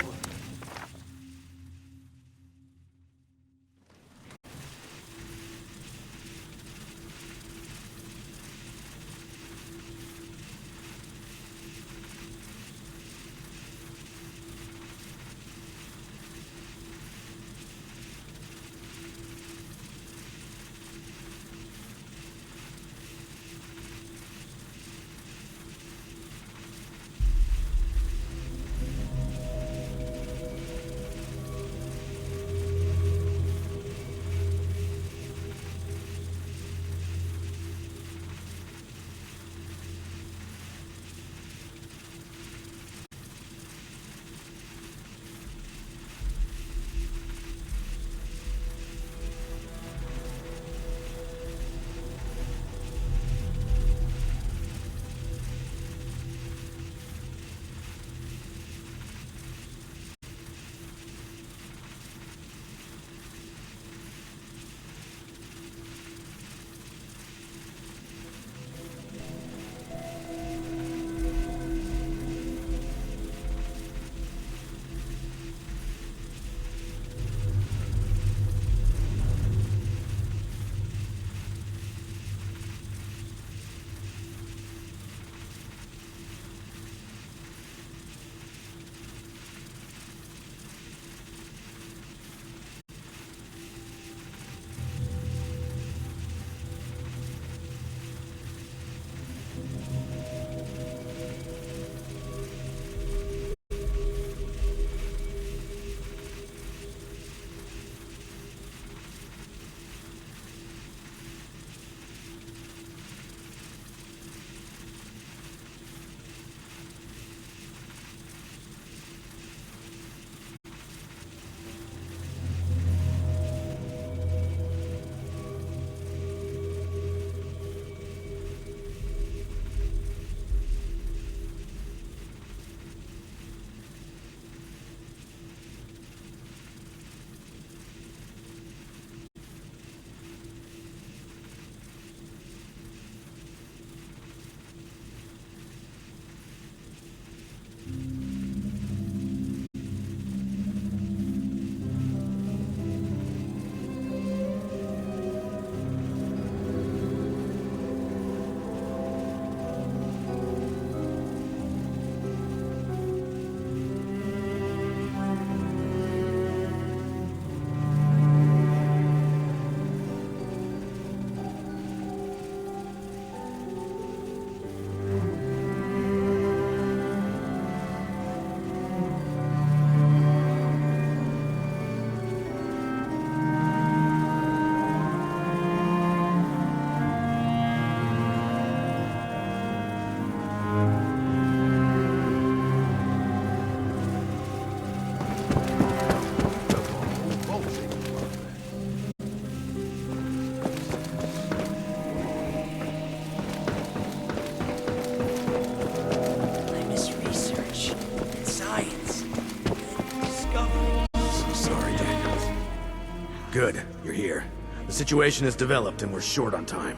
S10: Good, you're here. The situation has developed and we're short on time.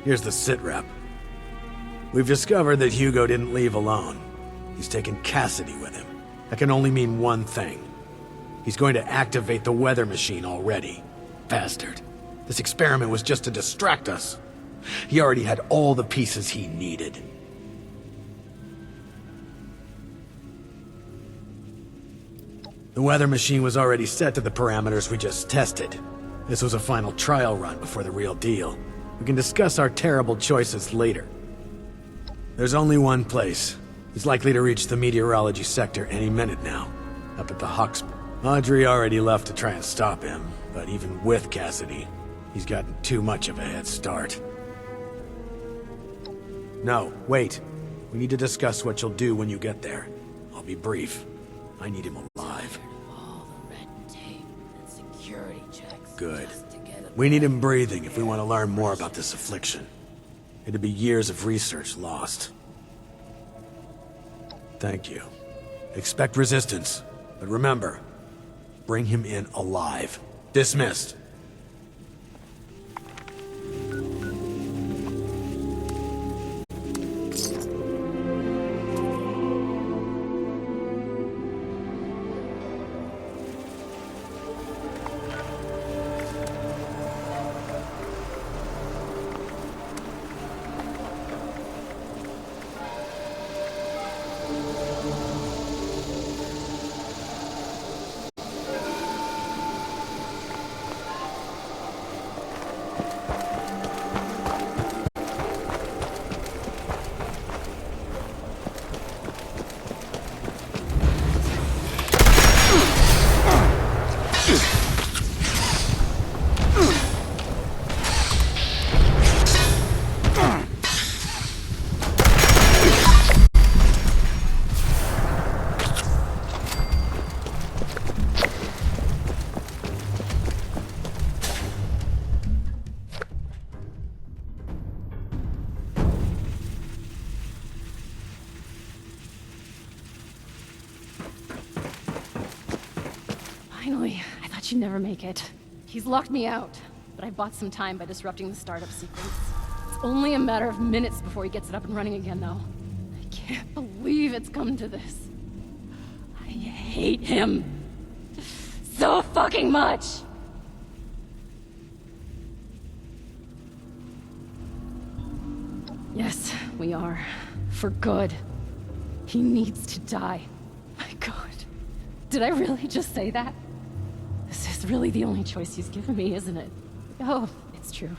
S10: Here's the sitrep. We've discovered that Hugo didn't leave alone. He's taken Cassidy with him. That can only mean one thing. He's going to activate the weather machine already. Bastard. This experiment was just to distract us. He already had all the pieces he needed. The weather machine was already set to the parameters we just tested. This was a final trial run before the real deal. We can discuss our terrible choices later. There's only one place. He's likely to reach the meteorology sector any minute now, up at the Hawks. Audrey already left to try and stop him, but even with Cassidy, he's gotten too much of a head start. No, wait. We need to discuss what you'll do when you get there. I'll be brief. I need him alive.
S9: All the red tape and security checks.
S10: Good. We need him breathing if we want to learn more about this affliction. It'd be years of research lost. Thank you. Expect resistance, but remember, bring him in alive. Dismissed.
S20: Finally, I thought you'd never make it. He's locked me out, but I bought some time by disrupting the startup sequence. It's only a matter of minutes before he gets it up and running again, though. I can't believe it's come to this. I hate him so fucking much! Yes, we are. For good. He needs to die. My God. Did I really just say that? This is really the only choice he's given me, isn't it? Oh, it's true.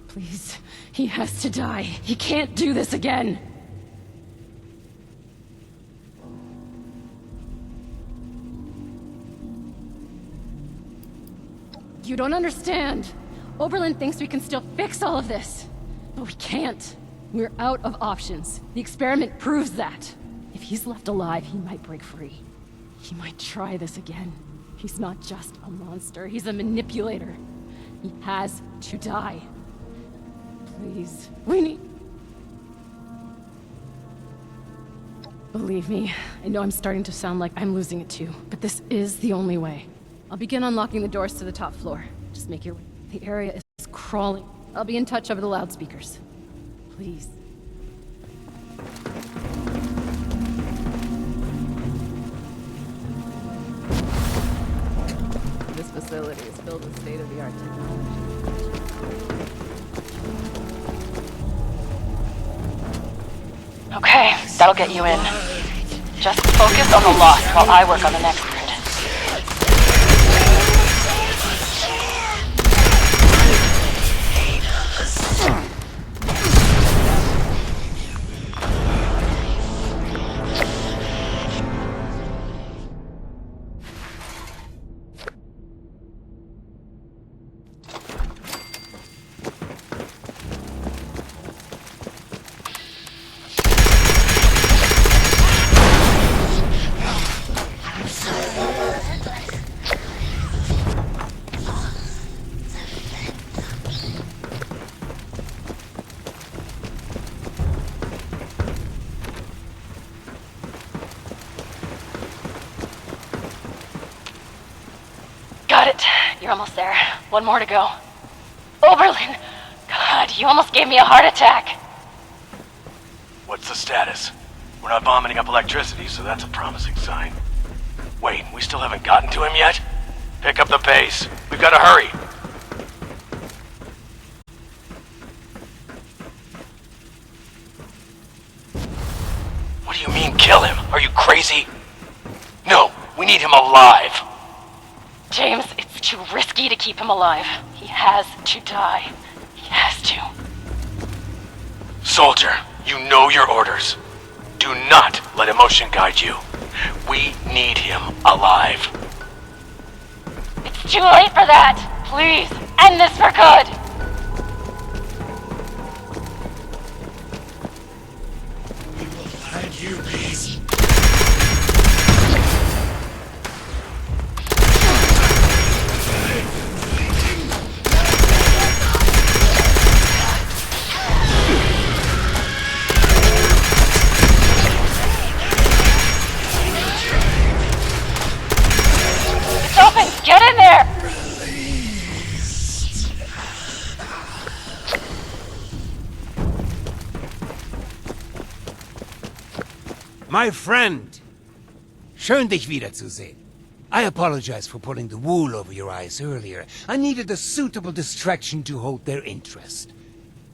S20: Please, he has to die. He can't do this again. You don't understand. Oberlin thinks we can still fix all of this. But we can't. We're out of options. The experiment proves that. If he's left alive, he might break free. He might try this again. He's not just a monster, he's a manipulator. He has to die. Please, we need... Believe me, I know I'm starting to sound like I'm losing it too, but this is the only way. I'll begin unlocking the doors to the top floor. Just make your way. The area is crawling. I'll be in touch over the loudspeakers. Please.
S3: This facility is filled with state-of-the-art technology.
S4: Okay, that'll get you in. Just focus on the loss while I work on the next grid. it. You're almost there. One more to go. Oberlin! God, you almost gave me a heart attack.
S10: What's the status? We're not vomiting up electricity, so that's a promising sign. Wait, we still haven't gotten to him yet? Pick up the pace. We've got to hurry. What do you mean, kill him? Are you crazy? No, we need him alive.
S4: James, it's too risky to keep him alive. He has to die. He has to.
S10: Soldier, you know your orders. Do not let emotion guide you. We need him alive.
S4: It's too late for that. Please, end this for good.
S10: Let you be.
S4: It's open. Get in there.
S12: My friend! Schön, dich wiederzusehen. I apologize for pulling the wool over your eyes earlier. I needed a suitable distraction to hold their interest.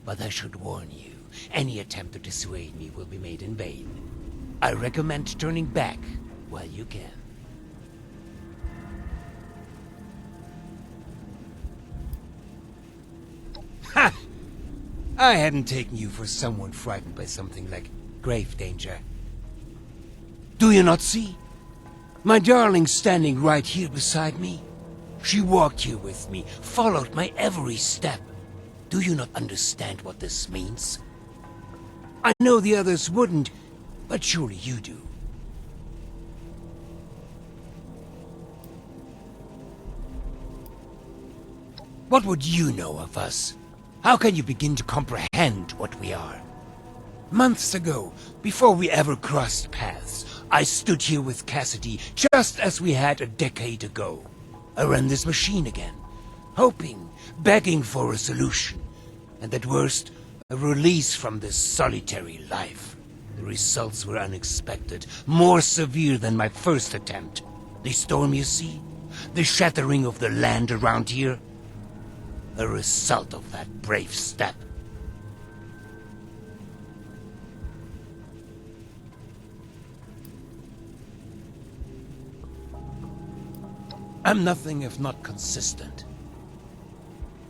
S12: But I should warn you, any attempt to dissuade me will be made in vain. I recommend turning back while you can. Ha! I hadn't taken you for someone frightened by something like grave danger. Do you not see? My darling standing right here beside me. She walked here with me, followed my every step. Do you not understand what this means? I know the others wouldn't, but surely you do. What would you know of us? How can you begin to comprehend what we are? Months ago, before we ever crossed paths, I stood here with Cassidy just as we had a decade ago. I ran this machine again, hoping, begging for a solution, and at worst, a release from this solitary life. The results were unexpected, more severe than my first attempt. The storm, you see? The shattering of the land around here? A result of that brave step. I'm nothing if not consistent.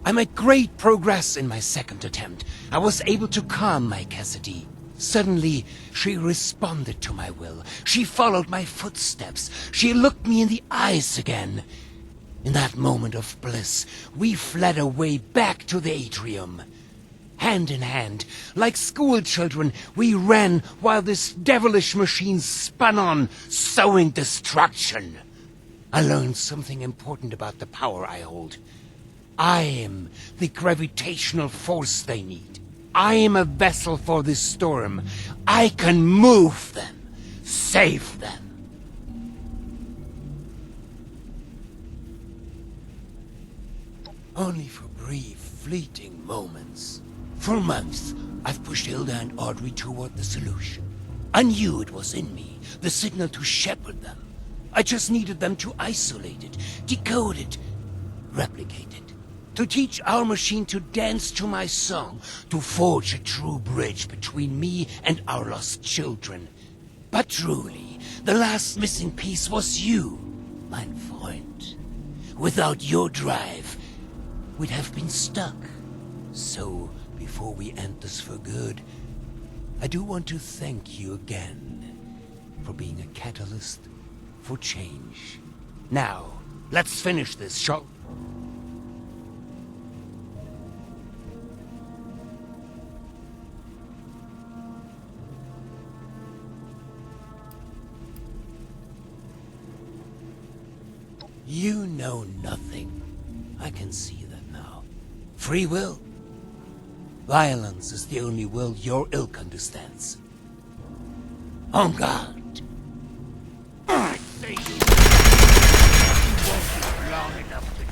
S12: I made great progress in my second attempt. I was able to calm my Cassidy. Suddenly, she responded to my will. She followed my footsteps. She looked me in the eyes again. In that moment of bliss, we fled away back to the atrium. Hand in hand, like school children, we ran while this devilish machine spun on, sowing destruction. I learned something important about the power I hold. I am the gravitational force they need. I am a vessel for this storm. I can move them, save them. Only for brief, fleeting moments. For months, I've pushed Hilda and Audrey toward the solution. I knew it was in me, the signal to shepherd them. I just needed them to isolate it, decode it, replicate it. To teach our machine to dance to my song, to forge a true bridge between me and our lost children. But truly, the last missing piece was you, mein Freund. Without your drive, we'd have been stuck. So, before we end this for good, I do want to thank you again for being a catalyst for change. Now, let's finish this, shall... You know nothing. I can see that now. Free will? Violence is the only will your ilk understands. En garde. I say you won't live long enough to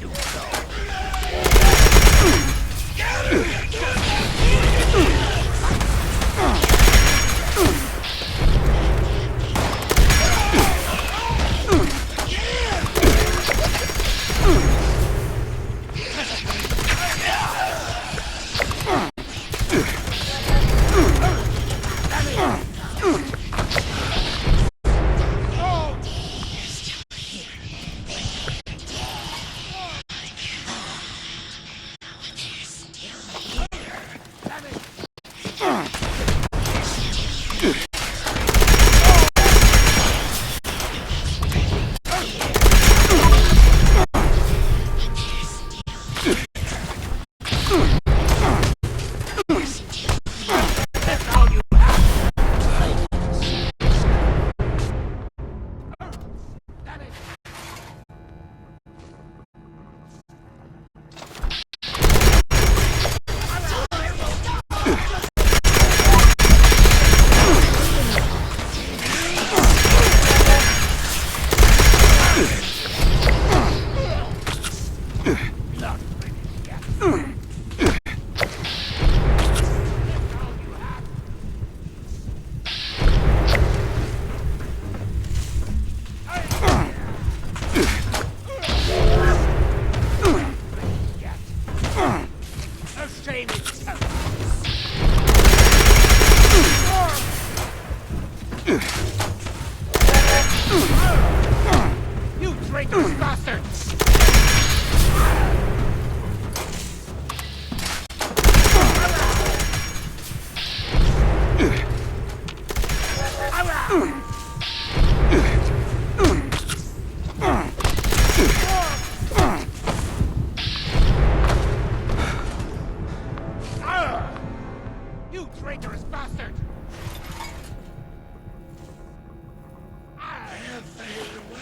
S12: You traitorous bastard! You traitorous bastard! I have faded away.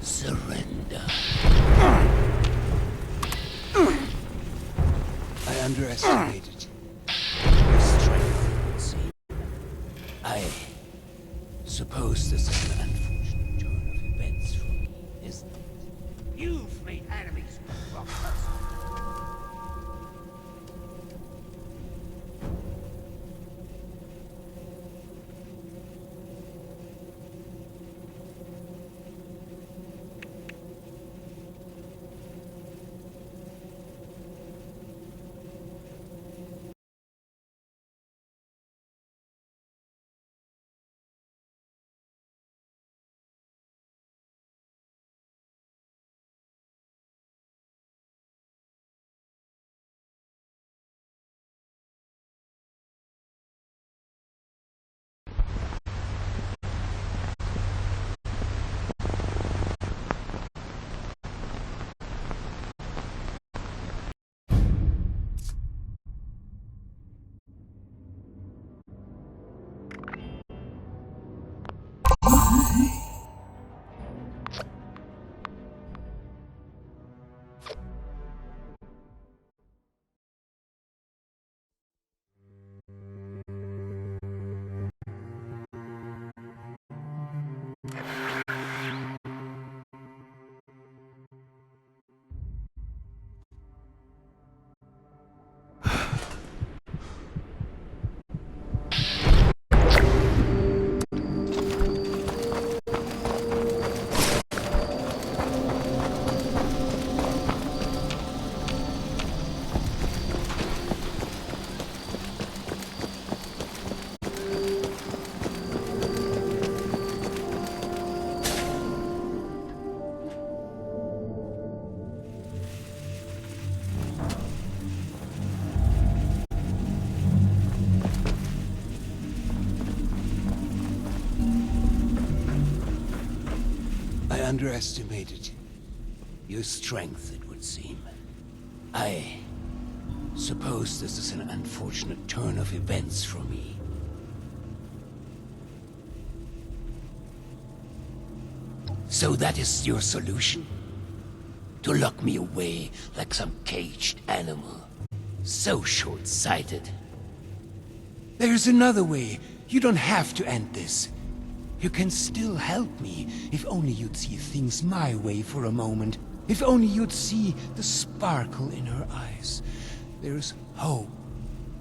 S12: Surrender. I underestimated your strength, see. I suppose this is an unfortunate turn of events for me, isn't it? You've made enemies from us. I underestimated your strength, it would seem. I suppose this is an unfortunate turn of events for me. So that is your solution? to lock me away like some caged animal. So short-sighted. There's another way. You don't have to end this. You can still help me if only you'd see things my way for a moment. If only you'd see the sparkle in her eyes. There's hope.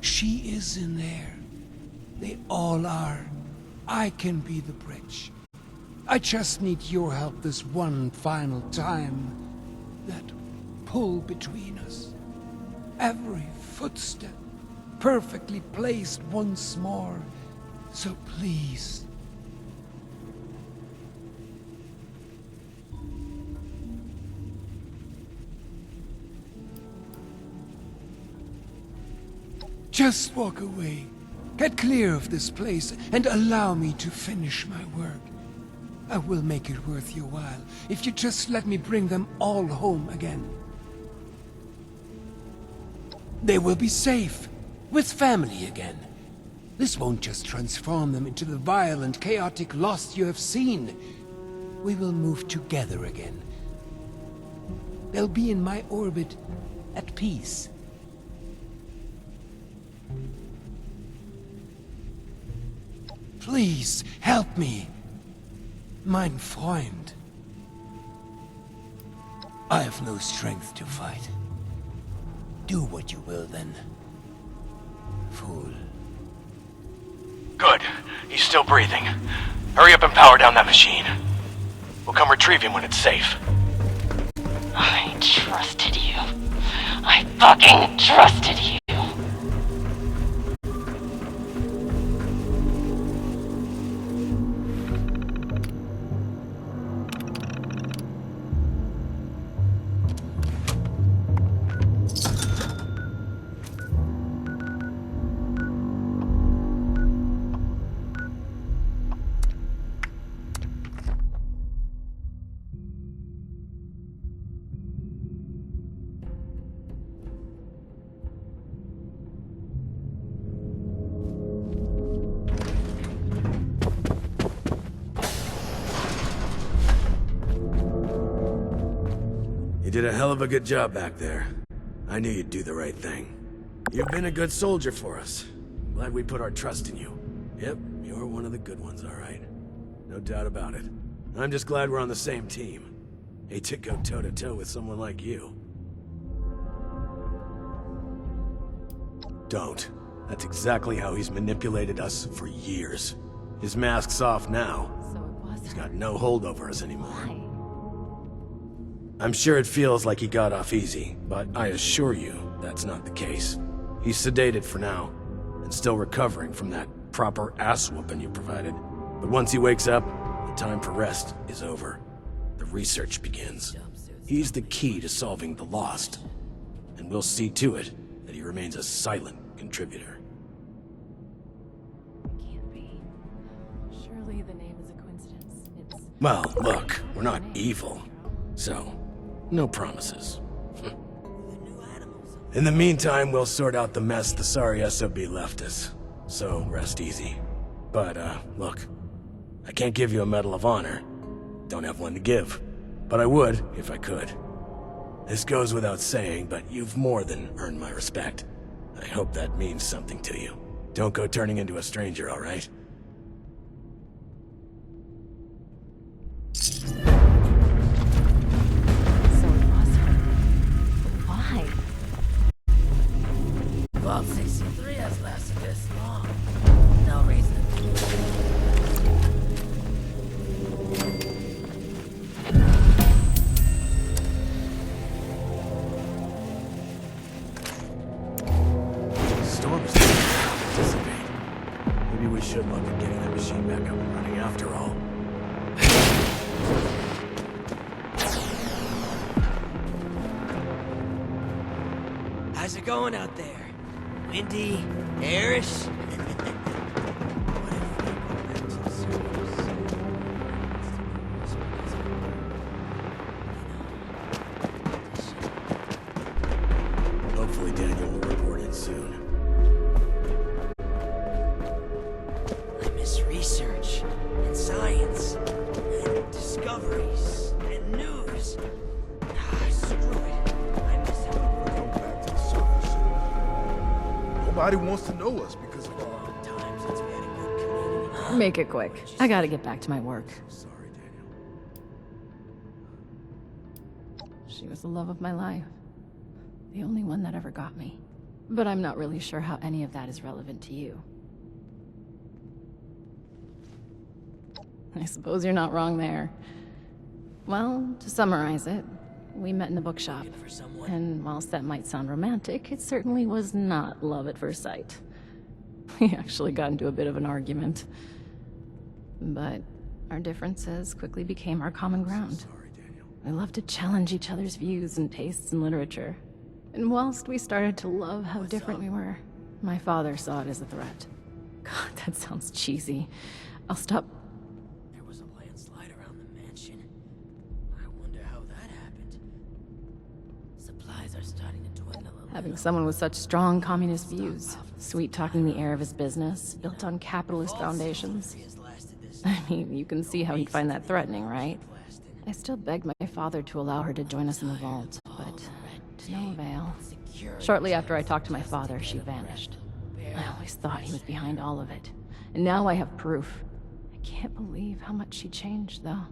S12: She is in there. They all are. I can be the bridge. I just need your help this one final time. That pull between us. Every footstep perfectly placed once more. So please. Just walk away. Get clear of this place and allow me to finish my work. I will make it worth your while if you just let me bring them all home again. They will be safe, with family again. This won't just transform them into the violent, chaotic lost you have seen. We will move together again. They'll be in my orbit, at peace. Please, help me. Mein Freund. I have no strength to fight. Do what you will then. Fool.
S21: Good. He's still breathing. Hurry up and power down that machine. We'll come retrieve him when it's safe.
S4: I trusted you. I fucking trusted you.
S10: You did a hell of a good job back there. I knew you'd do the right thing. You've been a good soldier for us. Glad we put our trust in you. Yep, you're one of the good ones, all right. No doubt about it. I'm just glad we're on the same team. Hate to go toe-to-toe with someone like you. Don't. That's exactly how he's manipulated us for years. His mask's off now. He's got no hold over us anymore. I'm sure it feels like he got off easy, but I assure you that's not the case. He's sedated for now, and still recovering from that proper ass-whooping you provided. But once he wakes up, the time for rest is over. The research begins. He's the key to solving the Lost, and we'll see to it that he remains a silent contributor.
S20: Can't be. Surely the name is a coincidence. It's...
S10: Well, look, we're not evil, so no promises. In the meantime, we'll sort out the mess the sorry SOB left us, so rest easy. But, look, I can't give you a Medal of Honor. Don't have one to give, but I would if I could. This goes without saying, but you've more than earned my respect. I hope that means something to you. Don't go turning into a stranger, all right?
S9: Vault 63 has lasted this long. No reason.
S10: Storm's starting to dissipate. Maybe we should look at getting that machine back up and running after all.
S14: How's it going out there? Windy? Airish?
S10: Hopefully Daniel will report in soon.
S14: I miss research, and science, and discoveries, and news. So
S1: Nobody wants to know us because of our...
S20: Make it quick. I gotta get back to my work.
S1: Sorry, Daniel.
S20: She was the love of my life. The only one that ever got me. But I'm not really sure how any of that is relevant to you. I suppose you're not wrong there. Well, to summarize it, we met in the bookshop. And whilst that might sound romantic, it certainly was not love at first sight. We actually got into a bit of an argument. But our differences quickly became our common ground. We loved to challenge each other's views and tastes in literature. And whilst we started to love how different we were, my father saw it as a threat. God, that sounds cheesy. I'll stop.
S14: There was a landslide around the mansion. I wonder how that happened. Supplies are starting to dwindle a little.
S20: Having someone with such strong communist views, sweet-talking the heir of his business, built on capitalist foundations. I mean, you can see how he'd find that threatening, right? I still begged my father to allow her to join us in the vault, but to no avail. Shortly after I talked to my father, she vanished. I always thought he was behind all of it, and now I have proof. I can't believe how much she changed, though.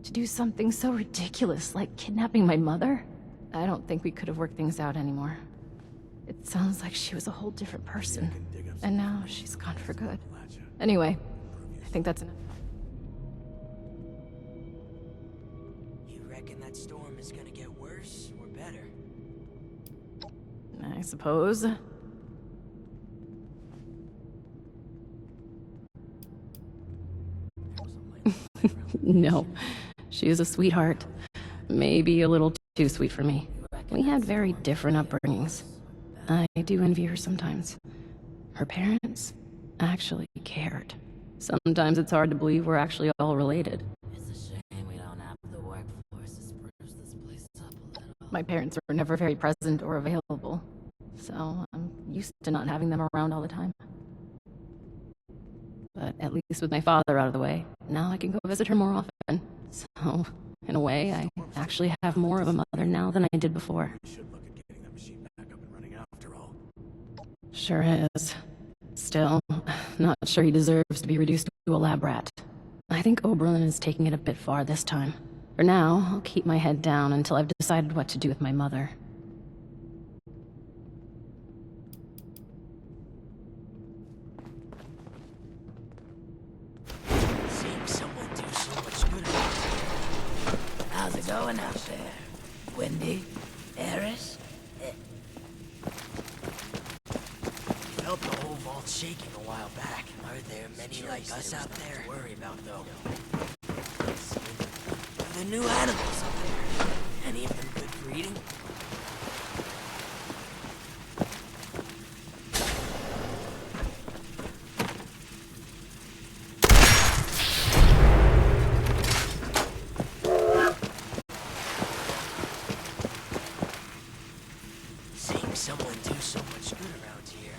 S20: To do something so ridiculous like kidnapping my mother? I don't think we could have worked things out anymore. It sounds like she was a whole different person, and now she's gone for good. Anyway, I think that's enough.
S14: You reckon that storm is gonna get worse or better?
S20: I suppose. No, she is a sweetheart. Maybe a little too sweet for me. We had very different upbringings. I do envy her sometimes. Her parents actually cared. Sometimes it's hard to believe we're actually all related.
S14: It's a shame we don't have the workforce to spruce this place up a little.
S20: My parents were never very present or available, so I'm used to not having them around all the time. But at least with my father out of the way, now I can go visit her more often. So, in a way, I actually have more of a mother now than I did before. Sure is. Still, not sure he deserves to be reduced to a lab rat. I think Oberlin is taking it a bit far this time. For now, I'll keep my head down until I've decided what to do with my mother.
S14: Seeing someone do so much good around here. How's it going out there? Windy? Eris? Felt the whole vault shaking a while back. Are there many like us out there to worry about, though? Are there new animals up there? Any of them good for eating? Seeing someone do so much good around here.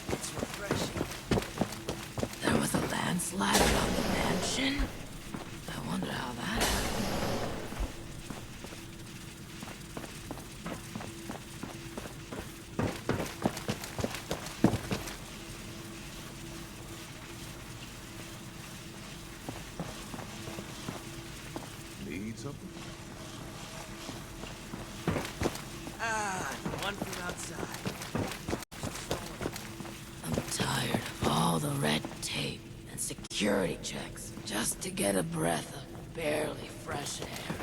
S14: It's refreshing. There was a landslide around the mansion. I wonder how that happened.
S1: Need something?
S14: Ah, the one from outside. I'm tired of all the red tape and security checks just to get a breath of barely fresh air.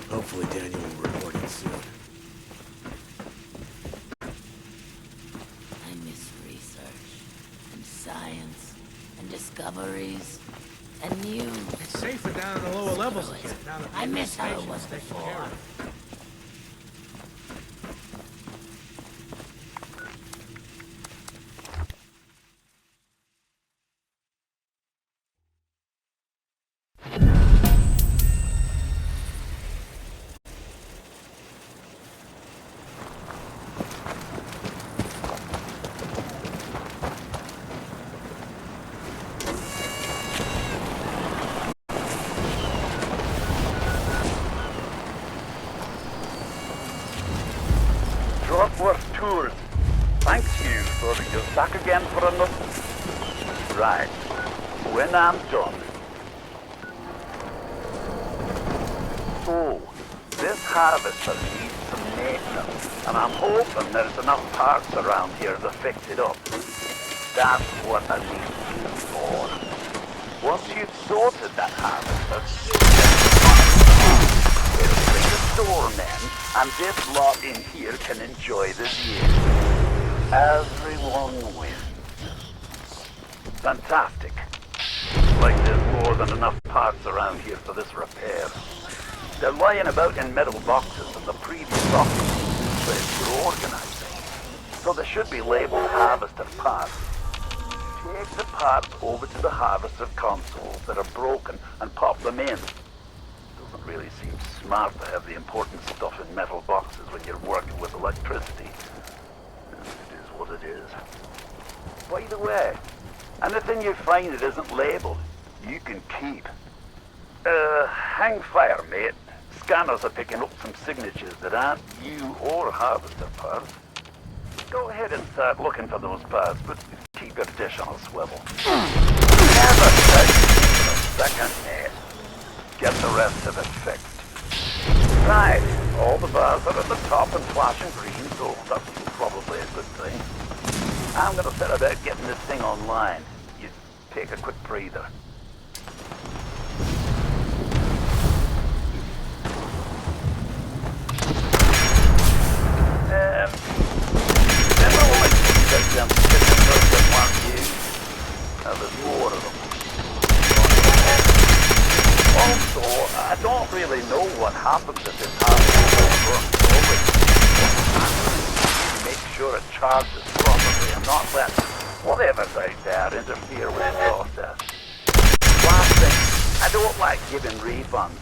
S10: Hopefully Daniel will report it soon.
S14: I miss research and science and discoveries and news.
S13: It's safer down in the lower levels again. Now that
S14: I miss how it
S13: the
S14: was
S13: station's taken care
S14: before.
S13: of.
S15: Worth tours. Thanks you for you're back again for another. Right. When I'm done. So, this harvester needs some maintenance, and I'm hoping there's enough parts around here to fix it up. That's what I need you for. Once you've sorted that harvester, it'll bring the storm in, and this lot in here can enjoy the view. Everyone wins. Fantastic. Like there's more than enough parts around here for this repair. They're lying about in metal boxes in the previous office place you're organizing. So they should be labeled harvester parts. Take the parts over to the harvester consoles that are broken and pop them in. Doesn't really seem smart to have the important stuff in metal boxes when you're working with electricity. It is what it is. By the way, anything you find that isn't labeled, you can keep. Hang fire, mate. Scanners are picking up some signatures that aren't you or harvester parts. Go ahead and start looking for those parts, but keep your dish on a swivel. Never touch it for a second, mate. Get the rest of it fixed. Right, all the bars are at the top and flashing green, so that's probably a good thing. I'm gonna set about getting this thing online. You take a quick breather. Remember when I said them pictures that weren't used? Now there's more of them. Also, I don't really know what happens if this happens over. Make sure it charges properly and not let whatever's out there interfere with the process. Last thing, I don't like giving refunds.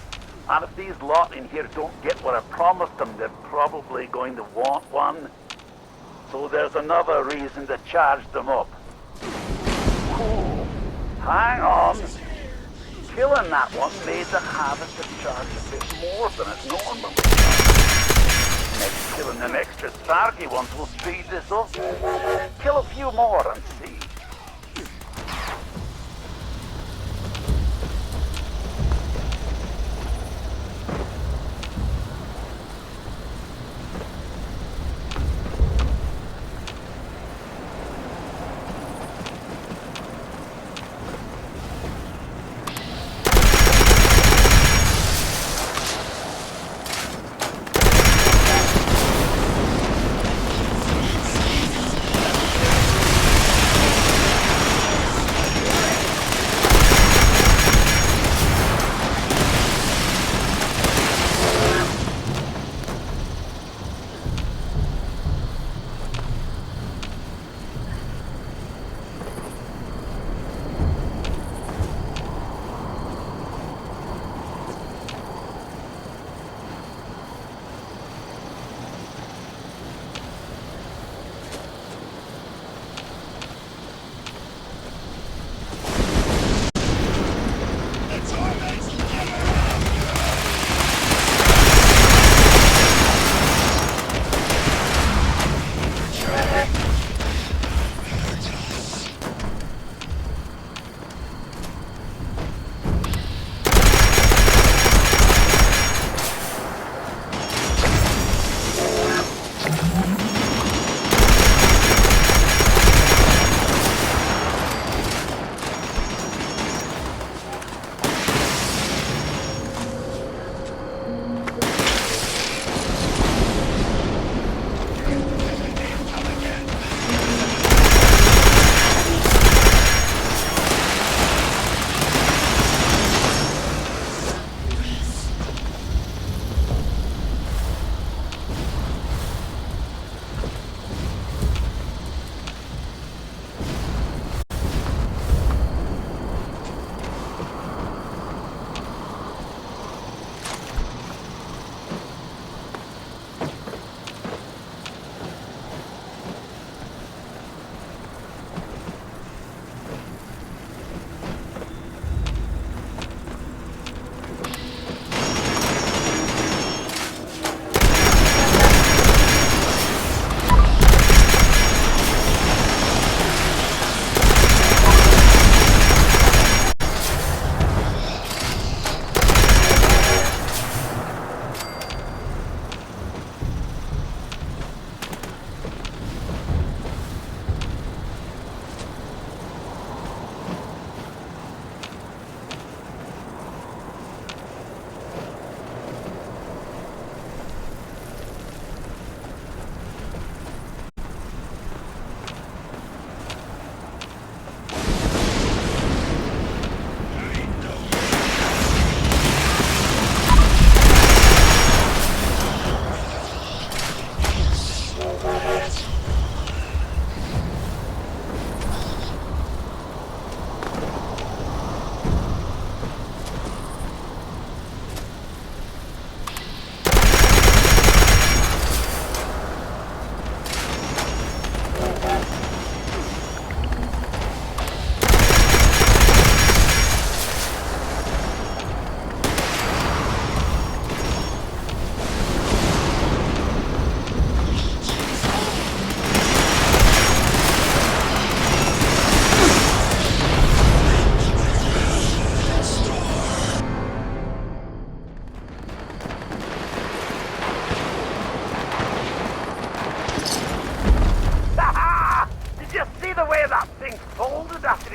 S15: And if these lot in here don't get what I promised them, they're probably going to want one. So there's another reason to charge them up. Cool. Hang on. Killing that one made the harvester charge a bit more than it normally does. Maybe killing them extra Starkey ones will speed this up. Kill a few more and see.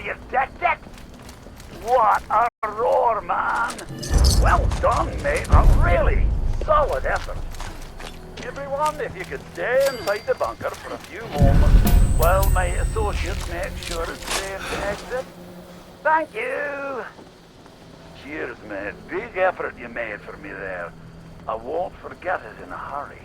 S15: you dick. What a roar, man. Well done, mate. A really solid effort. Everyone, if you could stay inside the bunker for a few moments while my associates make sure it's safe to exit. Thank you. Cheers, mate. Big effort you made for me there. I won't forget it in a hurry.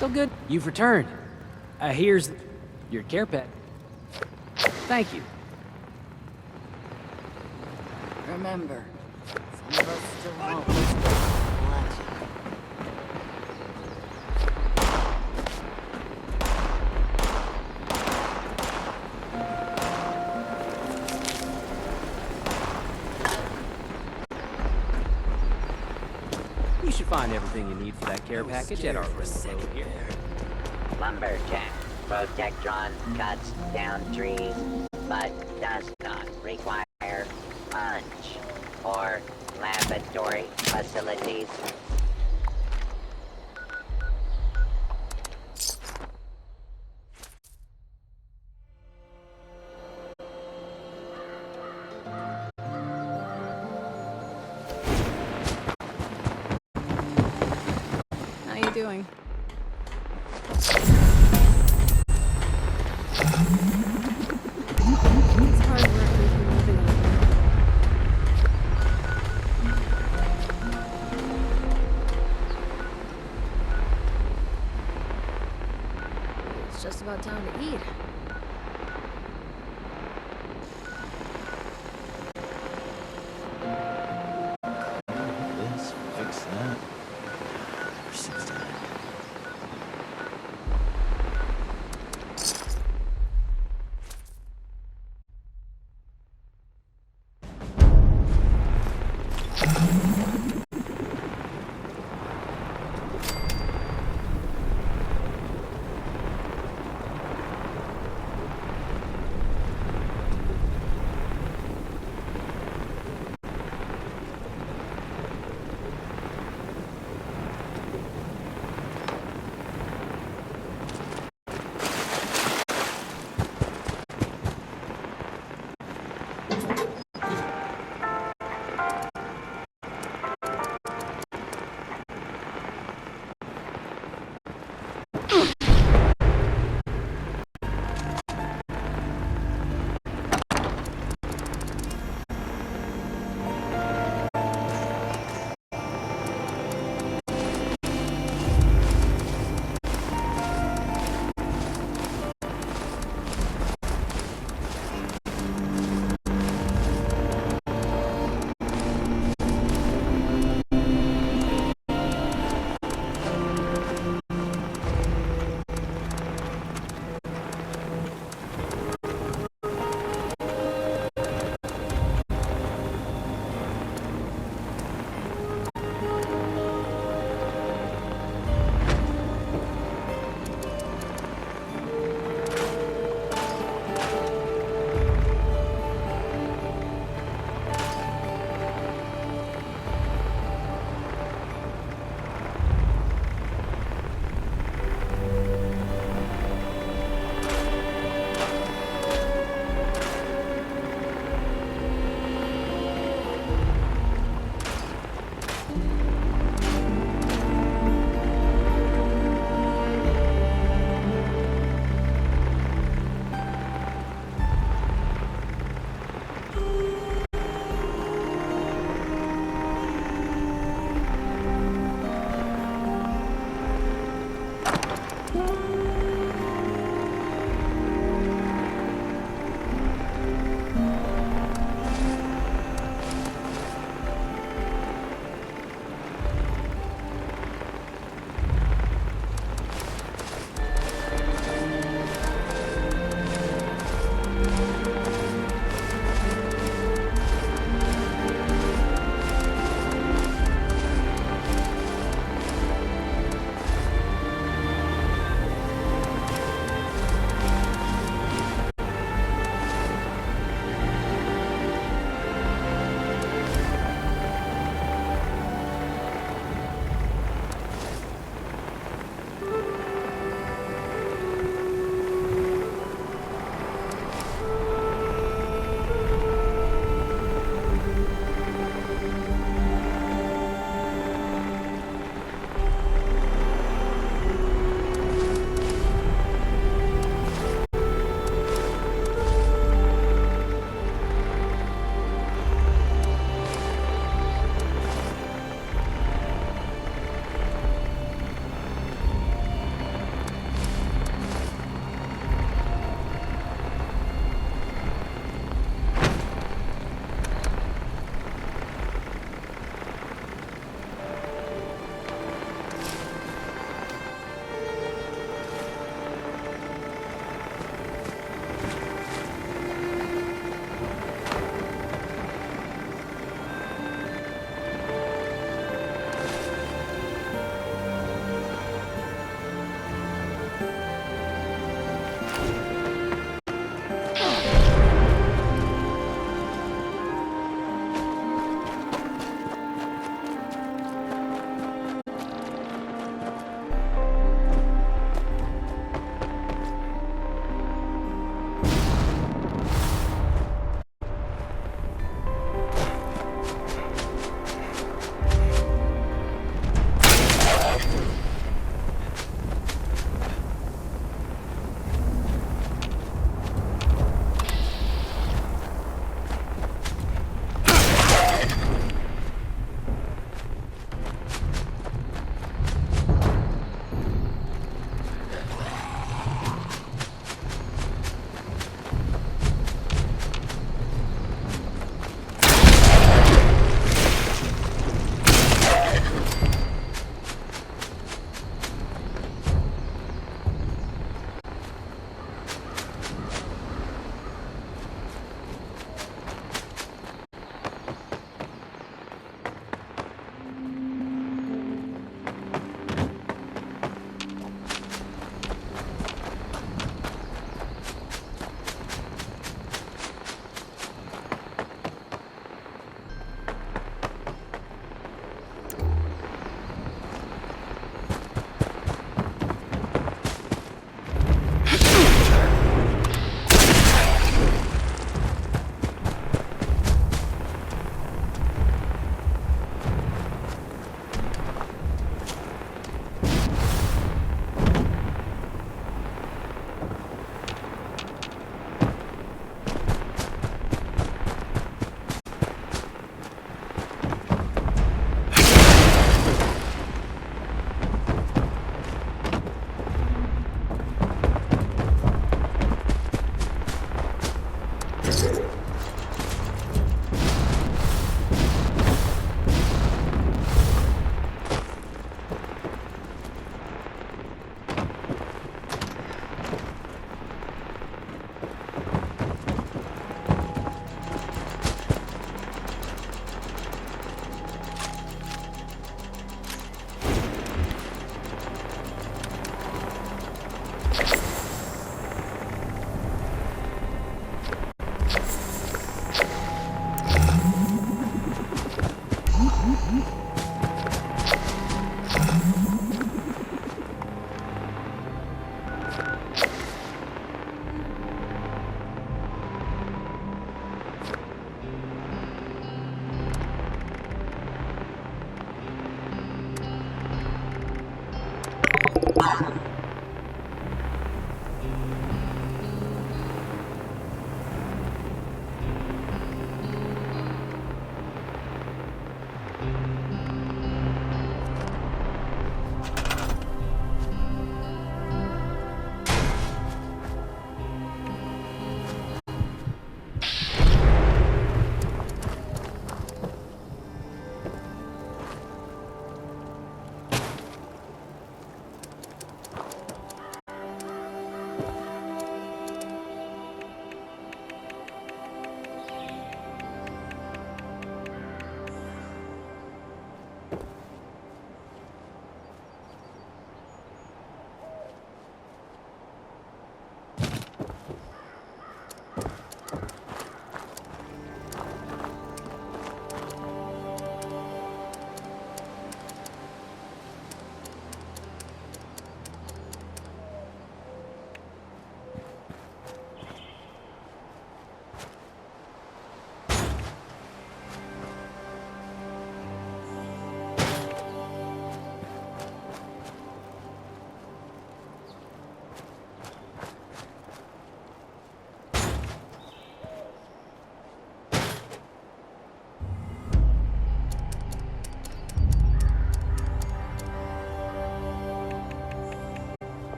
S2: So good you've returned. Here's your care pet. Thank you.
S9: Remember, some of us still won't listen to election.
S2: You should find everything you need for that care package at our rental road here.
S16: Lumberjack. Protectron cuts down trees, but does not require punch or laboratory facilities.
S3: How you doing? It's hard work making a living out here.
S7: It's just about time to eat.
S22: This, fix that. For 69.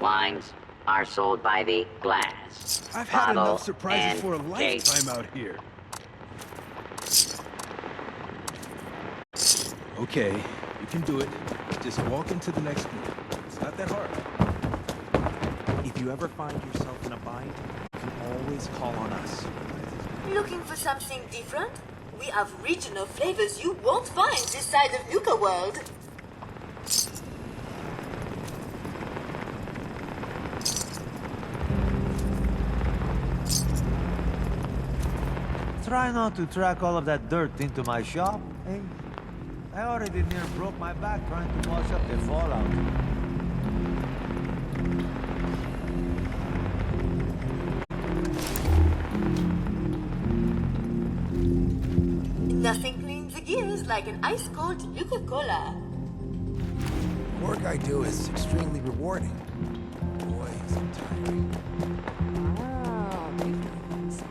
S16: Wines are sold by the glass.
S11: I've had
S16: bottle,
S11: enough surprises
S16: and
S11: for a
S16: case.
S11: lifetime out here. Okay, you can do it. Just walk into the next room. It's not that hard.
S5: If you ever find yourself in a bind, you can always call on us.
S8: Looking for something different? We have regional flavors you won't find this side of Nuka World.
S23: Try not to track all of that dirt into my shop, eh? I already near broke my back trying to wash up the fallout.
S8: Nothing cleans the gears like an ice-cold Nuka-Cola.
S1: The work I do is extremely rewarding. Boy, is it tiring.
S3: Oh, makes sense.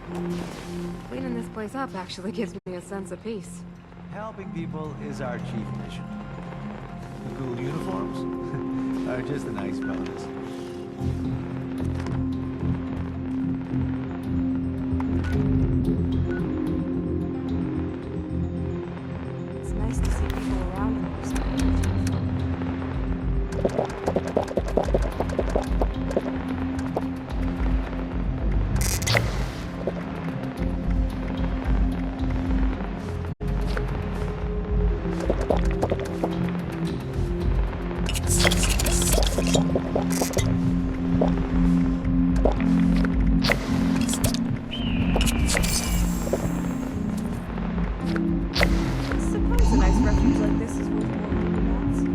S3: Cleaning this place up actually gives me a sense of peace.
S23: Helping people is our chief mission. The cool uniforms are just a nice bonus.
S3: It's nice to see people around in their perspective. Suppose a nice refuge like this is worth more than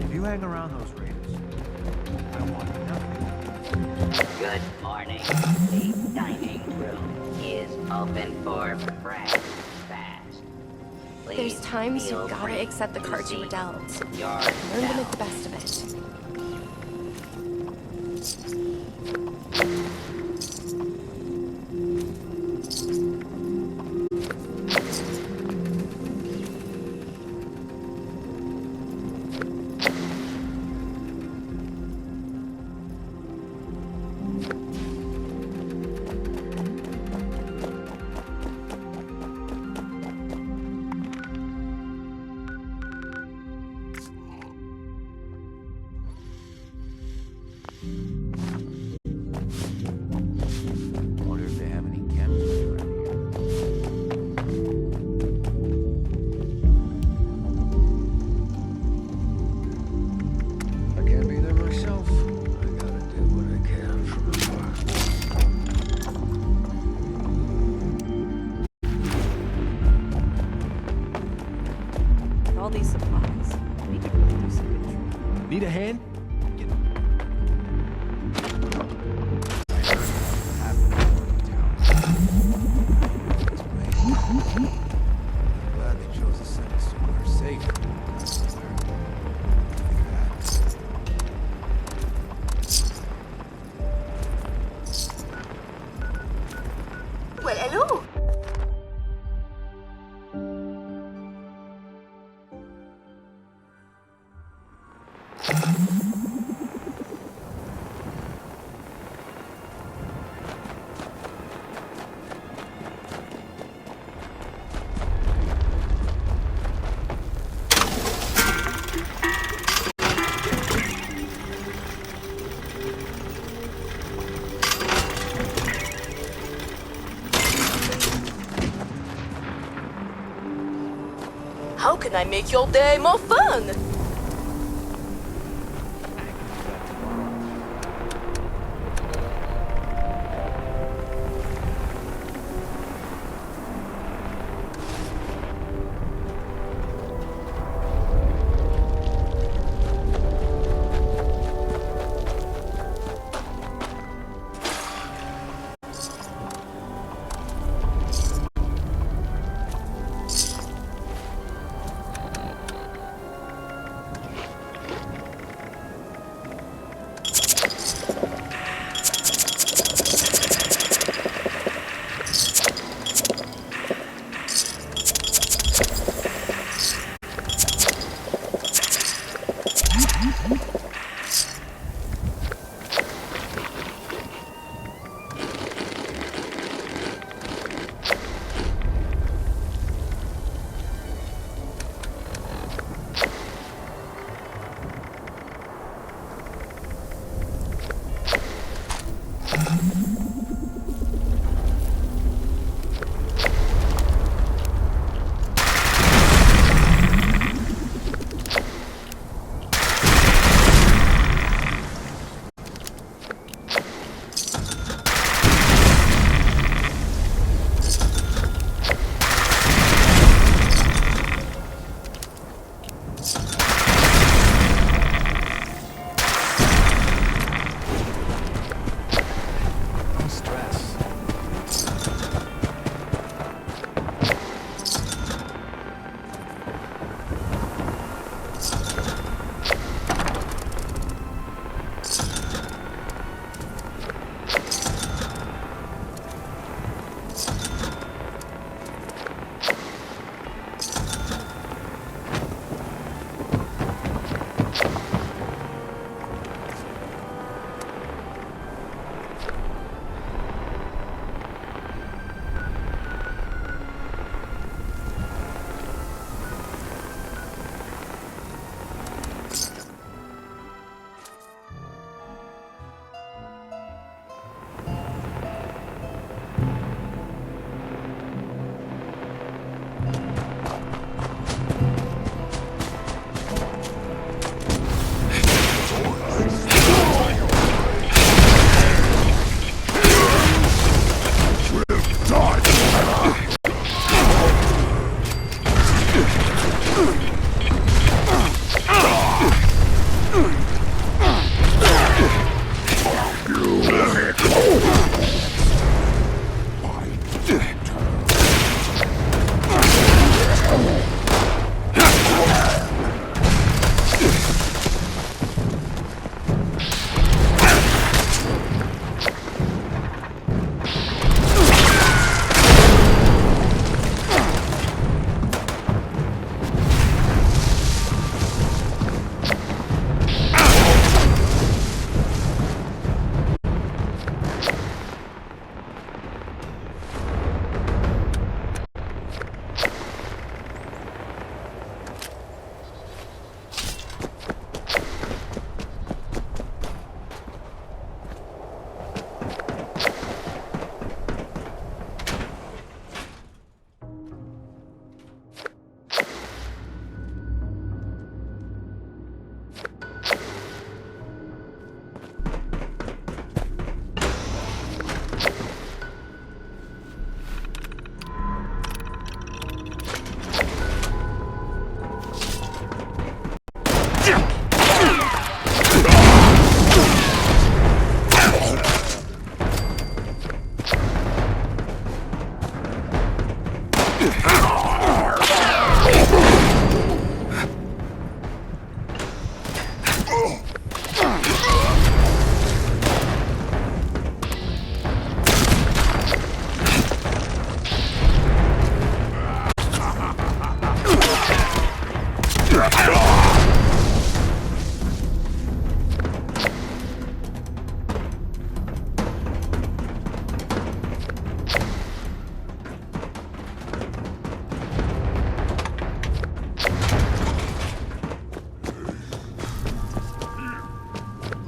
S23: If you hang around those raiders, I want nothing.
S16: Good morning. The dining room is open for breakfast. Please
S24: There's times
S16: feel
S24: you've gotta
S16: free
S24: accept the
S16: to
S24: cards you were
S16: seat
S24: dealt. Learn to
S16: yourself.
S24: make the best of it.
S23: Wonder if they have any chemicals around here.
S11: I can't be there myself. I gotta do what I can from afar.
S3: With all these supplies, we could really do some good trading.
S11: Need a hand?
S1: Glad they chose to send us somewhere safe.
S8: Well, hello. How can I make your day more fun?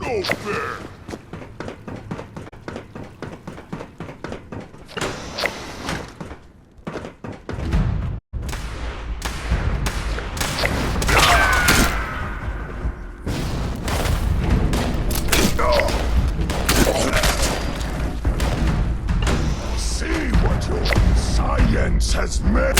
S1: No fair! See what your science has made!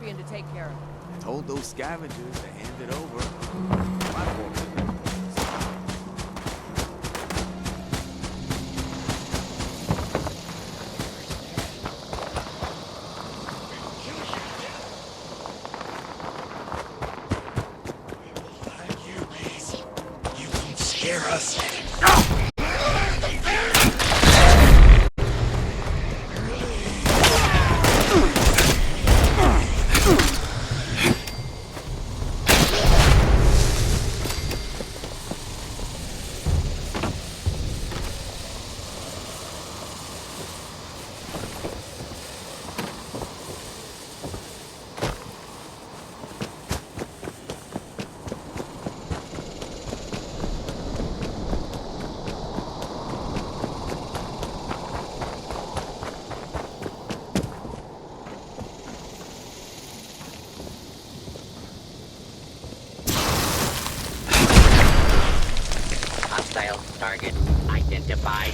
S6: Scorpion to take care of.
S17: Told those scavengers to hand it over. My fault.
S21: Scare us.
S16: Hostile target identified.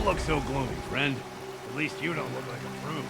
S6: look so gloomy, friend. At least you don't look like a prude.